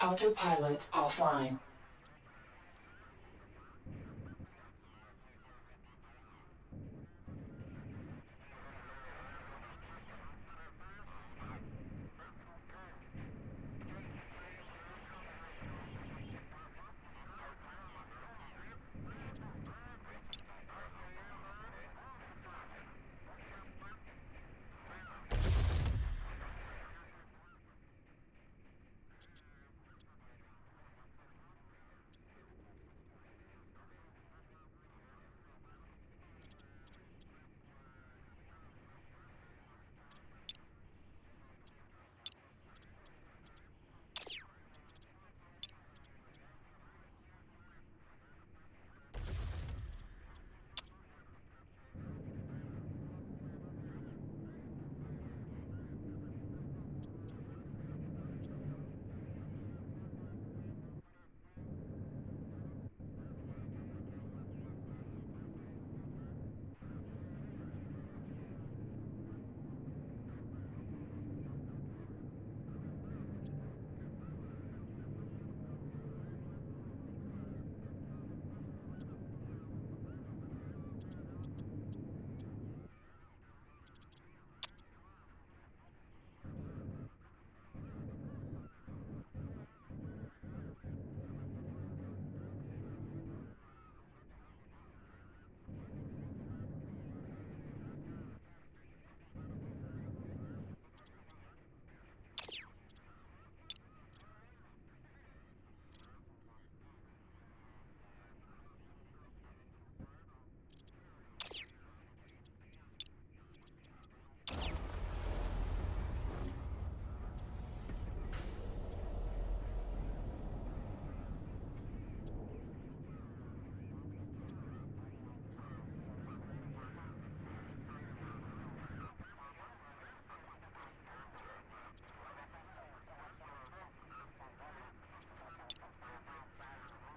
Autopilot offline.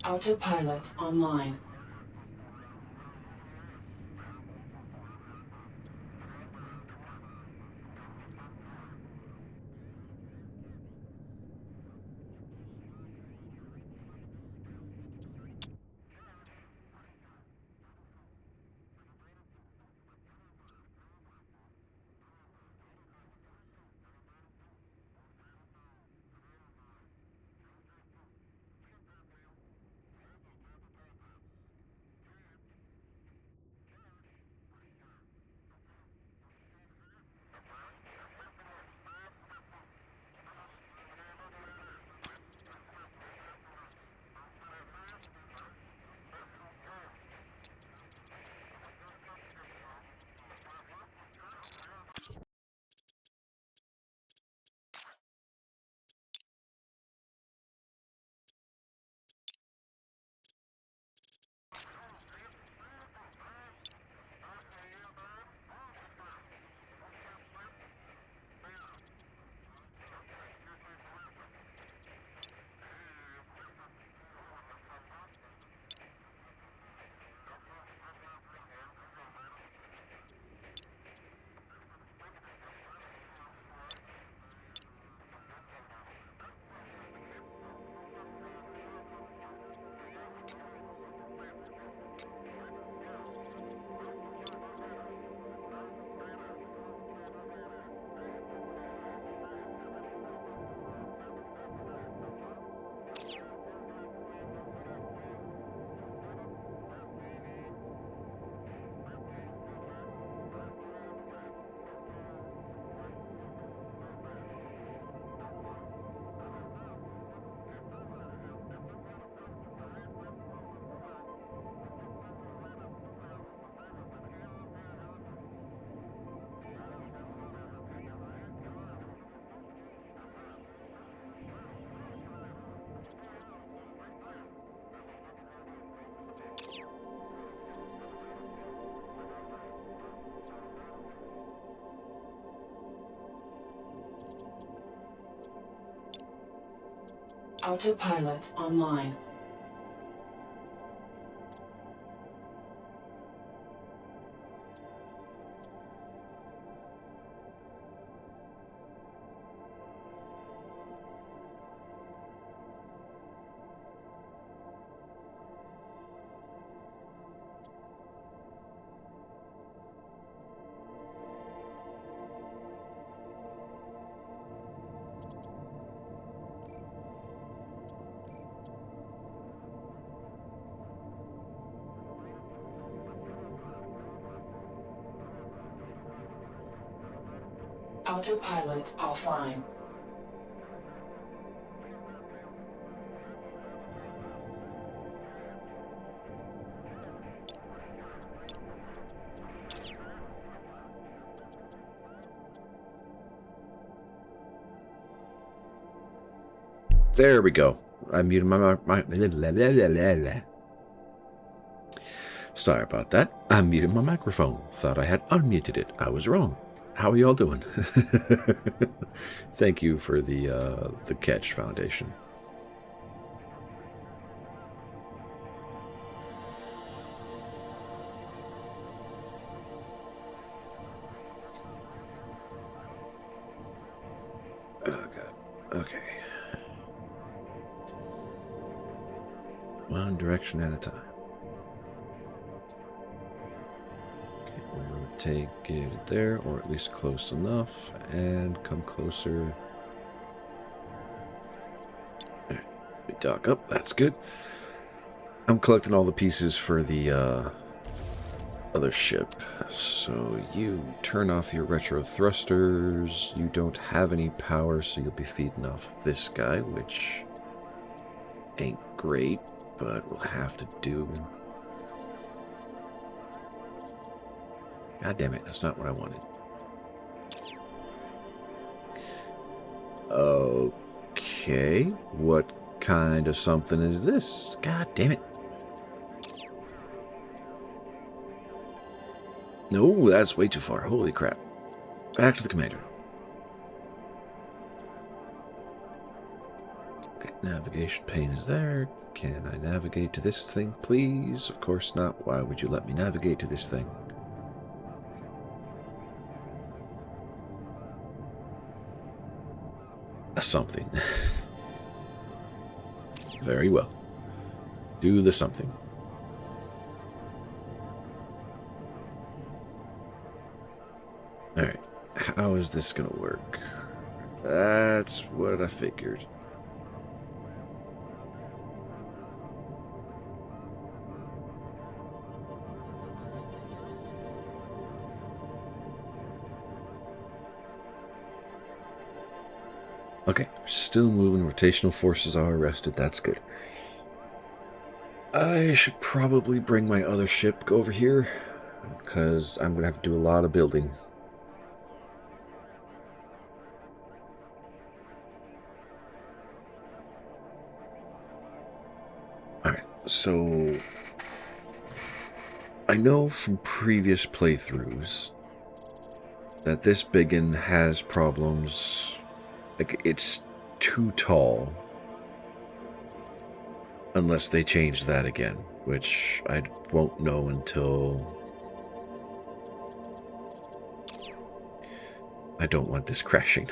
Autopilot online. Autopilot online. Autopilot offline. There we go. I muted my Sorry about that. I muted my microphone. Thought I had unmuted it. I was wrong. How are y'all doing? Thank you for the catch, Foundation. Oh god. Okay. One direction at a time. Okay, we're gonna take it there, or at least close enough, and come closer. Alright, we dock up, that's good. I'm collecting all the pieces for the other ship. So you turn off your retro thrusters. You don't have any power, so you'll be feeding off of this guy, which ain't great, but we'll have to do. God damn it, that's not what I wanted. Okay, what kind of something is this? God damn it. No, that's way too far. Holy crap. Back to the commander. Okay, navigation pane is there. Can I navigate to this thing, please? Of course not. Why would you let me navigate to this thing? Something. Very well. Do the something. Alright. How is this gonna work? That's what I figured. Okay, still moving. Rotational forces are arrested. That's good. I should probably bring my other ship over here, because I'm going to have to do a lot of building. Alright, so I know from previous playthroughs that this biggin has problems. Like, it's too tall. Unless they change that again, which I won't know until... I don't want this crashing.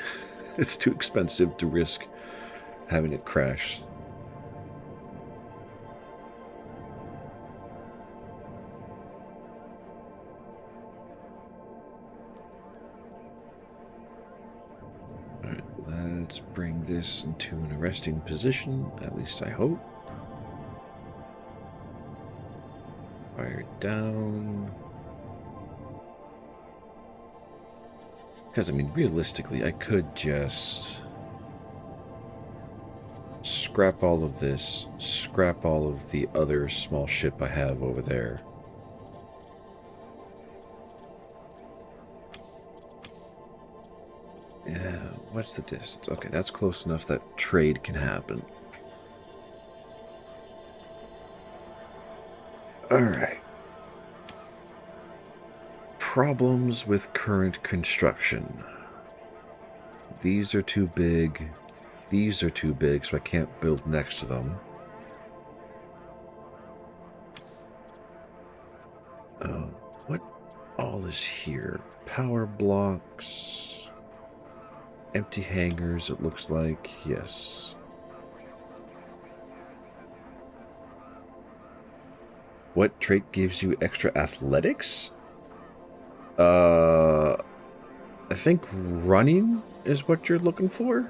It's too expensive to risk having it crash. Alright, let's bring this into an arresting position, at least I hope. Fire down. Because, I mean, realistically, I could just scrap all of this, scrap all of the other small ship I have over there. Yeah, what's the distance? Okay, that's close enough that trade can happen. Alright. Problems with current construction. These are too big. these are too big, so I can't build next to them. What all is here? Power blocks. Empty hangars, it looks like. Yes. What trait gives you extra athletics? I think running is what you're looking for?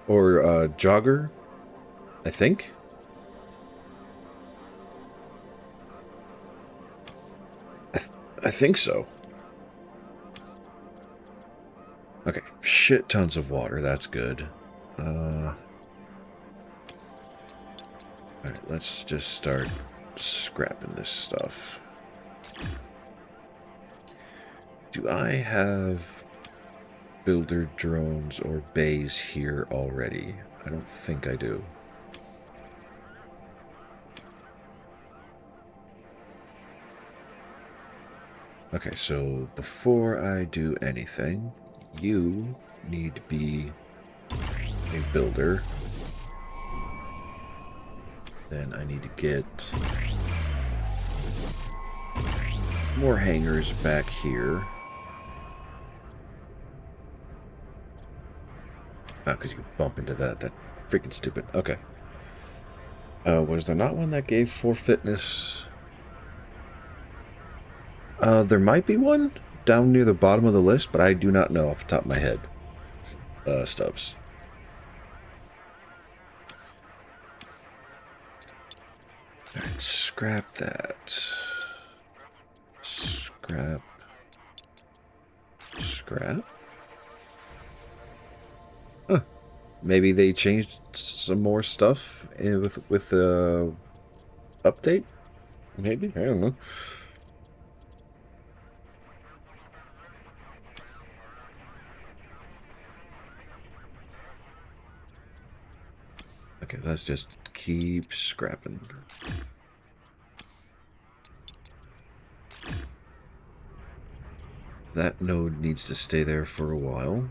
Or jogger, I think. I think so. Okay, shit tons of water, that's good. Alright, let's just start scrapping this stuff. Do I have builder drones or bays here already? I don't think I do. Okay, so before I do anything, you need to be a builder. Then I need to get more hangars back here. Oh, because you bump into that. That's freaking stupid. Okay. Was there not one that gave 4 fitness? There might be one down near the bottom of the list, but I do not know off the top of my head. Stubbs. Alright, scrap that. Scrap. Scrap. Huh. Maybe they changed some more stuff with update? Maybe? I don't know. Okay, let's just keep scrapping. That node needs to stay there for a while.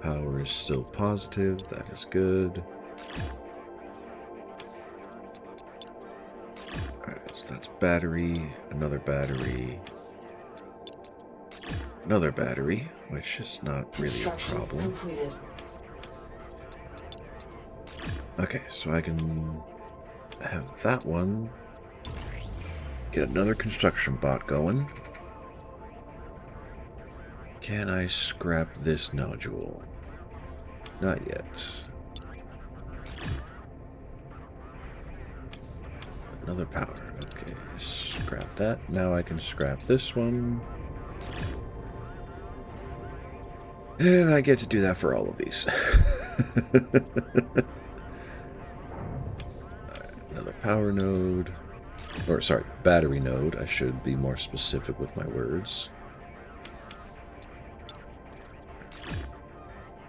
Power is still positive, that is good. Alright, so that's battery, another battery, another battery, which is not really a problem. Completed. Okay, so I can have that one, get another construction bot going. Can I scrap this nodule? Not yet. Another power. Okay, scrap that. Now I can scrap this one. And I get to do that for all of these. Another power node. Or, sorry, battery node. I should be more specific with my words.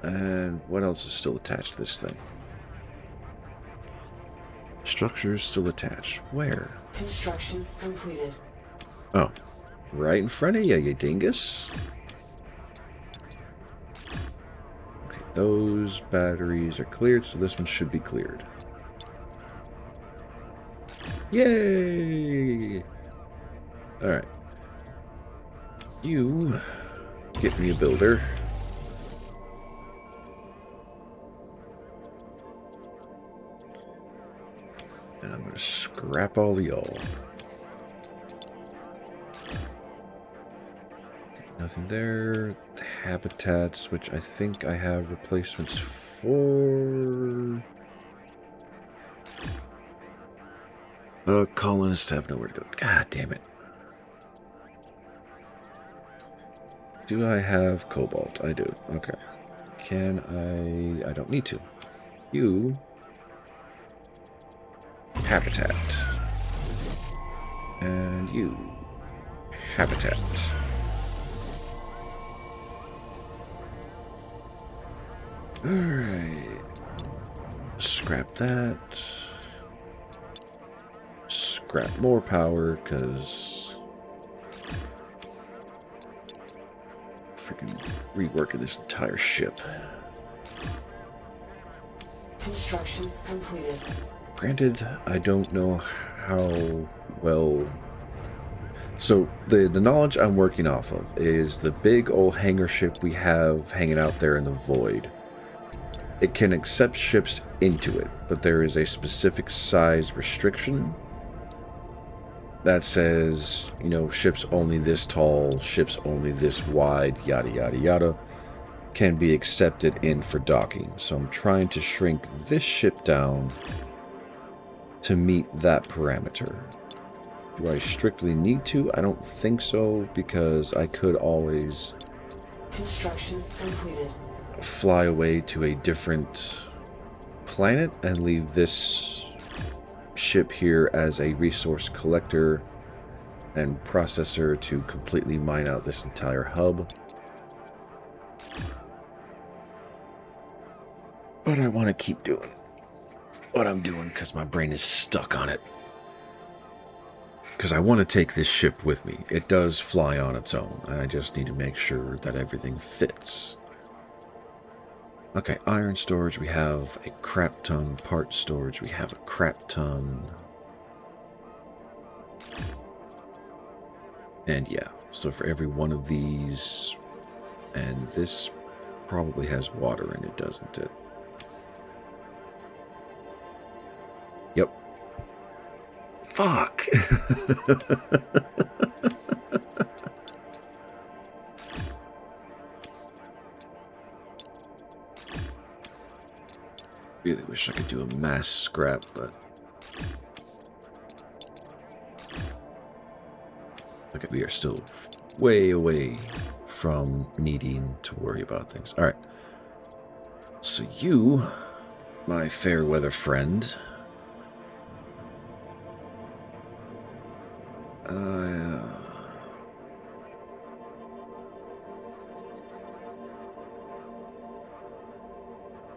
And what else is still attached to this thing? Structures still attached. Where? Construction completed. Oh, right in front of you, you dingus. Okay, those batteries are cleared, so this one should be cleared. Yay! Alright. You get me a builder. And I'm going to scrap all of y'all. Nothing there. Habitats, which I think I have replacements for. Colonists have nowhere to go. God damn it. Do I have cobalt? I do. Okay. Can I... I don't need to. You... habitat. And you... habitat. Alright. Scrap that. grab more power, because freaking reworking this entire ship. Construction completed. Granted, I don't know how well... So, the knowledge I'm working off of is the big old hangar ship we have hanging out there in the void. It can accept ships into it, but there is a specific size restriction that says, you know, ships only this tall, ships only this wide, yada yada yada, can be accepted in for docking. So I'm trying to shrink this ship down to meet that parameter. Do I strictly need to? I don't think so, because I could always Construction completed. fly away to a different planet and leave this ship here as a resource collector and processor to completely mine out this entire hub. But I want to keep doing what I'm doing because my brain is stuck on it. Because I want to take this ship with me. It does fly on its own, and I just need to make sure that everything fits. Okay, iron storage, we have a crap ton. Part storage, we have a crap ton. And yeah, so for every one of these, and this probably has water in it, doesn't it? Yep. Fuck! Really wish I could do a mass scrap, but... Okay, we are still way away from needing to worry about things. Alright. So you, my fair weather friend...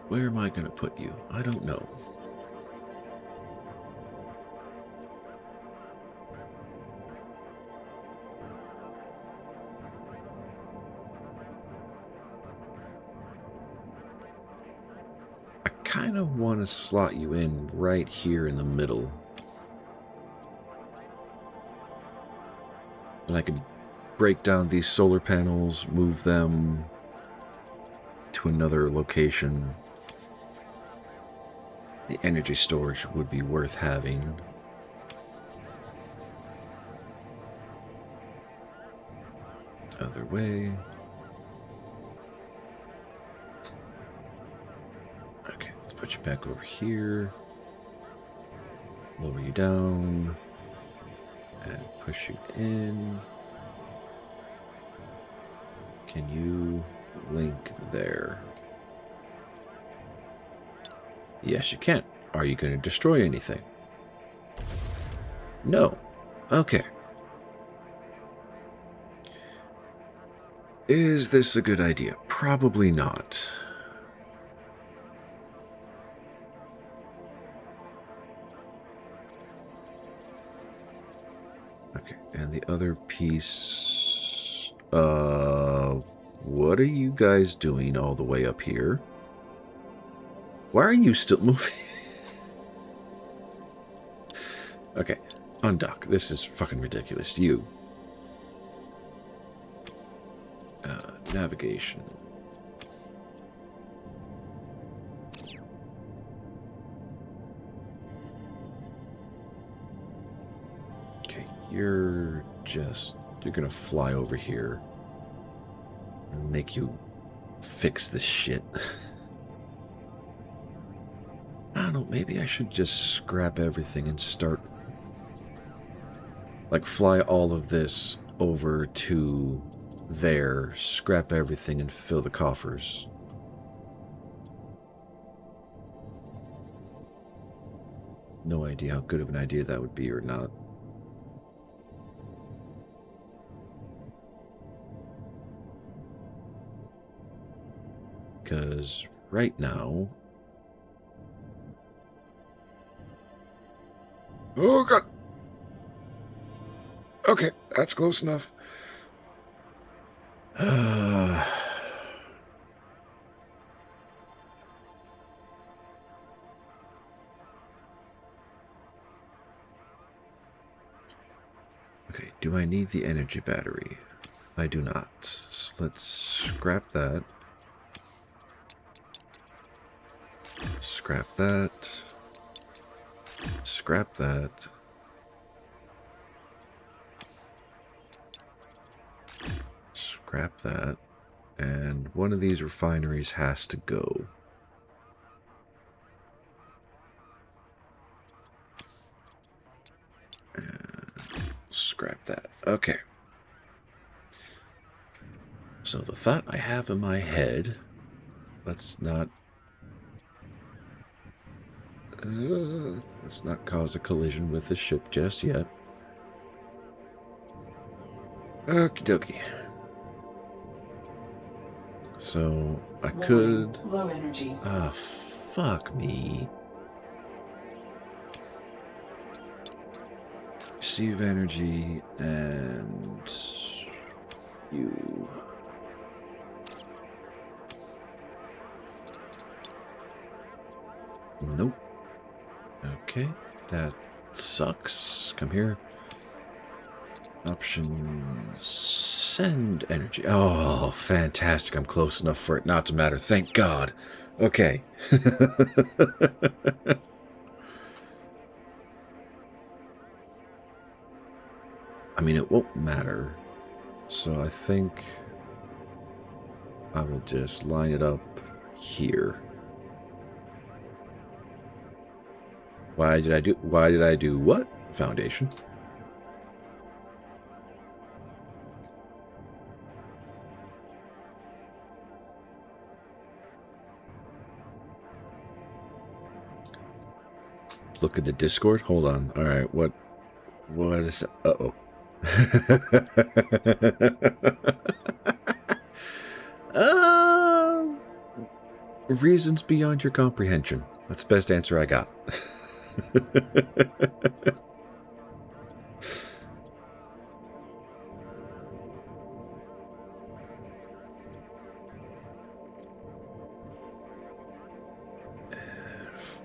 where am I going to put you? I don't know. I kind of want to slot you in right here in the middle. And I can break down these solar panels, move them to another location. The energy storage would be worth having. Other way. Okay, let's put you back over here. Lower you down. And push you in. Can you link there? Yes, you can. Are you going to destroy anything? No. Okay. Is this a good idea? Probably not. Okay, and the other piece... what are you guys doing all the way up here? Why are you still moving? Okay, undock. This is fucking ridiculous. You. Navigation. Okay, you're gonna fly over here and make you fix this shit. I don't know, maybe I should just scrap everything and start... Like, fly all of this over to there, scrap everything, and fill the coffers. No idea how good of an idea that would be or not. Because right now... Oh, God! Okay, that's close enough. Okay, do I need the energy battery? I do not. So let's scrap that. Scrap that. Scrap that. Scrap that. And one of these refineries has to go. And scrap that. Okay. So the thought I have in my head, let's not cause a collision with the ship just yet. Okie dokie. So I could. Low energy. Ah, fuck me. Receive energy and you. Nope. Okay, that sucks. Come here. Options. Send energy. Oh, fantastic. I'm close enough for it not to matter. Thank God. Okay. I mean, it won't matter. So I think I will just line it up here. Why did I do what? Foundation. Look at the Discord. Hold on. All right. What is... Uh-oh. Reasons beyond your comprehension. That's the best answer I got.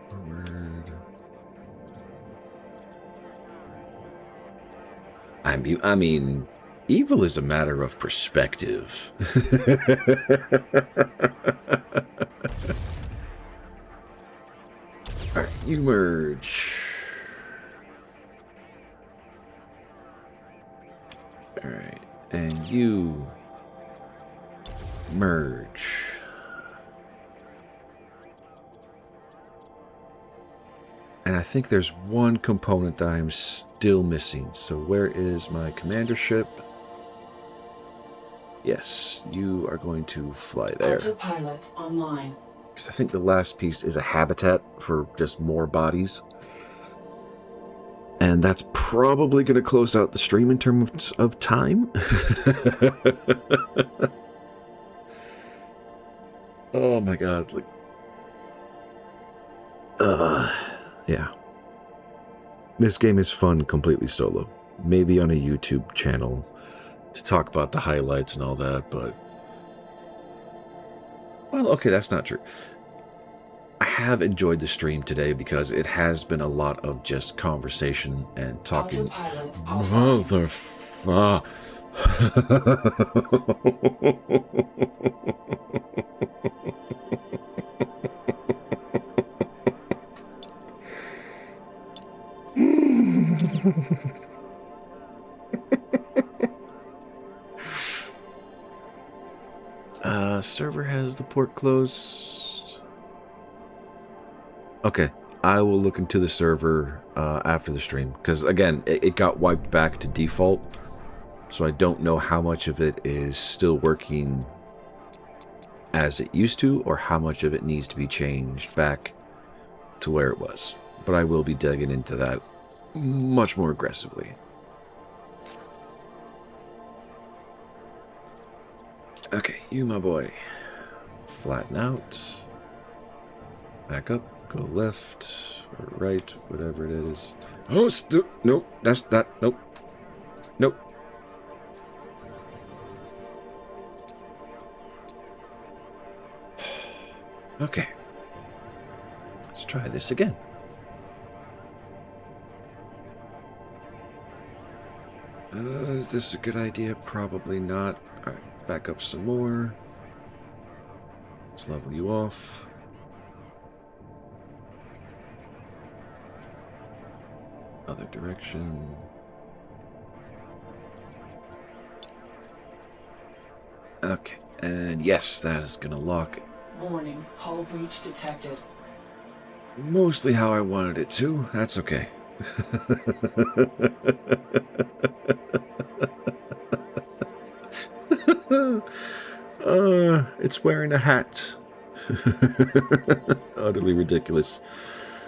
Forward. I mean, evil is a matter of perspective. Alright, you merge. Alright, and you merge. And I think there's one component that I'm still missing. So where is my commander ship? Yes, you are going to fly there. Autopilot online. Because I think the last piece is a habitat for just more bodies. And that's probably going to close out the stream in terms of time. Oh my god. Like, yeah. This game is fun completely solo. Maybe on a YouTube channel to talk about the highlights and all that, but... Well, okay, that's not true. I have enjoyed the stream today because it has been a lot of just conversation and talking. Motherfuck. Server has the port closed. Okay, I will look into the server after the stream, because again, it got wiped back to default, so I don't know how much of it is still working as it used to, or how much of it needs to be changed back to where it was. But I will be digging into that much more aggressively. Okay, you my boy. Flatten out. Back up. Go left or right, whatever it is. Oh, nope, that's not. Nope. Nope. Okay. Let's try this again. Is this a good idea? Probably not. Alright, back up some more. Let's level you off. Other direction. Okay, and yes, that is gonna lock. Warning, hull breach detected. Mostly how I wanted it to. That's okay. It's wearing a hat. Utterly ridiculous.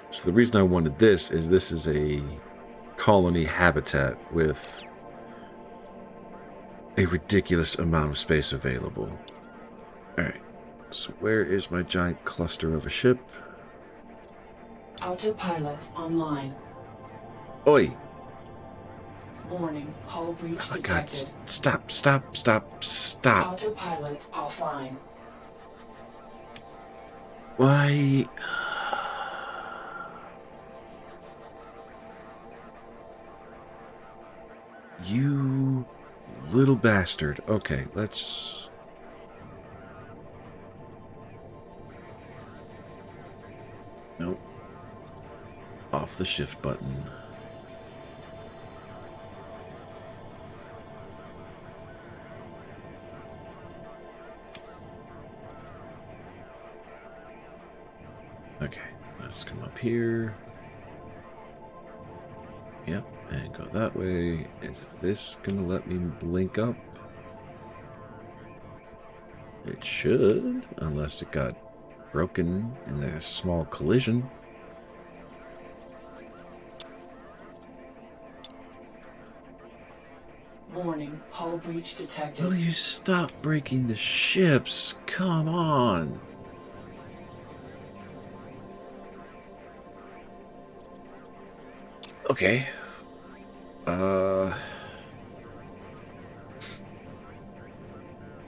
So the reason I wanted this is a colony habitat with a ridiculous amount of space available. Alright, so where is my giant cluster of a ship? Autopilot online. Oi! Warning, hull breach Oh god, detected. stop. Autopilot offline. Why? You little bastard. Okay, let's... Nope. Off the shift button. Okay, let's come up here. Yep, and go that way. Is this gonna let me blink up? It should, unless it got broken in a small collision. Warning, hull breach detected. Will you stop breaking the ships? Come on. Okay.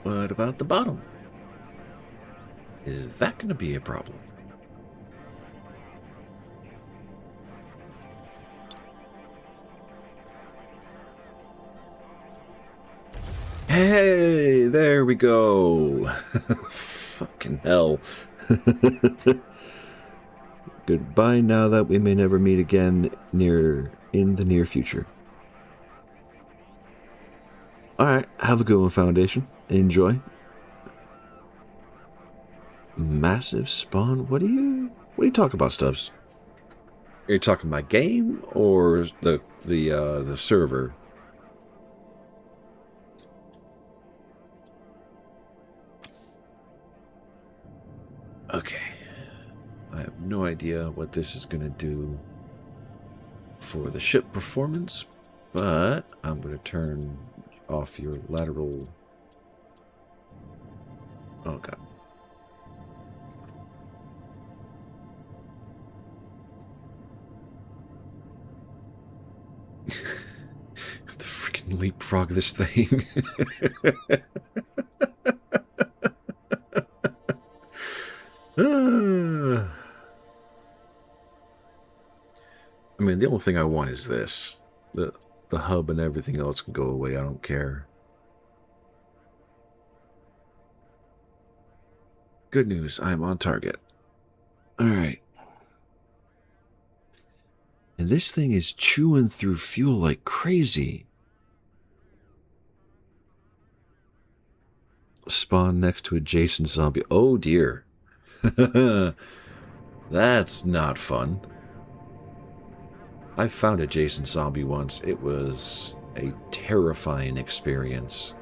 What about the bottom? Is that going to be a problem? Hey, there we go. Fucking hell. Goodbye now that we may never meet again in the near future. Alright, have a good one, Foundation. Enjoy. Massive spawn? What are you talking about, Stubbs? Are you talking my game or the server? Okay. I have no idea what this is going to do for the ship performance, but I'm going to turn off your lateral... Oh, God. The freaking leapfrog this thing. I mean, the only thing I want is this. The hub and everything else can go away. I don't care. Good news. I'm on target. Alright. And this thing is chewing through fuel like crazy. Spawn next to adjacent zombie. Oh, dear. That's not fun. I found a Jason zombie once. It was a terrifying experience.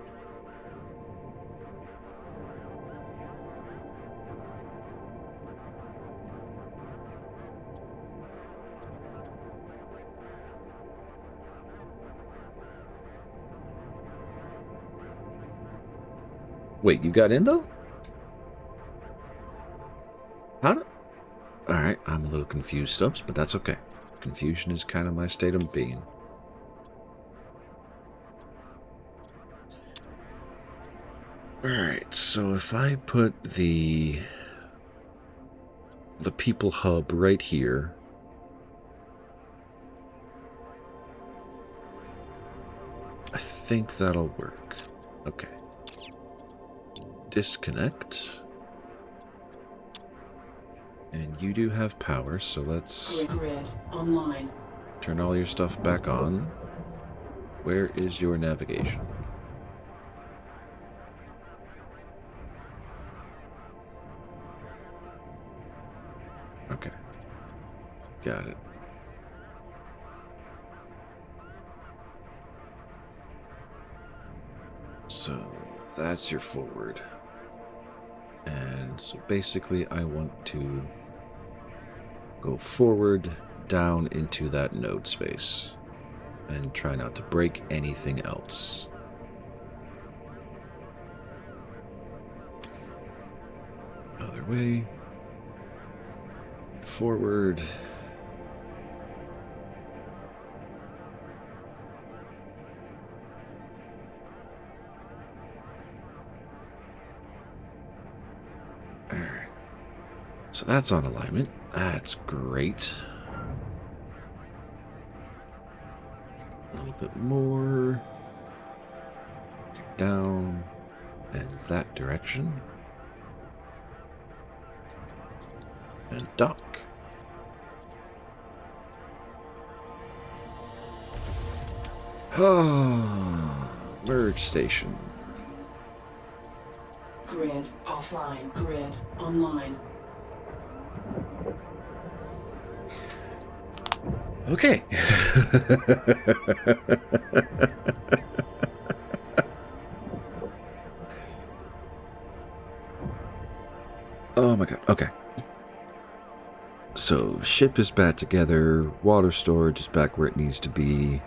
Wait, you got in though? How did... Alright, I'm a little confused, Stubbs, but that's okay. Confusion is kind of my state of being. Alright, so if I put the people hub right here, I think that'll work. Okay. Disconnect. And you do have power, so let's Grid online. turn all your stuff back on. Where is your navigation? Okay. Got it. So that's your forward. And so basically I want to go forward down into that node space and try not to break anything else. Other way. Forward. Alright. So that's on alignment. That's great. A little bit more. Down. And that direction. And dock. Oh, merge station. Grid offline. Grid online. Okay. Oh my god. Okay. So, ship is back together. Water storage is back where it needs to be.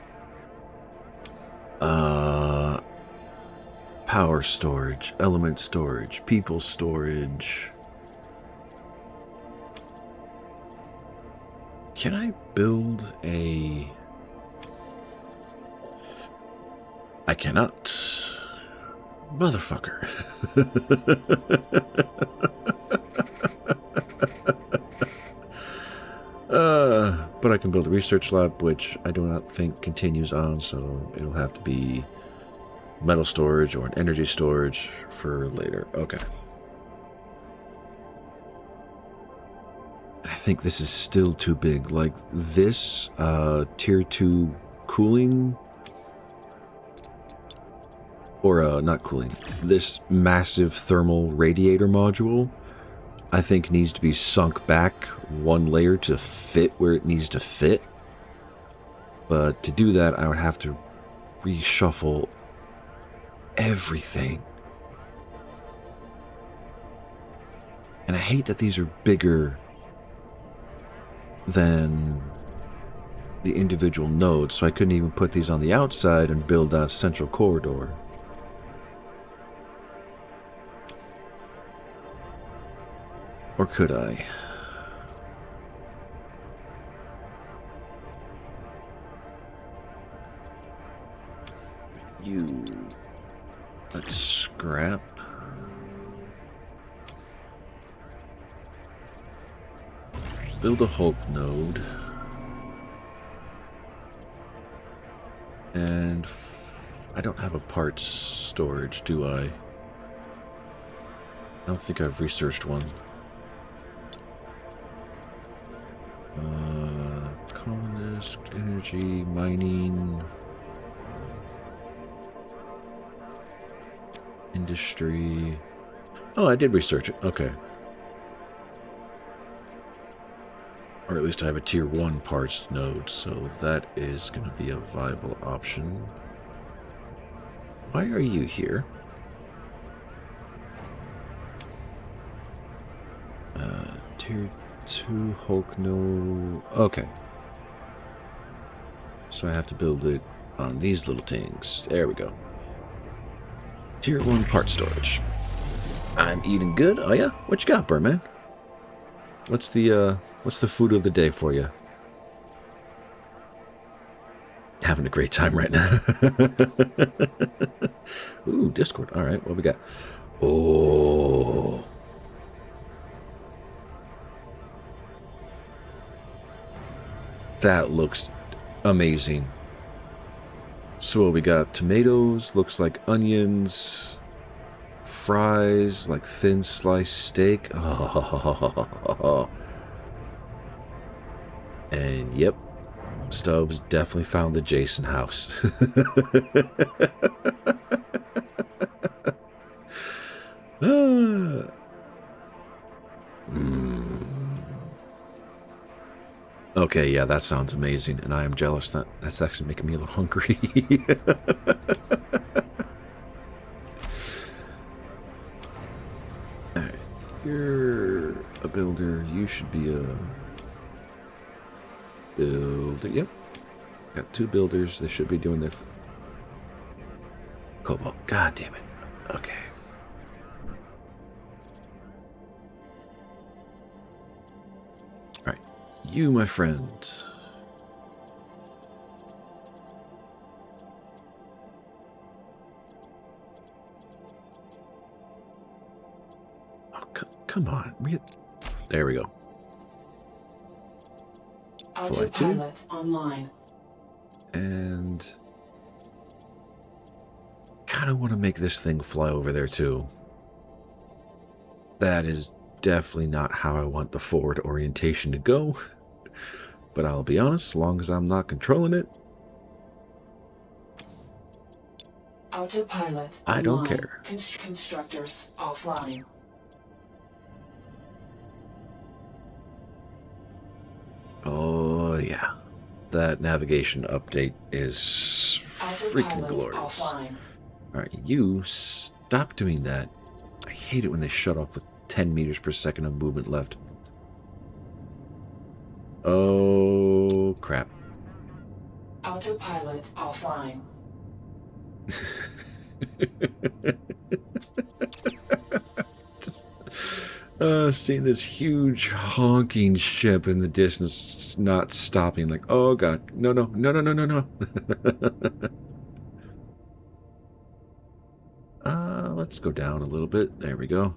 Power storage, element storage, people storage. Can I build a... I cannot. Motherfucker. But I can build a research lab, which I do not think continues on, so it'll have to be metal storage or an energy storage for later. Okay. I think this is still too big. Like this tier 2 cooling, or not cooling, this massive thermal radiator module, I think needs to be sunk back one layer to fit where it needs to fit. But to do that, I would have to reshuffle everything. And I hate that these are bigger than the individual nodes, so I couldn't even put these on the outside and build a central corridor. Or could I? Let's scrap. Build a Hulk node. And I don't have a parts storage, do I? I don't think I've researched one. Colonist, energy, mining, industry. Oh, I did research it. Okay. Or at least I have a tier 1 parts node, so that is going to be a viable option. Why are you here? Tier 2 Hulk node. Okay. So I have to build it on these little things. There we go. Tier 1 part storage. I'm eating good. Oh yeah? What you got, Birdman? What's the food of the day for you? Having a great time right now. Ooh, Discord. All right, what we got? Oh. That looks amazing. So we got tomatoes, looks like onions, fries, like thin sliced steak. Oh. And yep, Stubbs definitely found the Jason house. Okay, yeah, that sounds amazing, and I am jealous. That's actually making me a little hungry. Alright, you're a builder. You should be a builder. Yep, got 2 builders. They should be doing this. Cobalt. God damn it. Okay. Alright, you, my friend. Come on. There we go. Autopilot online. And kind of want to make this thing fly over there too. That is definitely not how I want the forward orientation to go. But I'll be honest, as long as I'm not controlling it, Autopilot I don't online. care. Constructors offline. Oh, yeah. That navigation update is freaking glorious. Alright, you stop doing that. I hate it when they shut off with 10 meters per second of movement left. Oh, crap. Autopilot offline. Seeing this huge honking ship in the distance not stopping, like, oh god, no. Let's go down a little bit. There we go.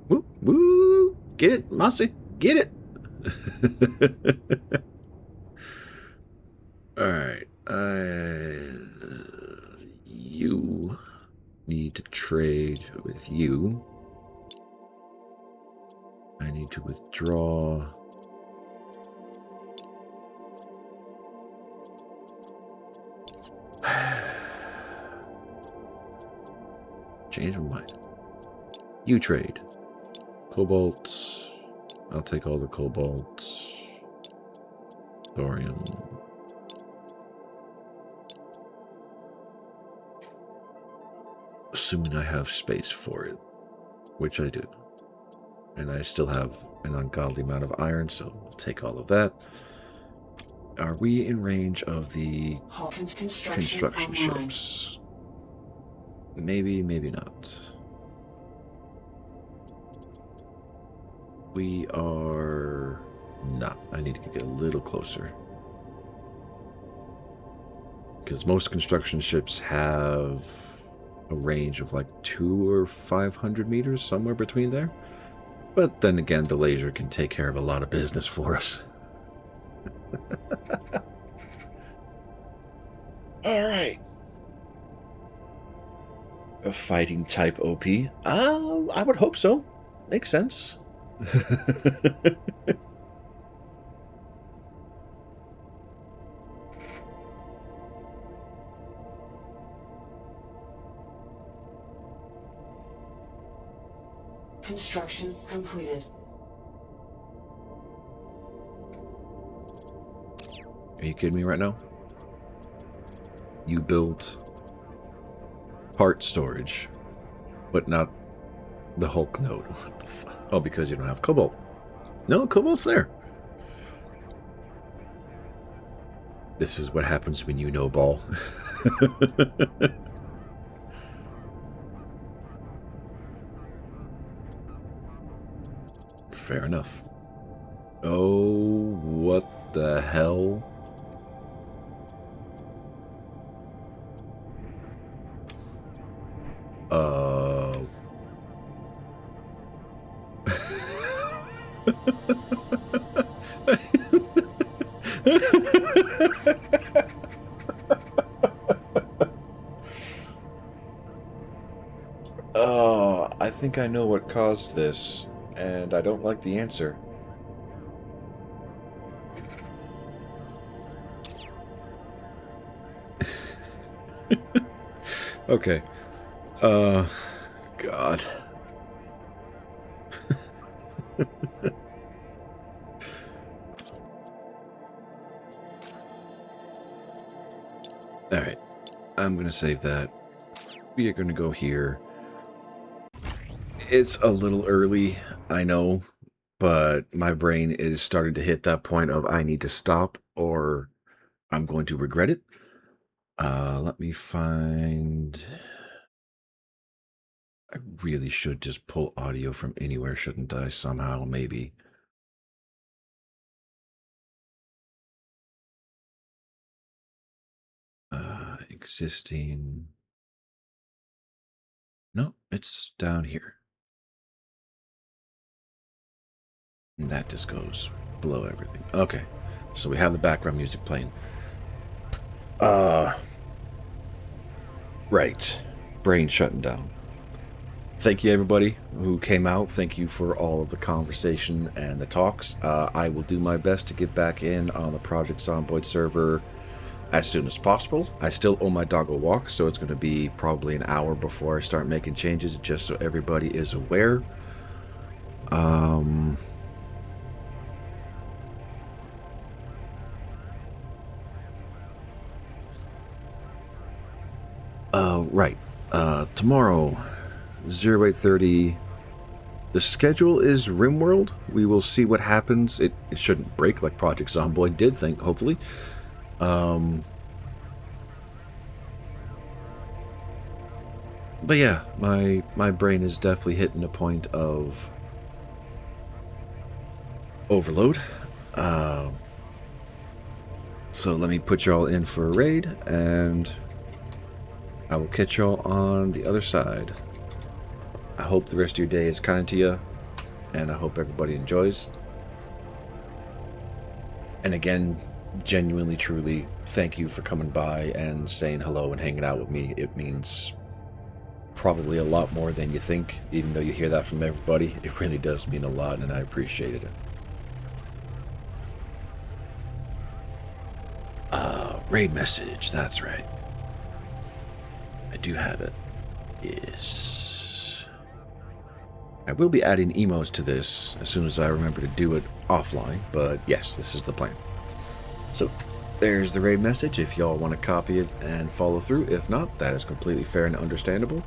Woo, woo! Get it, Mossy, get it! Alright, you need to trade with you. I need to withdraw. Change my mind. You trade. Cobalt. I'll take all the cobalt. Thorium. Assuming I have space for it, which I do. And I still have an ungodly amount of iron, so we'll take all of that. Are we in range of the construction ships? Maybe, maybe not. We are not. I need to get a little closer. Because most construction ships have a range of like 200 or 500 meters, somewhere between there. But then again, the laser can take care of a lot of business for us. Alright. A fighting type OP? I would hope so. Makes sense. Construction completed. Are you kidding me right now? You built part storage, but not the Hulk node. What the fuck? Oh, because you don't have cobalt. No, cobalt's there. This is what happens when you know ball. Fair enough. Oh, what the hell? Oh, I think I know what caused this, and I don't like the answer. Okay. God. Alright. I'm going to save that. We are going to go here. It's a little early, I know, but my brain is starting to hit that point of I need to stop or I'm going to regret it. Let me find... I really should just pull audio from anywhere, shouldn't I? Somehow, maybe. Existing... No, it's down here. And that just goes below everything. Okay, so we have the background music playing. Right. Brain shutting down. Thank you, everybody who came out. Thank you for all of the conversation and the talks. I will do my best to get back in on the Project Zomboid server as soon as possible. I still owe my dog a walk, so it's going to be probably an hour before I start making changes, just so everybody is aware. Right. Tomorrow, 0830. The schedule is RimWorld. We will see what happens. It shouldn't break like Project Zomboid did, hopefully. But yeah, my brain is definitely hitting a point of overload. So let me put y'all in for a raid, and I will catch y'all on the other side. I hope the rest of your day is kind to you, and I hope everybody enjoys. And again, genuinely, truly, thank you for coming by and saying hello and hanging out with me. It means probably a lot more than you think, even though you hear that from everybody. It really does mean a lot, and I appreciated it. Raid message, that's right. I do have it. Yes. I will be adding emos to this as soon as I remember to do it offline, but yes, this is the plan. So, there's the raid message if y'all want to copy it and follow through. If not, that is completely fair and understandable.